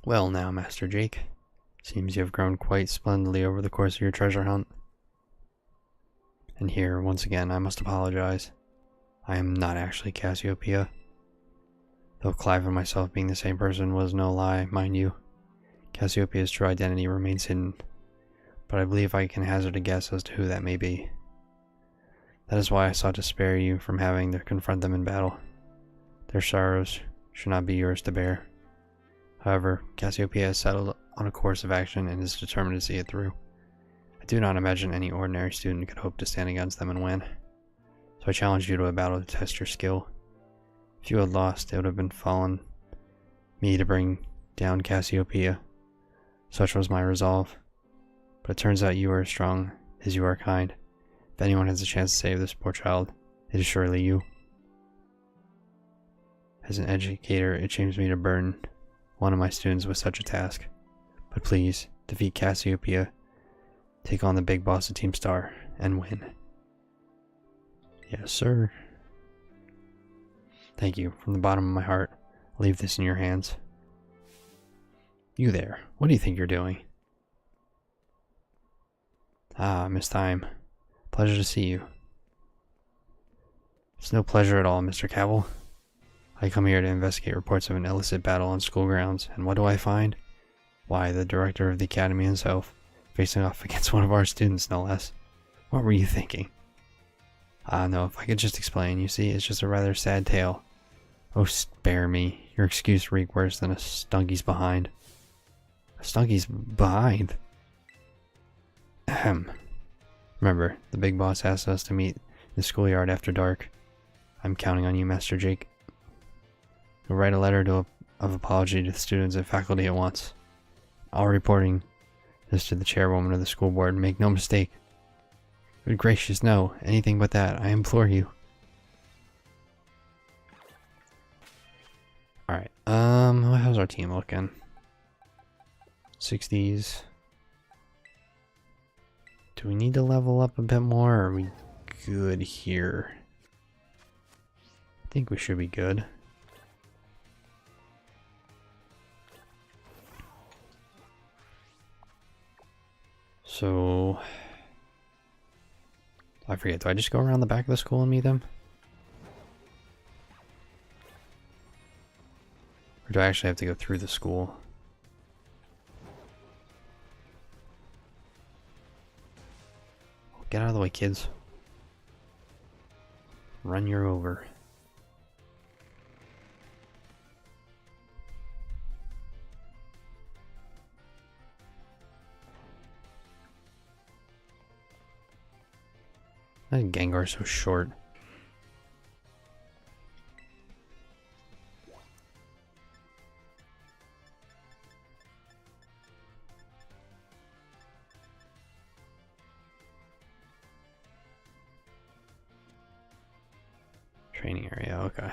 Well now, Master Jake. Seems you have grown quite splendidly over the course of your treasure hunt. And here, once again, I must apologize. I am not actually Cassiopeia. Though Clive and myself being the same person was no lie, mind you. Cassiopeia's true identity remains hidden. But I believe I can hazard a guess as to who that may be. That is why I sought to spare you from having to confront them in battle. Their sorrows should not be yours to bear. However, Cassiopeia has settled on a course of action and is determined to see it through. I do not imagine any ordinary student could hope to stand against them and win. So I challenge you to a battle to test your skill. If you had lost, it would have been fallen me to bring down Cassiopeia. Such was my resolve. But it turns out you are as strong as you are kind. If anyone has a chance to save this poor child, it is surely you. As an educator, it shames me to burden one of my students with such a task. But please, defeat Cassiopeia, take on the big boss of Team Star, and win. Yes, sir. Thank you, from the bottom of my heart. I'll leave this in your hands. You there, what do you think you're doing? Ah, Miss Time. Pleasure to see you. It's no pleasure at all, Mr. Cavil. I come here to investigate reports of an illicit battle on school grounds, and what do I find? Why, the director of the academy himself, facing off against one of our students, no less. What were you thinking? Ah, no, if I could just explain. You see, it's just a rather sad tale. Oh, spare me. Your excuse reek worse than a stunky's behind. A stunky's behind? Ahem. Remember, the big boss asked us to meet in the schoolyard after dark. I'm counting on you, Master Jake. You'll write a letter of apology to the students and faculty at once. I'll reporting this to the chairwoman of the school board. Make no mistake. Good gracious, no. Anything but that. I implore you. Alright, how's our team looking? 60s. Do we need to level up a bit more, or are we good here? I think we should be good. So, I forget, do I just go around the back of the school and meet them? Or do I actually have to go through the school? Get out of the way, kids. Run your over. That Gengar's so short. Training area, okay.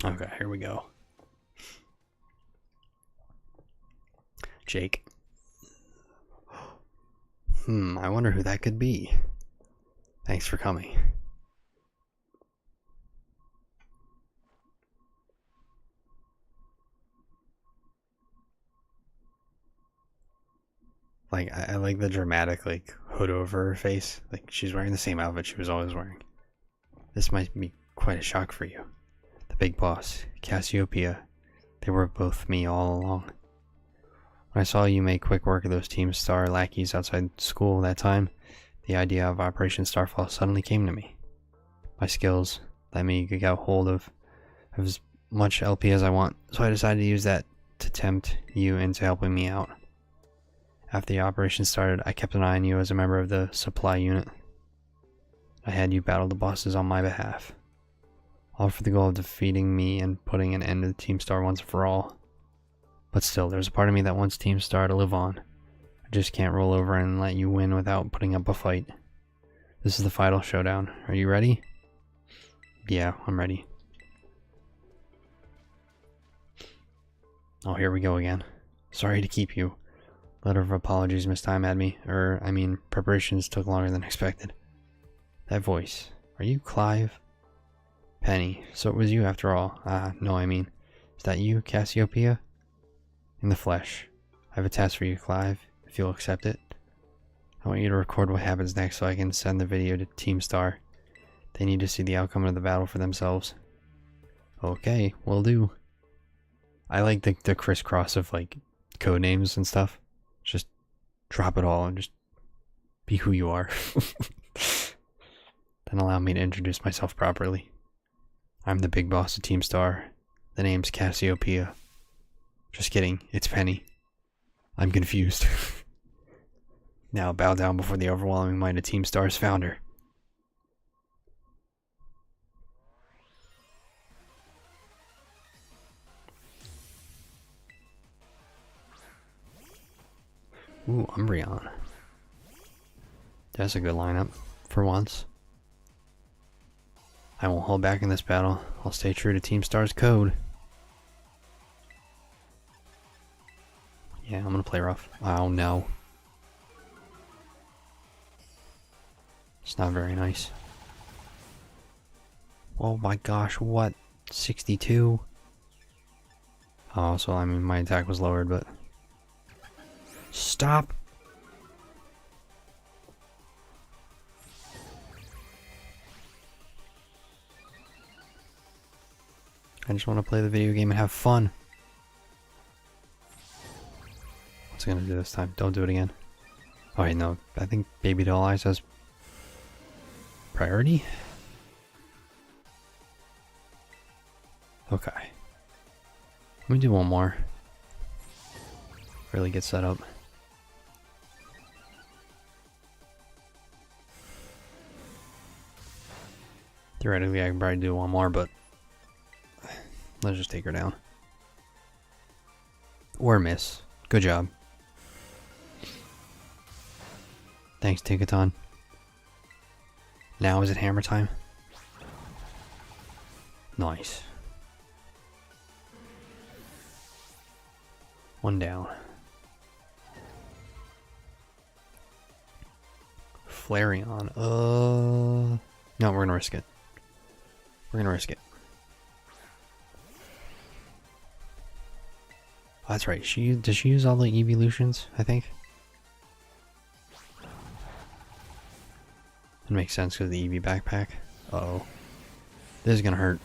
Okay, here we go. Jake. I wonder who that could be. Thanks for coming. Like, I like the dramatic, like, hood over her face. Like, she's wearing the same outfit she was always wearing. This might be quite a shock for you. The big boss, Cassiopeia, they were both me all along. When I saw you make quick work of those Team Star lackeys outside school that time, the idea of Operation Starfall suddenly came to me. My skills let me get a hold of as much LP as I want, so I decided to use that to tempt you into helping me out. After the operation started, I kept an eye on you as a member of the supply unit. I had you battle the bosses on my behalf, all for the goal of defeating me and putting an end to Team Star once and for all. But still, there's a part of me that wants Team Star to live on. I just can't roll over and let you win without putting up a fight. This is the final showdown. Are you ready? Yeah, I'm ready. Oh, here we go again. Sorry to keep you. Letter of apologies mistime had me. Preparations took longer than expected. That voice. Are you Clive? Penny. So it was you after all. No, is that you, Cassiopeia? In the flesh. I have a task for you, Clive, if you'll accept it. I want you to record what happens next so I can send the video to Team Star. They need to see the outcome of the battle for themselves. Okay, will do. I like the crisscross of, like, code names and stuff. Just drop it all and just be who you are. Then allow me to introduce myself properly. I'm the big boss of Team Star. The name's Cassiopeia. Just kidding, it's Penny. I'm confused. Now bow down before the overwhelming might of Team Star's founder. Ooh, Umbreon. That's a good lineup, for once. I won't hold back in this battle. I'll stay true to Team Star's code. Yeah, I'm gonna play rough. Oh no. It's not very nice. Oh my gosh, what? 62? Oh, so I mean my attack was lowered, but... Stop! I just want to play the video game and have fun. What's it gonna do this time? Don't do it again. Oh wait, no. I think Baby Doll Eyes has priority? Okay. Let me do one more. Really get set up. Theoretically, I can probably do one more, but let's just take her down. Or miss. Good job. Thanks, Tinkaton. Now is it hammer time? Nice. One down. Flareon. No, we're gonna risk it. We're gonna risk it. Oh, that's right. Does she use all the evolutions, I think? It makes sense because of the EV backpack. Uh-oh. This is gonna hurt.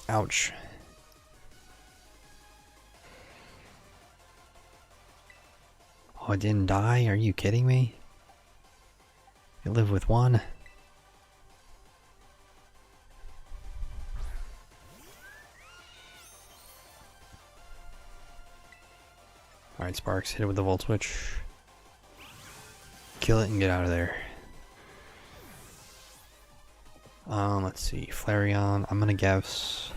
Ouch. Oh, it didn't die? Are you kidding me? You live with one? Alright, Sparks, hit it with the Volt Switch. Kill it and get out of there. Let's see. Flareon. I'm gonna guess...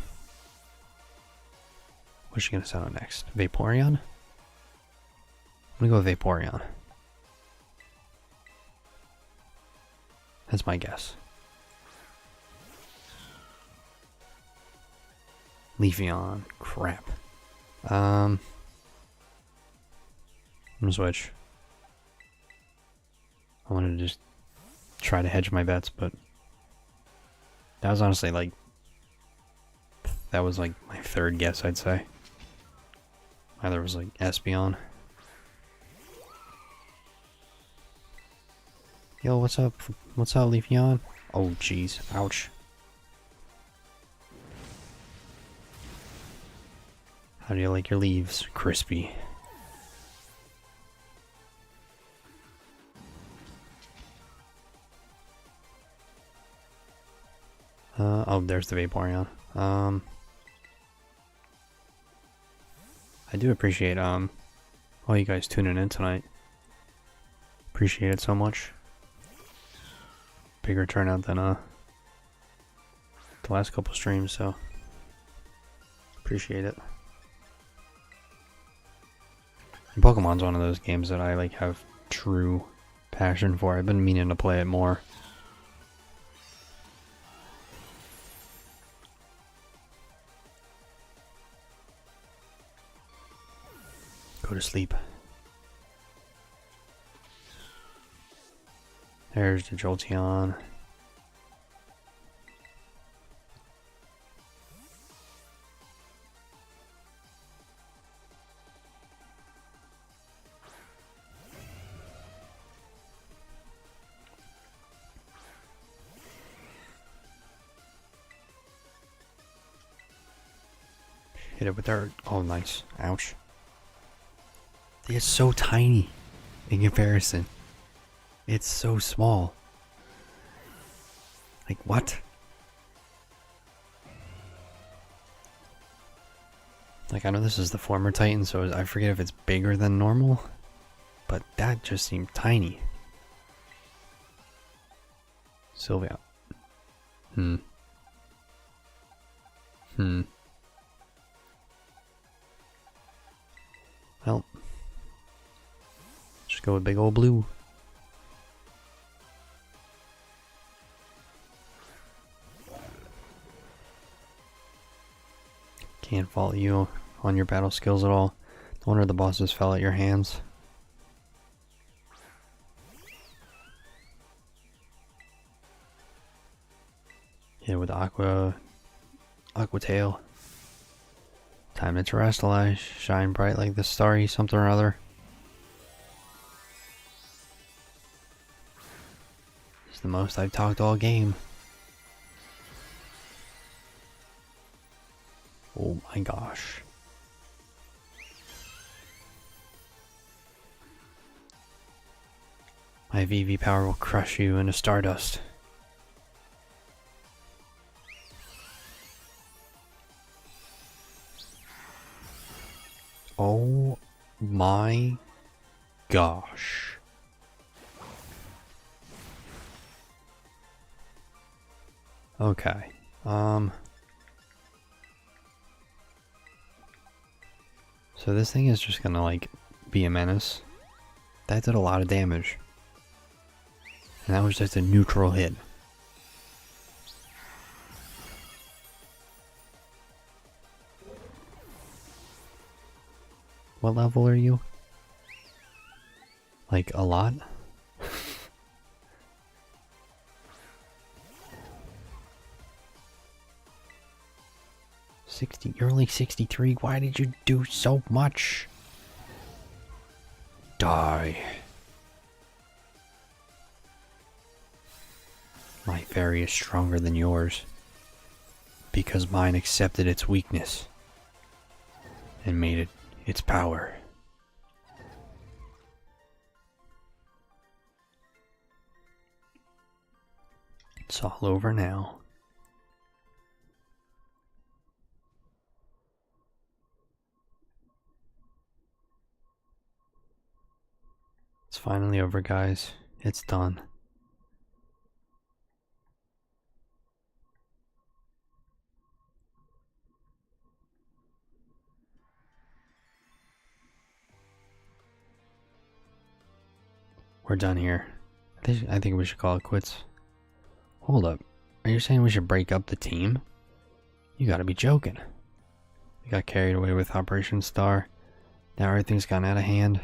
What's she gonna send out next? Vaporeon? I'm gonna go with Vaporeon. That's my guess. Leafeon. Crap. I'm gonna switch. I wanted to just try to hedge my bets, but that was honestly like that was like my third guess, I'd say. Either was like Espeon. Yo, what's up? What's up, Leafeon? Oh, jeez. Ouch. How do you like your leaves? Crispy. Oh, there's the Vaporeon. I do appreciate, all you guys tuning in tonight. Appreciate it so much. Bigger turnout than, the last couple streams, so appreciate it. And Pokemon's one of those games that I, like, have true passion for. I've been meaning to play it more. Go to sleep. There's the Jolteon. Hit it with our... Oh, nice. Ouch. It's so tiny in comparison. It's so small. Like, what? Like, I know this is the former Titan, so I forget if it's bigger than normal. But that just seemed tiny. Sylvia. Well. Just go with big old blue. fault you on your battle skills at all. No wonder the bosses fell at your hands. Yeah, with Aqua Tail. Time to terrestrialize, shine bright like the starry something or other. It's the most I've talked all game. Oh my gosh. My VV power will crush you into stardust. Oh my gosh. Okay. So this thing is just gonna like be a menace. That did a lot of damage. And that was just a neutral hit. What level are you? Like a lot? 60, you're only 63. Why did you do so much? Die. My fairy is stronger than yours. Because mine accepted its weakness. And made it its power. It's all over now. It's finally over, guys. It's done. We're done here. I think we should call it quits. Hold up. Are you saying we should break up the team? You gotta be joking. We got carried away with Operation Star. Now everything's gotten out of hand.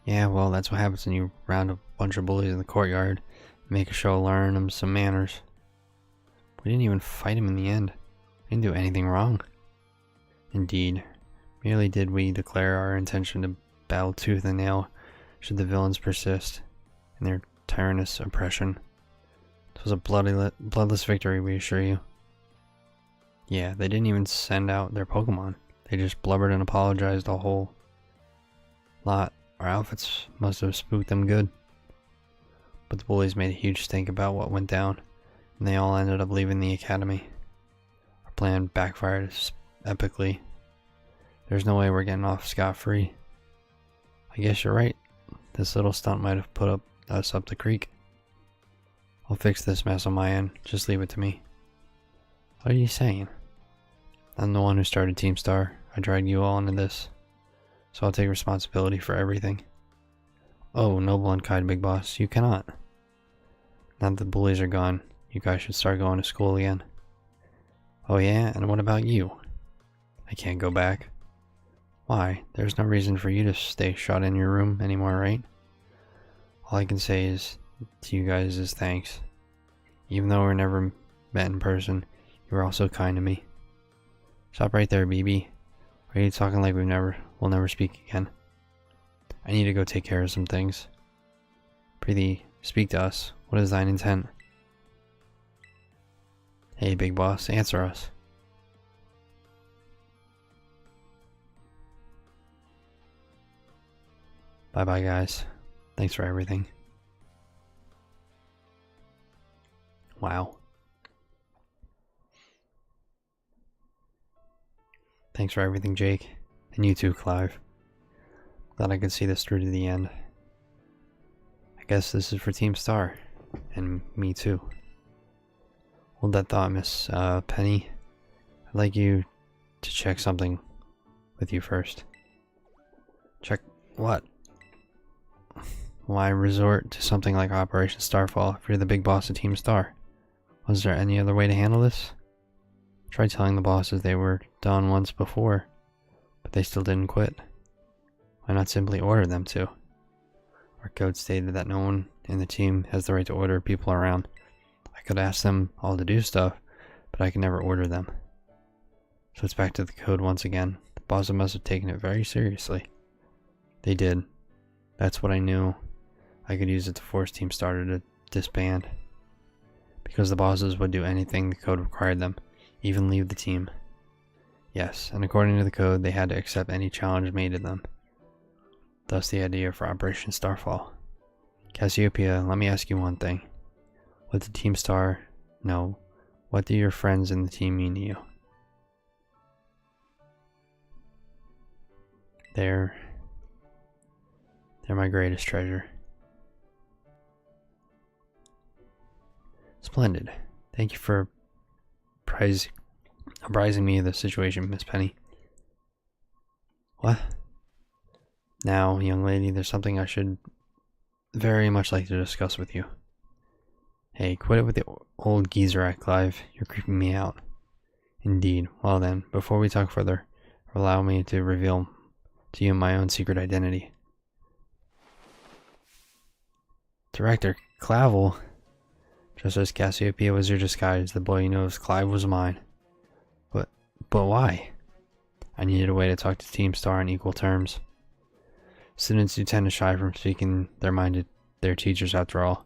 Yeah, well, that's what happens when you round a bunch of bullies in the courtyard. Make a show, learn them some manners. We didn't even fight him in the end. We didn't do anything wrong. Indeed. Merely did we declare our intention to battle tooth and nail should the villains persist in their tyrannous oppression. It was a bloodless victory, we assure you. Yeah, they didn't even send out their Pokemon. They just blubbered and apologized a whole lot. Our outfits must have spooked them good. But the bullies made a huge stink about what went down, and they all ended up leaving the academy. Our plan backfired epically. There's no way we're getting off scot-free. I guess you're right. This little stunt might have put us up the creek. I'll fix this mess on my end. Just leave it to me. What are you saying? I'm the one who started Team Star. I dragged you all into this. So I'll take responsibility for everything. Oh, noble and kind big boss, you cannot. Now that the bullies are gone, you guys should start going to school again. Oh yeah, and what about you? I can't go back. Why? There's no reason for you to stay shut in your room anymore, right? All I can say is to you guys is thanks. Even though we're never met in person, you were all so kind to me. Stop right there, BB. Why are you talking like we'll never speak again? I need to go take care of some things. Preeti, speak to us. What is thine intent? Hey, big boss, answer us. Bye-bye, guys. Thanks for everything. Wow. Thanks for everything, Jake. And you too, Clive. Glad I could see this through to the end. I guess this is for Team Star. And me too. Hold that thought, Miss Penny. I'd like you to check something with you first. Check what? Why resort to something like Operation Starfall if you're the big boss of Team Star? Was there any other way to handle this? Tried telling the bosses they were done once before, but they still didn't quit. Why not simply order them to? Our code stated that no one in the team has the right to order people around. I could ask them all to do stuff, but I can never order them. So it's back to the code once again. The bosses must have taken it very seriously. They did. That's what I knew. I could use it to force Team Starter to disband. Because the bosses would do anything the code required them, even leave the team. Yes, and according to the code, they had to accept any challenge made to them. Thus the idea for Operation Starfall. Cassiopeia, let me ask you one thing. What did Team Star know? What do your friends in the team mean to you? They're my greatest treasure. Splendid. Thank you for apprising me of the situation, Miss Penny. What? Now, young lady, there's something I should very much like to discuss with you. Hey, quit it with the old geezer act, Clive. You're creeping me out. Indeed. Well then, before we talk further, allow me to reveal to you my own secret identity. Director Clavel. Just as Cassiopeia was your disguise, the boy you know as Clive was mine. But why? I needed a way to talk to Team Star on equal terms. Students do tend to shy from speaking their mind to their teachers after all.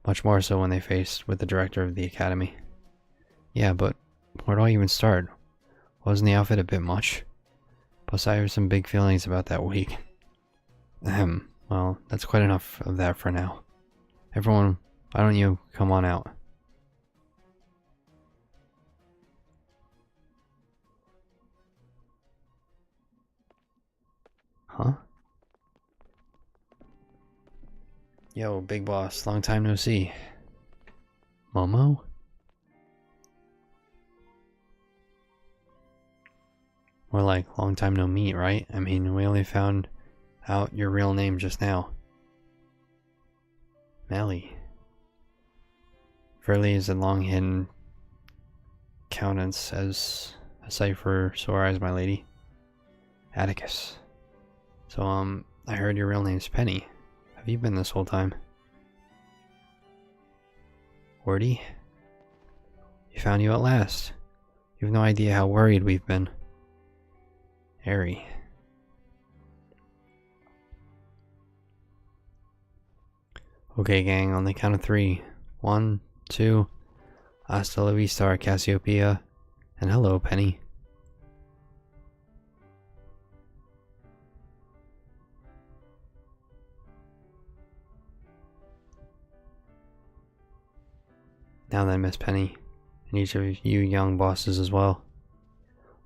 Much more so when they faced with the director of the academy. Yeah, but where do I even start? Wasn't the outfit a bit much? Plus I have some big feelings about that week. Well, that's quite enough of that for now. Everyone, why don't you come on out? Huh? Yo, big boss, long time no see. Momo? More like long time no meet, right? I mean, we only found out your real name just now. Melly. Verily is a long hidden countenance as a sight for sore eyes, my lady. Atticus. So, I heard your real name's Penny. Have you been this whole time? Wordy? We found you at last. You have no idea how worried we've been. Harry. Okay, gang, on the count of 3. 1, 2, hasta la vista, Cassiopeia, and hello, Penny. Now then, Miss Penny, and each of you young bosses as well.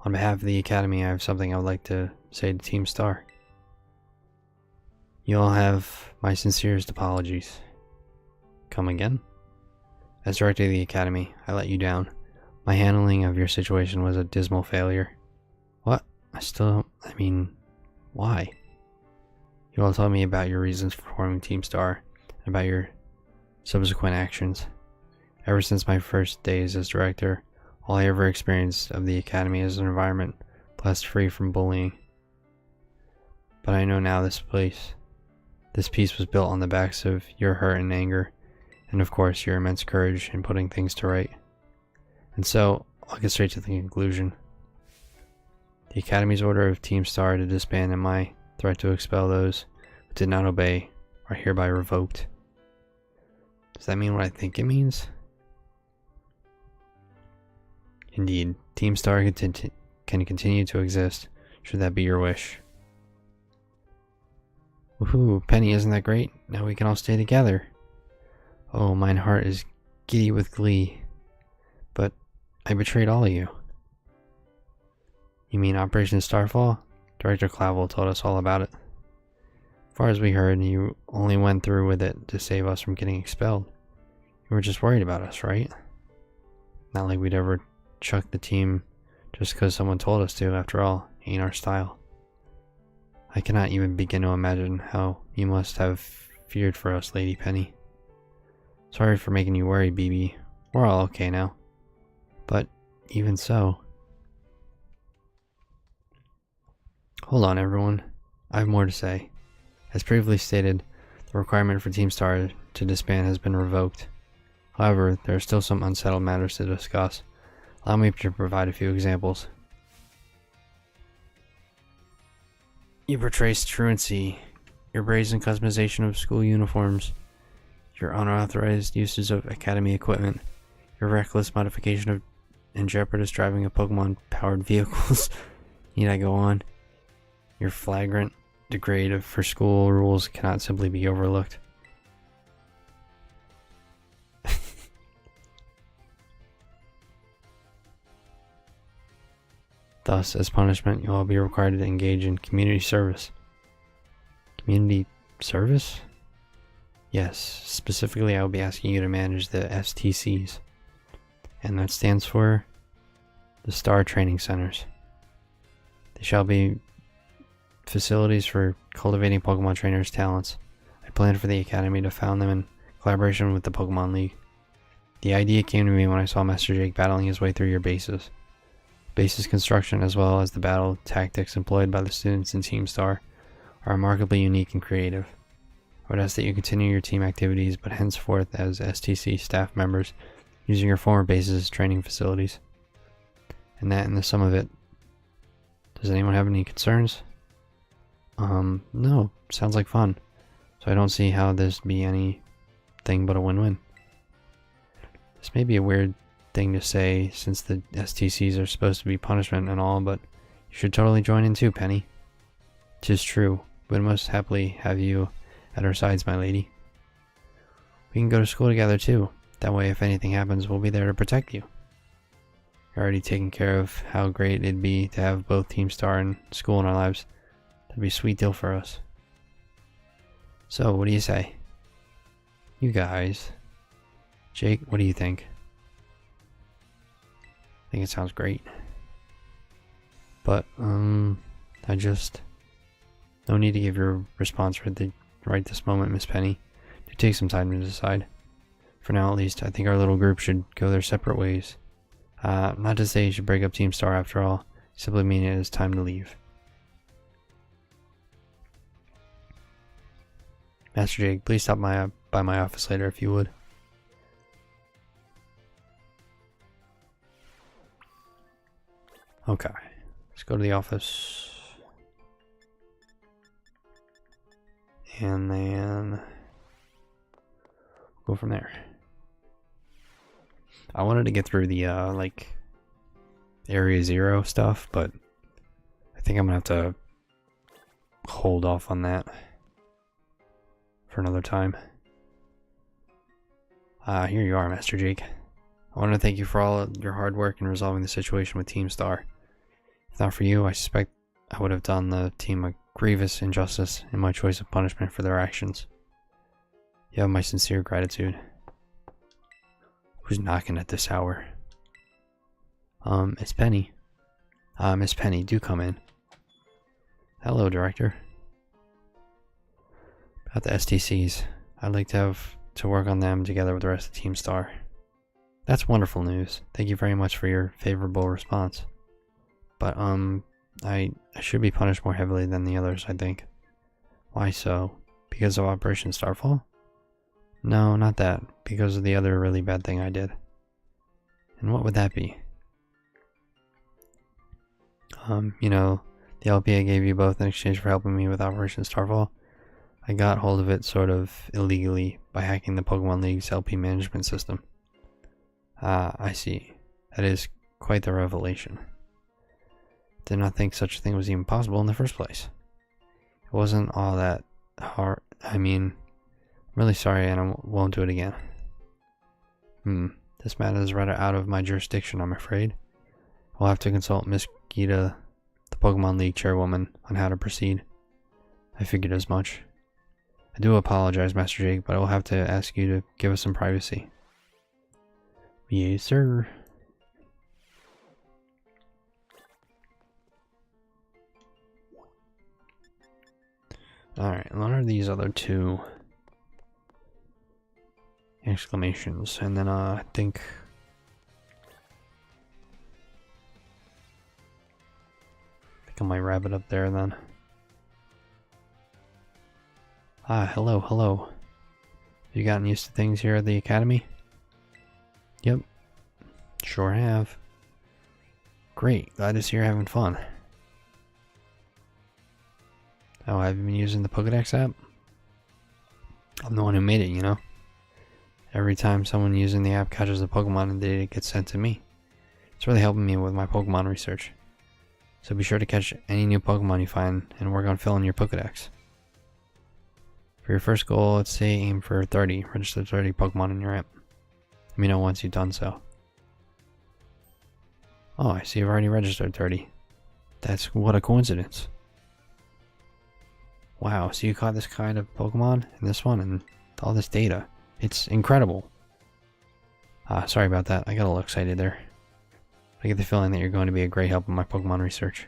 On behalf of the Academy, I have something I would like to say to Team Star. You all have my sincerest apologies. Come again? As director of the Academy, I let you down. My handling of your situation was a dismal failure. What? I mean, why? You all told me about your reasons for forming Team Star, and about your subsequent actions. Ever since my first days as director, all I ever experienced of the Academy is an environment blessed free from bullying. But I know now this peace was built on the backs of your hurt and anger, and of course your immense courage in putting things to right. And so, I'll get straight to the conclusion. The Academy's order of Team Star to disband and my threat to expel those who did not obey are hereby revoked. Does that mean what I think it means? Indeed, Team Star can continue to exist, should that be your wish. Woohoo, Penny, isn't that great? Now we can all stay together. Oh, mine heart is giddy with glee. But I betrayed all of you. You mean Operation Starfall? Director Clavel told us all about it. As far as we heard, you only went through with it to save us from getting expelled. You were just worried about us, right? Not like we'd ever chuck the team just because someone told us to. After all, ain't our style. I cannot even begin to imagine how you must have feared for us, Lady Penny. Sorry for making you worry, BB. We're all okay now. But even so. Hold on, everyone. I have more to say. As previously stated, the requirement for Team Star to disband has been revoked. However, there are still some unsettled matters to discuss. Allow me to provide a few examples. You portray truancy, your brazen customization of school uniforms, your unauthorized uses of academy equipment, your reckless modification of and jeopardous driving of Pokemon-powered vehicles. Need I go on? Your flagrant degrade for school rules cannot simply be overlooked. Thus, as punishment, you'll all be required to engage in community service. Community service? Yes, specifically I will be asking you to manage the STCs. And that stands for the Star Training Centers. They shall be facilities for cultivating Pokemon trainers' talents. I plan for the Academy to found them in collaboration with the Pokemon League. The idea came to me when I saw Master Jake battling his way through your bases. Bases construction, as well as the battle tactics employed by the students in Team Star, are remarkably unique and creative. I would ask that you continue your team activities, but henceforth as STC staff members, using your former bases as training facilities. And that in the sum of it. Does anyone have any concerns? No. Sounds like fun. So I don't see how this be anything but a win-win. This may be a weird thing to say since the STCs are supposed to be punishment and all, but you should totally join in too, Penny. 'Tis true. We must happily have you at our sides, my lady. We can go to school together too. That way, if anything happens, we'll be there to protect you. You're already taking care of how great it'd be to have both Team Star and school in our lives. That'd be a sweet deal for us. So, what do you say? You guys. Jake, what do you think? I think it sounds great. But, I just... No need to give your response right this moment, Miss Penny. Do take some time to decide. For now, at least, I think our little group should go their separate ways. Not to say you should break up Team Star after all. Simply mean it is time to leave. Master Jake, please stop by my office later if you would. Okay, let's go to the office. And then go from there. I wanted to get through the like Area Xero stuff, but I think I'm gonna have to hold off on that for another time. Here you are, Master Jake. I want to thank you for all your hard work in resolving the situation with Team Star. If not for you, I suspect I would have done the team a grievous injustice in my choice of punishment for their actions. You have my sincere gratitude. Who's knocking at this hour? It's Penny. Miss Penny, do come in. Hello, Director. About the STCs, I'd like to work on them together with the rest of Team Star. That's wonderful news. Thank you very much for your favorable response. But, I should be punished more heavily than the others, I think. Why so? Because of Operation Starfall? No, not that. Because of the other really bad thing I did. And what would that be? You know, the LP I gave you both in exchange for helping me with Operation Starfall. I got hold of it sort of illegally by hacking the Pokemon League's LP management system. Ah, I see. That is quite the revelation. Did not think such a thing was even possible in the first place. It wasn't all that hard. I mean, I'm really sorry and I won't do it again. This matter is rather out of my jurisdiction, I'm afraid. We'll have to consult Miss Gita, the Pokemon League chairwoman, on how to proceed. I figured as much. I do apologize, Master Jake, but I will have to ask you to give us some privacy. Yes, sir. Alright, what are these other two exclamations? And then I think think I might wrap it up there then. Ah, hello, hello. Have you gotten used to things here at the academy? Yep. Sure have. Great, glad to see you're having fun. Oh, have you been using the Pokedex app? I'm the one who made it, you know? Every time someone using the app catches a Pokemon, the data gets sent to me. It's really helping me with my Pokemon research. So be sure to catch any new Pokemon you find and work on filling your Pokedex. For your first goal, let's say aim for 30. Register 30 Pokemon in your app. Let me know once you've done so. Oh, I see you've already registered 30. What a coincidence. Wow, so you caught this kind of Pokemon and this one and all this data. It's incredible. Sorry about that. I got a little excited there. I get the feeling that you're going to be a great help in my Pokemon research.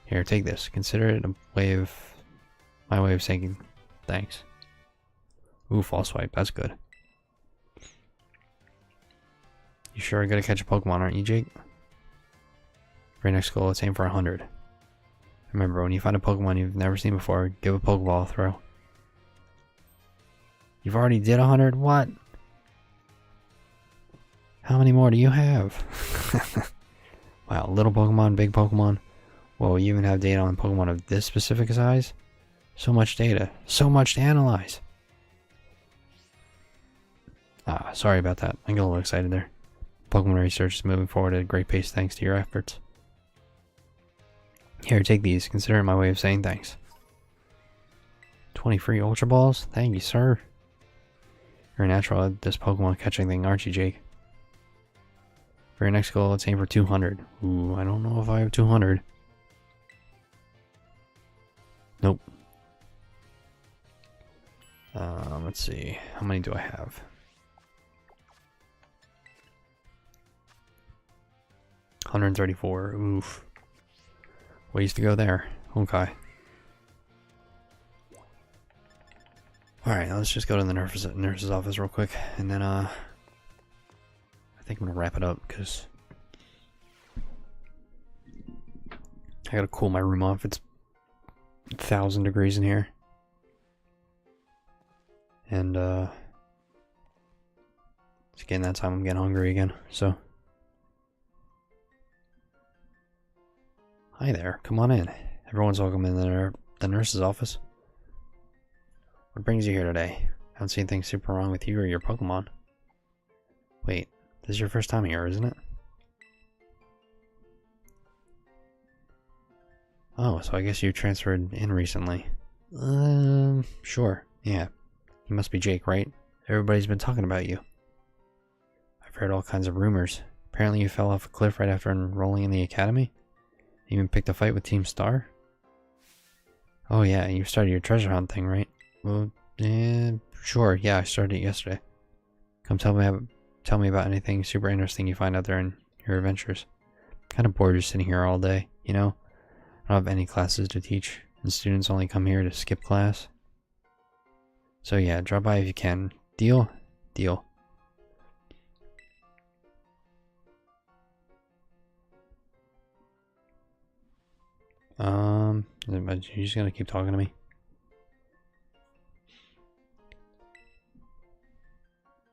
Here, take this. Consider it my way of saying thanks. Ooh, false swipe. That's good. You sure are gonna catch a Pokemon, aren't you, Jake? For your next goal, let's aim for 100. Remember, when you find a Pokemon you've never seen before, give a Pokeball a throw. You've already did 100? What? How many more do you have? Wow, little Pokemon, big Pokemon. Whoa, you even have data on Pokemon of this specific size? So much data. So much to analyze. Sorry about that. I got a little excited there. Pokemon research is moving forward at a great pace thanks to your efforts. Here, take these. Consider it my way of saying thanks. 20 free Ultra Balls? Thank you, sir. You're a natural at this Pokemon catching thing, aren't you, Jake? For your next goal, let's aim for 200. Ooh, I don't know if I have 200. Nope. Let's see. How many do I have? 134. Oof. Ways to go there. Okay. Alright, let's just go to the nurse's office real quick, and then I think I'm gonna wrap it up because I gotta cool my room off. It's 1,000 degrees in here. And it's getting that time I'm getting hungry again, so. Hi there, come on in. Everyone's welcome in the nurse's office. What brings you here today? I haven't seen anything super wrong with you or your Pokemon. Wait, this is your first time here, isn't it? Oh, so I guess you transferred in recently. Sure, yeah. You must be Jake, right? Everybody's been talking about you. I've heard all kinds of rumors. Apparently you fell off a cliff right after enrolling in the academy? You even picked a fight with Team Star? Oh yeah, you started your treasure hunt thing, right? Well, sure, yeah, I started it yesterday. Come tell me about anything super interesting you find out there in your adventures. I'm kind of bored just sitting here all day, you know? I don't have any classes to teach, and students only come here to skip class. So yeah, drop by if you can. Deal? Deal. Are you just gonna keep talking to me?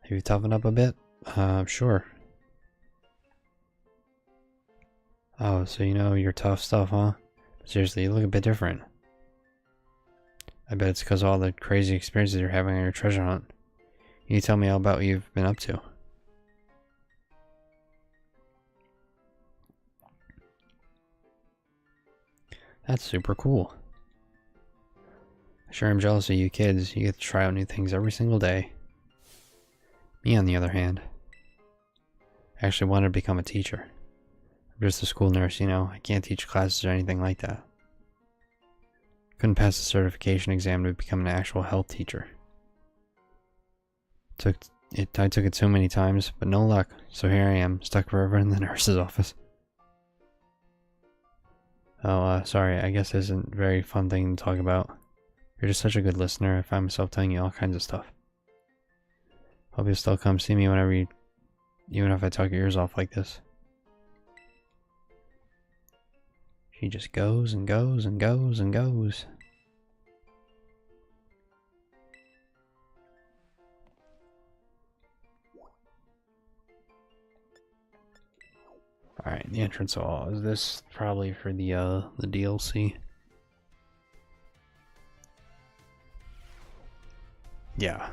Have you toughened up a bit? Sure. Oh, so you know your tough stuff, huh? Seriously, you look a bit different. I bet it's because of all the crazy experiences you're having on your treasure hunt. Can you tell me all about what you've been up to? That's super cool. Sure, I'm jealous of you kids. You get to try out new things every single day. Me, on the other hand, I actually wanted to become a teacher. I'm just a school nurse, you know. I can't teach classes or anything like that. Couldn't pass the certification exam to become an actual health teacher. I took it so many times, but no luck. So here I am, stuck forever in the nurse's office. Oh, sorry, I guess this isn't a very fun thing to talk about. You're just such a good listener, I find myself telling you all kinds of stuff. Hope you'll still come see me whenever even if I talk your ears off like this. She just goes and goes and goes and goes. Alright, the entrance hall. Is this probably for the DLC? Yeah.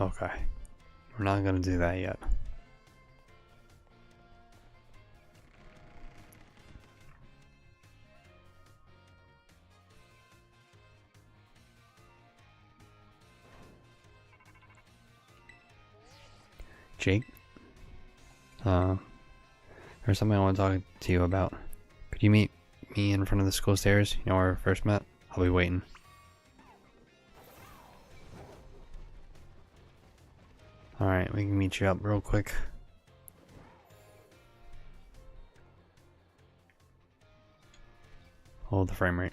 Okay. We're not gonna do that yet. Jake? There's something I want to talk to you about. Could you meet me in front of the school stairs? You know where we first met? I'll be waiting. Alright, we can meet you up real quick. Hold the frame rate.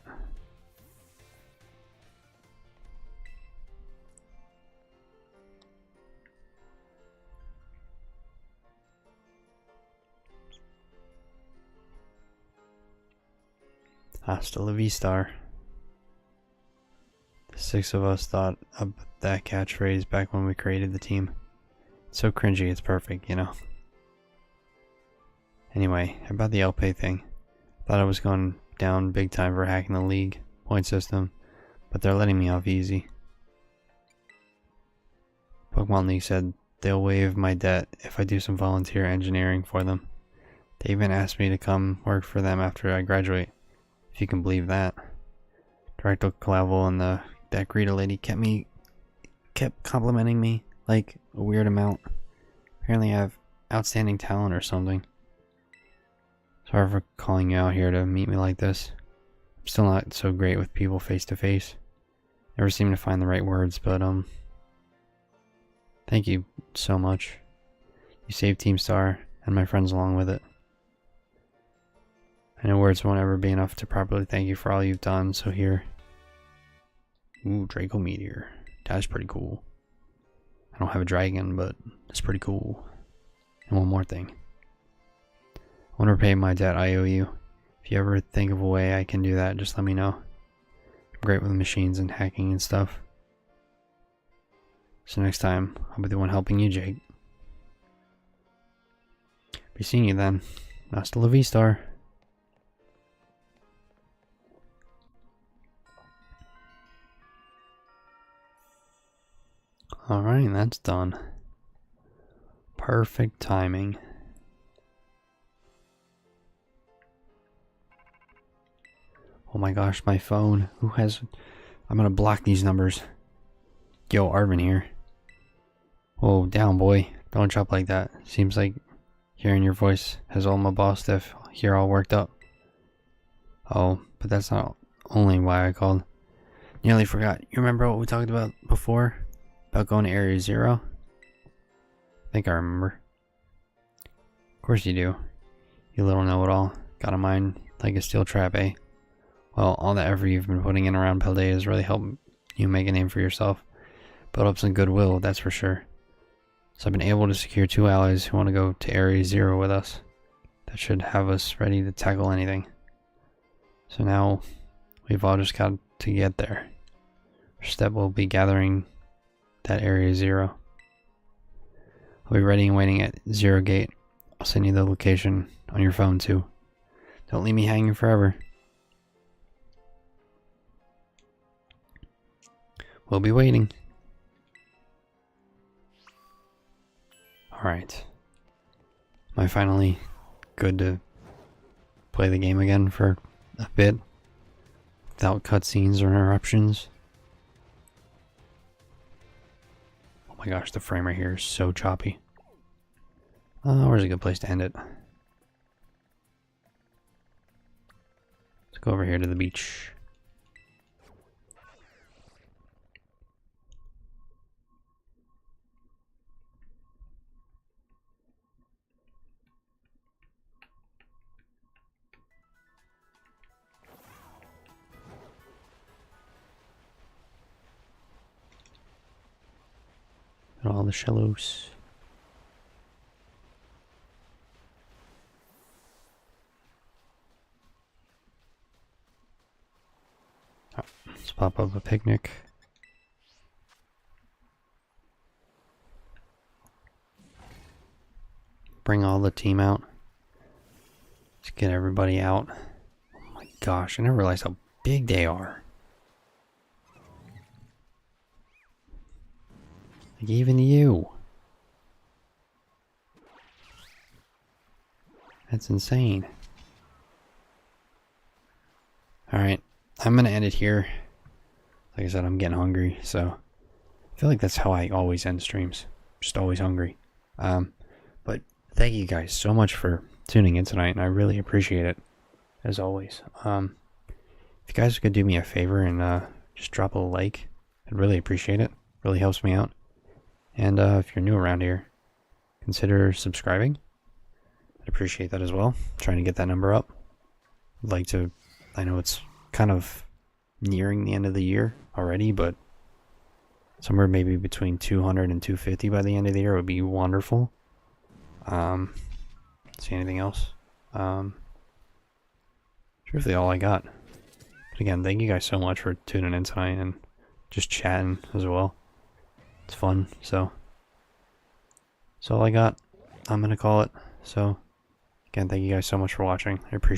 Hasta la vista. The 6 of us thought of that catchphrase back when we created the team. It's so cringy, it's perfect, you know. Anyway, about the LP thing. Thought I was going down big time for hacking the league point system, but they're letting me off easy. Pokemon League said they'll waive my debt if I do some volunteer engineering for them. They even asked me to come work for them after I graduate. If you can believe that. Director Clavel and that greeter lady kept complimenting me like a weird amount. Apparently I have outstanding talent or something. Sorry for calling you out here to meet me like this. I'm still not so great with people face to face. Never seem to find the right words, but thank you so much. You saved Team Star and my friends along with it. I know words won't ever be enough to properly thank you for all you've done, so here. Ooh, Draco Meteor. That's pretty cool. I don't have a dragon, but it's pretty cool. And one more thing. I want to repay my debt I owe you. If you ever think of a way I can do that, just let me know. I'm great with machines and hacking and stuff. So next time, I'll be the one helping you, Jake. Be seeing you then. Hasta la vista. Alright, that's done. Perfect timing. Oh my gosh, my phone. I'm gonna block these numbers. Yo, Arvin here. Whoa, down boy. Don't jump like that. Seems like hearing your voice has all my boss stuff here all worked up. Oh, but that's not only why I called. Nearly forgot. You remember what we talked about before? About going to Area Xero? I think I remember. Of course you do. You little know-it-all. Got a mind like a steel trap, eh? Well, all that effort you've been putting in around Paldea has really helped you make a name for yourself. Build up some goodwill, that's for sure. So I've been able to secure 2 allies who want to go to Area Xero with us. That should have us ready to tackle anything. So now, we've all just got to get there. First step will be gathering that Area Xero. I'll be ready and waiting at Xero Gate. I'll send you the location on your phone too. Don't leave me hanging forever. We'll be waiting. Alright. Am I finally good to play the game again for a bit? Without cutscenes or interruptions? Oh my gosh, the frame right here is so choppy. Where's a good place to end it? Let's go over here to the beach. And all the shallows. pop up a picnic. Bring all the team out. Let's get everybody out. Oh my gosh, I never realized how big they are. Like even you. That's insane. Alright, I'm gonna end it here. Like I said, I'm getting hungry, so I feel like that's how I always end streams. Just always hungry. But thank you guys so much for tuning in tonight, and I really appreciate it, as always. If you guys could do me a favor and just drop a like, I'd really appreciate it. Really helps me out. And if you're new around here, consider subscribing. I'd appreciate that as well. Trying to get that number up. I'd like to, I know it's kind of nearing the end of the year already, but somewhere maybe between 200 and 250 by the end of the year would be wonderful. See anything else? That's really all I got. But again, thank you guys so much for tuning in tonight and just chatting as well. It's fun, so that's all I got. I'm gonna call it. So again, thank you guys so much for watching. I appreciate it.